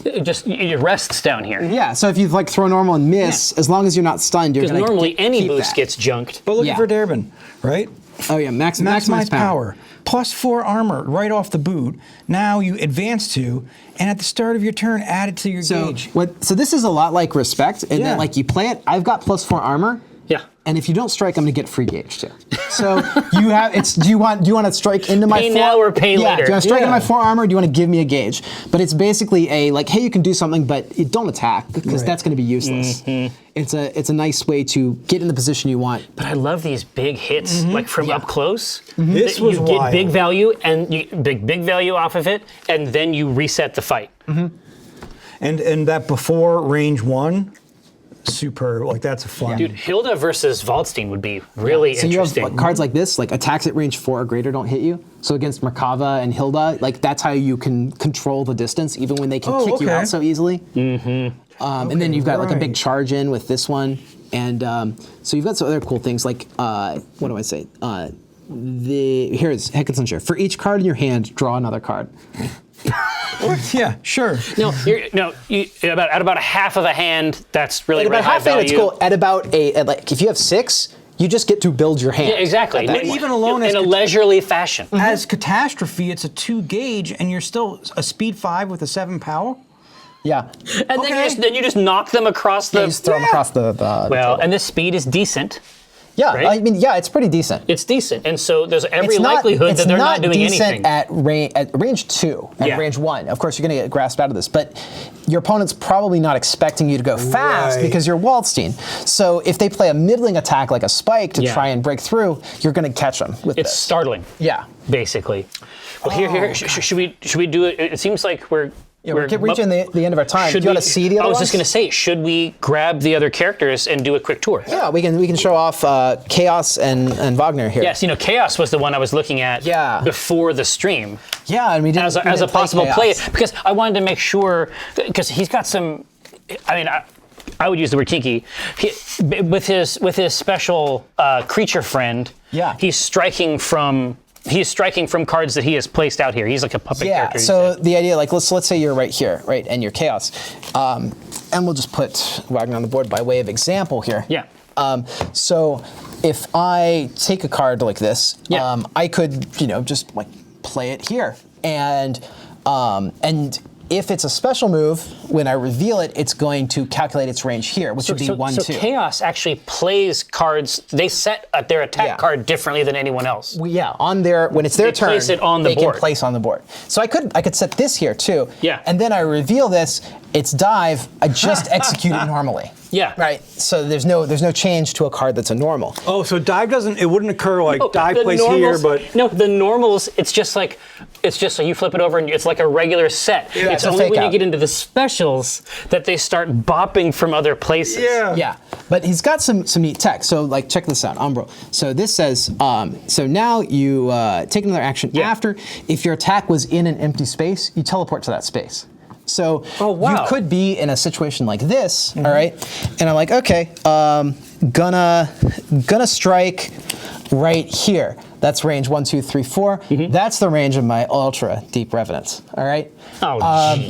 It rests down here. Yeah, so if you throw normal and miss, as long as you're not stunned, you're going to Because normally any keep boost that. gets junked. But look at Verderben, right? Oh yeah, maximize power. +4 armor right off the boot. Now you advance 2, and at the start of your turn, add it to your gauge. So this is a lot like respect, and then like you play it. I've got +4 armor. Yeah. And if you don't strike, I'm gonna get free gauge too. So you have do you want to strike into my Pay 4 now or pay later. Do you want to strike into my 4 armor? Or do you want to give me a gauge? But it's basically a like, hey, you can do something, but you don't attack because that's gonna be useless. It's a nice way to get in the position you want. But I love these big hits, like from up close. This was you get wild. big value and you big value off of it, and then you reset the fight. And that before range 1, superb. Like that's a fun. Dude, Hilda versus Waldstein would be really So you interesting. have cards like this, like attacks at range 4 or greater don't hit you. So against Merkava and Hilda, like that's how you can control the distance, even when they can kick you out so easily. And then you've got like a big charge in with this one, and so you've got some other cool things like what do I say? Here's Heckensenshire. For each card in your hand, draw another card. Yeah, sure. At about a half of a hand, that's really At about high half hand, value. it's cool. At about like if you have 6, you just get to build your hand. Yeah, exactly. At that Even alone in as a leisurely fashion. As catastrophe, it's a 2 gauge, and you're still a speed 5 with a 7 power. Yeah. And then you just knock them across the. You just throw them across the well, and the speed is decent. yeah, right? I mean, yeah, it's pretty decent. It's decent, and so there's every It's not- likelihood that they're not doing decent anything. at range 2, at range 1. Of course, you're going to get grasped out of this, but your opponent's probably not expecting you to go fast Right. because you're Waldstein. So if they play a middling attack like a spike to try and break through, you're going to catch them with It's this. startling. Yeah. Basically. Well, here. Should we do it? It seems like we're reaching the end of our time. Do Should you want we- to see the other I was ones? just going to say, should we grab the other characters and do a quick tour? Yeah, we can show off Chaos and Wagner here. Yes, Chaos was the one I was looking at before the stream Yeah, and we didn't as a play possible Chaos. play because I wanted to make sure because he's got some. I mean, I would use the word kinky. With his special creature friend. Yeah. He's striking from cards that he has placed out here. He's like a puppet Yeah, character. so the idea, like, let's say you're right here, right, and you're Chaos. And we'll just put Wagner on the board by way of example here. Yeah. So if I take a card like this, I could, just like play it here. And if it's a special move, when I reveal it, it's going to calculate its range here, which would be 1, 2. So Chaos actually plays cards. They set their attack card differently than anyone else. On their when it's their turn, place it on the they board. can place on the board. So I could set this here too. Yeah. And then I reveal this. It's dive. I just execute it normally. Yeah. Right. So there's no change to a card that's a normal. Oh, so dive it wouldn't occur like No, dive the plays here, normals- but no, the normals. It's just like you flip it over and it's like a regular set. Yeah, it's it's a only fake when out. you get into the specials that they start bopping from other places. Yeah, but he's got some neat tech. So like, check this out, Umbral. So this says, so now you take another action after. If your attack was in an empty space, you teleport to that space. So you could be in a situation like this, all right? And I'm like, okay, gonna strike right here. That's range 1, 2, 3, 4. That's the range of my ultra deep revenants. All right.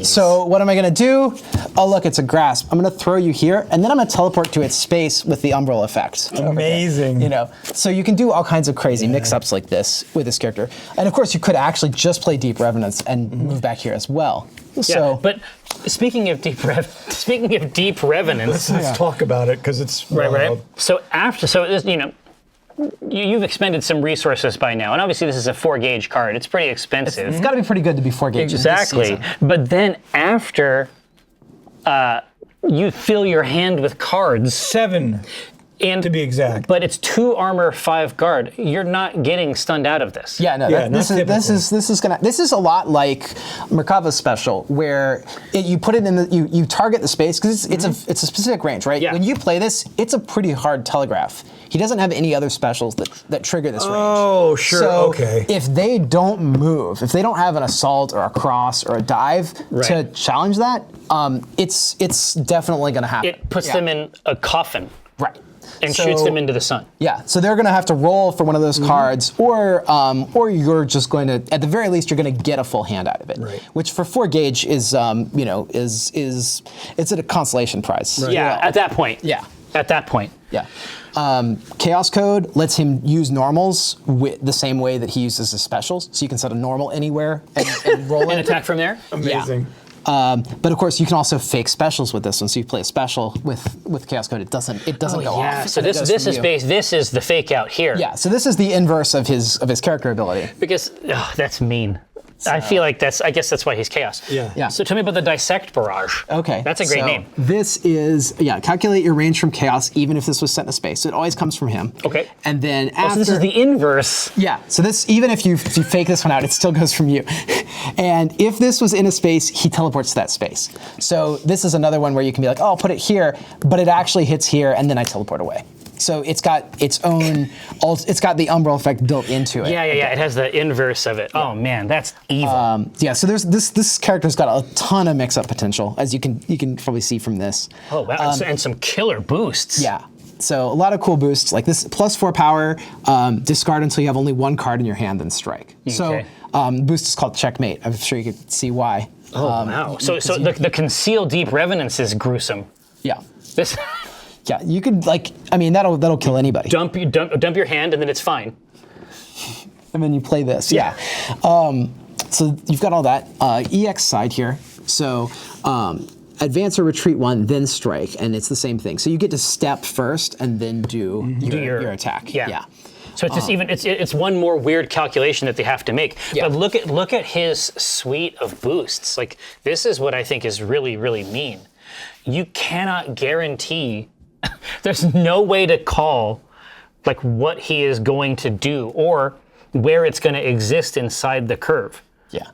So what am I gonna do? Oh look, it's a grasp. I'm gonna throw you here, and then I'm gonna teleport to its space with the Umbral effect. Amazing. So you can do all kinds of crazy mix-ups like this with this character, and of course you could actually just play deep revenants and move back here as well. So, But speaking of deep revenants, Let's talk about it because it's right. So you've expended some resources by now, and obviously this is a 4 gauge card. It's pretty expensive. it's got to be pretty good to be 4 gauge. Exactly. But then after you fill your hand with cards, 7 and to be exact. but it's 2 armor, 5 guard. You're not getting stunned out of this. Yeah, no. This is a lot like Merkava's special, where you put it in you target the space because it's a specific range, right? Yeah. When you play this, it's a pretty hard telegraph. He doesn't have any other specials that trigger this range. Oh, sure. So okay. if they don't move, if they don't have an assault or a cross or a dive to challenge that, it's definitely going to happen. It puts them in a coffin. Right. And shoots them into the sun. Yeah, so they're going to have to roll for one of those cards, or you're just going to, at the very least, you're going to get a full hand out of it. Right. Which for 4 gauge is it's a consolation prize. Right. Yeah, at that point. Yeah. At that point. Yeah. Chaos Code lets him use normals the same way that he uses his specials. So you can set a normal anywhere and roll And it. attack from there? Amazing. But of course, you can also fake specials with this one. So you play a special with Chaos Code, it doesn't go off. So and it this goes from is you. base. This is the fake out here. Yeah. So this is the inverse of his character ability. Because that's mean. I feel like I guess that's why he's chaos. Yeah. So tell me about the dissect barrage. Okay. That's a great so name. This is, calculate your range from chaos, even if this was set in a space. So it always comes from him. Okay. And then after. So this is the inverse. Yeah. So this, even if you fake this one out, it still goes from you. And if this was in a space, he teleports to that space. So this is another one where you can be like, oh, I'll put it here, but it actually hits here, and then I teleport away. So it's got its own, it's got the umbral effect built into it. Yeah. It has the inverse of it. Oh man, that's evil. So there's this character's got a ton of mix-up potential, as you can probably see from this. Oh wow, and some killer boosts. Yeah. So a lot of cool boosts, like this +4 power, discard until you have only one card in your hand, then strike. Okay. So boost is called Checkmate. I'm sure you could see why. Oh wow. So the Conceal Deep Revenants is gruesome. Yeah. This Yeah, you could that'll kill anybody. dump your hand and then it's fine. And then you play this. Yeah. So you've got all that. EX side here. So advance or retreat 1, then strike, and it's the same thing. So you get to step first and then do your attack. Yeah. So it's just it's one more weird calculation that they have to make. Yeah. But look at his suite of boosts. Like this is what I think is really, really mean. You cannot guarantee there's no way to call like what he is going to do or where it's going to exist inside the curve. Yeah.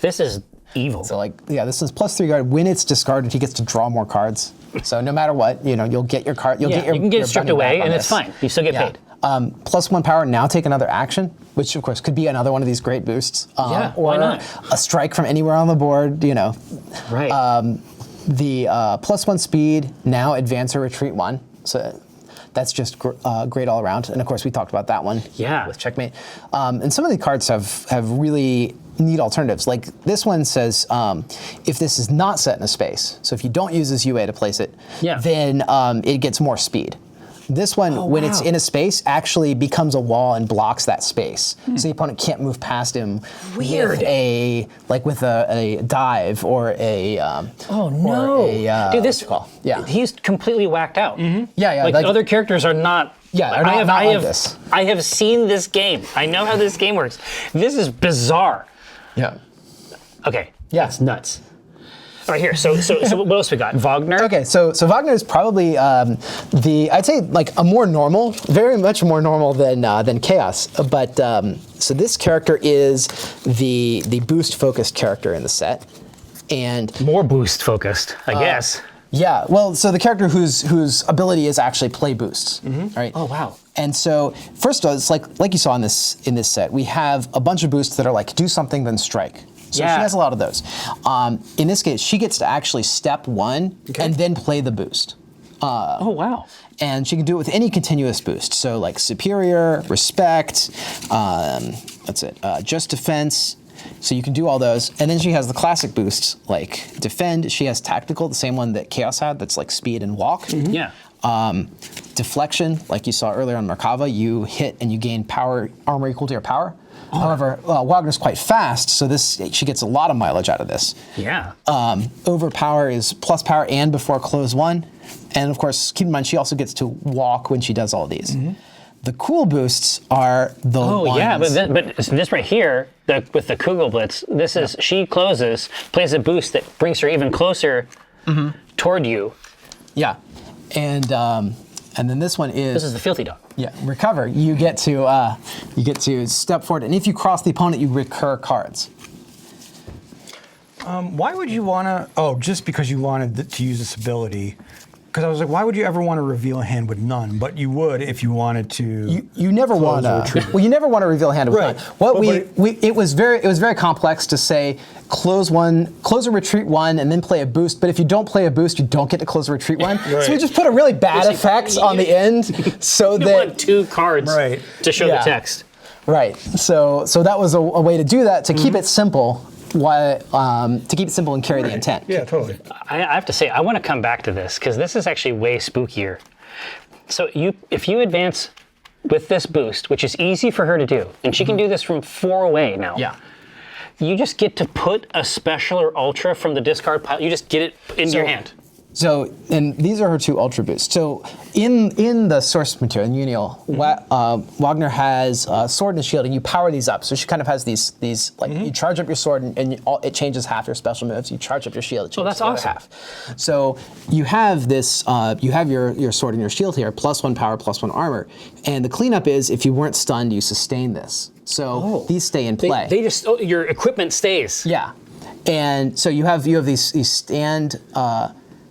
This is evil. So this is +3 guard. When it's discarded, he gets to draw more cards. So no matter what, you'll get your card. You can get it stripped away, and it's fine. You still get paid. +1 power. Now take another action, which of course could be another one of these great boosts. Or why not? A strike from anywhere on the board. Right. The +1 speed. Now advance or retreat 1. So that's just great all around. And of course, we talked about that one. Yeah. With Checkmate. And some of the cards have really neat alternatives. Like this one says, if this is not set in a space, so if you don't use this UA to place it, then it gets more speed. This one, when it's in a space, actually becomes a wall and blocks that space. So the opponent can't move past him with a dive or a Dude, this call. Yeah. He's completely whacked out. Yeah. Like other characters are not. Yeah, like, they're not like this. I have seen this game. I know how this game works. This is bizarre. Yeah. Okay. Yeah. It's nuts. All right, here. So what else we got? Wagner. Okay, so Wagner is probably I'd say like a more normal, very much more normal than Chaos. But so this character is the boost focused character in the set, and More boost focused, I guess. yeah, well, so the character whose ability is actually play boosts, right? Oh wow. And so first of all, it's like you saw in this set, we have a bunch of boosts that are like do something then strike. So she has a lot of those. In this case, she gets to actually step 1 and then play the boost. Oh wow. And she can do it with any continuous boost. So like superior, respect, that's it, just defense. So you can do all those. And then she has the classic boosts like defend. She has tactical, the same one that Chaos had, that's like speed and walk. Yeah. Deflection, like you saw earlier on Merkava, you hit and you gain power, armor equal to your power. However, Wagner's quite fast, so she gets a lot of mileage out of this. Yeah. Overpower is plus power and before close 1. And of course, keep in mind, she also gets to walk when she does all these. The cool boosts are the ones... Oh yeah, but this right here, with the Kugelblitz, this is, she closes, plays a boost that brings her even closer toward you. Yeah. And then this one is... This is the Filthy Dog. Yeah, recover. You get to step forward, and if you cross the opponent, you recur cards. Why would you want to? Oh, just because you wanted to use this ability. Because I was like, why would you ever want to reveal a hand with none? But you would if you wanted to. You never want to. Well, you never want to reveal a hand with none. What it was very complex to say close or retreat 1, and then play a boost. But if you don't play a boost, you don't get to close or retreat 1. So we just put a really bad effect on the end, so You that want 2 cards to show the text. Right. So that was a way to do that, to keep it simple. To keep it simple and carry the intent. Yeah, totally. I have to say, I want to come back to this because this is actually way spookier. So if you advance with this boost, which is easy for her to do, and she can do this from 4 away now. Yeah. You just get to put a special or ultra from the discard pile. You just get it into your hand. So, and these are her 2 ultra boosts. So, in the source material, in Unial, Wagner has a sword and a shield, and you power these up. So she kind of has these like you charge up your sword, and it changes half your special moves. You charge up your shield, it changes that's awesome. half. So you have this, you have your sword and your shield here, +1 power, +1 armor, and the cleanup is if you weren't stunned, you sustain this. So these stay in play. They just your equipment stays. Yeah, and so you have these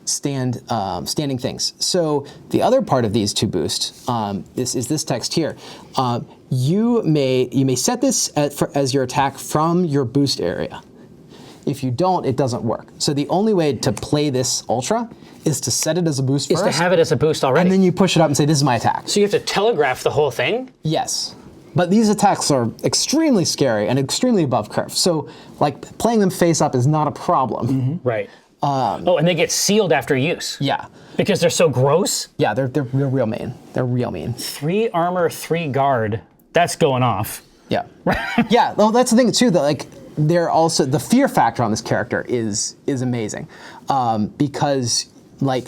standing things. So the other part of these 2 boosts is this text here. You may set this as your attack from your boost area. If you don't, it doesn't work. So the only way to play this ultra is to set it as a boost Is first, to have it as a boost already. and then you push it up and say, "This is my attack." So you have to telegraph the whole thing? Yes. But these attacks are extremely scary and extremely above curve. So, like, playing them face up is not a problem. Right. And they get sealed after use. Yeah. Because they're so gross? Yeah, they're real mean. They're real mean. 3 armor, 3 guard. That's going off. Yeah. Yeah, well, that's the thing, too, that, like, they're also, the fear factor on this character is amazing. Because, like,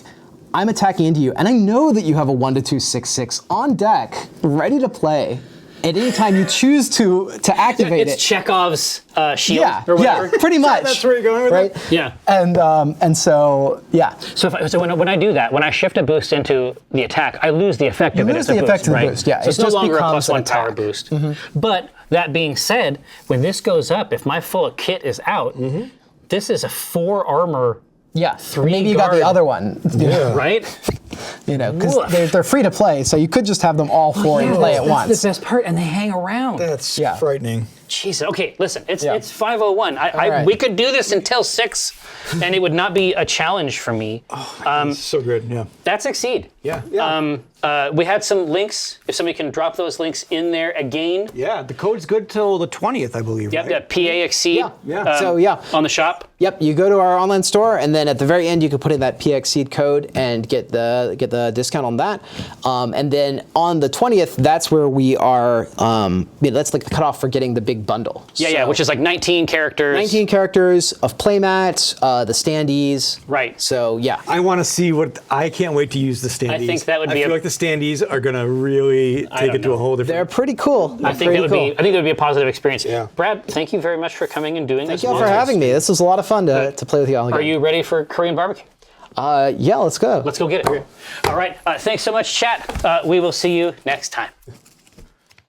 I'm attacking into you, and I know that you have a 1/2/6/6 on deck, ready to play. At any time you choose to activate It's it. Chekhov's shield or whatever. Yeah, pretty much. That's where you're going with right? it? Yeah. And so, yeah. So when I do that, when I shift a boost into the attack, I lose the effect of it lose as a the boost, effect of the right? boost, yeah. So It it's no just longer a becomes +1 an power attack. boost. But that being said, when this goes up, if my full kit is out, this is a 4 armor. Yeah, 3 maybe you got the guard. other one. Yeah. Right? Because Woof. they're free to play, so you could just have them all 4 in play at once. That's the best part, and they hang around. That's Yeah. frightening. Jesus. Okay, listen, it's Yeah. 5:01. right. We could do this until 6, and it would not be a challenge for me. So good, yeah. That's Exceed. Yeah. We had some links. If somebody can drop those links in there again. Yeah, the code's good till the 20th, I believe, Yep, right? yeah, PA Exceed. Yeah. So, yeah. On the shop. Yep, you go to our online store, and then at the very end, you can put in that PX seed code and get the discount on that. And then on the 20th, that's where we are. That's like the cutoff for getting the big bundle. Yeah, which is like 19 characters. 19 characters of playmats, the standees. Right. So yeah. I want to see I can't wait to use the standees. I think that would be I feel like the standees are going to really take it to a whole They're different... pretty cool. I think that would be a positive experience. Yeah. Brad, thank you very much for coming and doing this. Thank y'all for having me. This was a lot of fun to play with y'all again. Are you ready for Korean barbecue? Yeah, let's go. Let's go get it. All right. Thanks so much, chat. We will see you next time.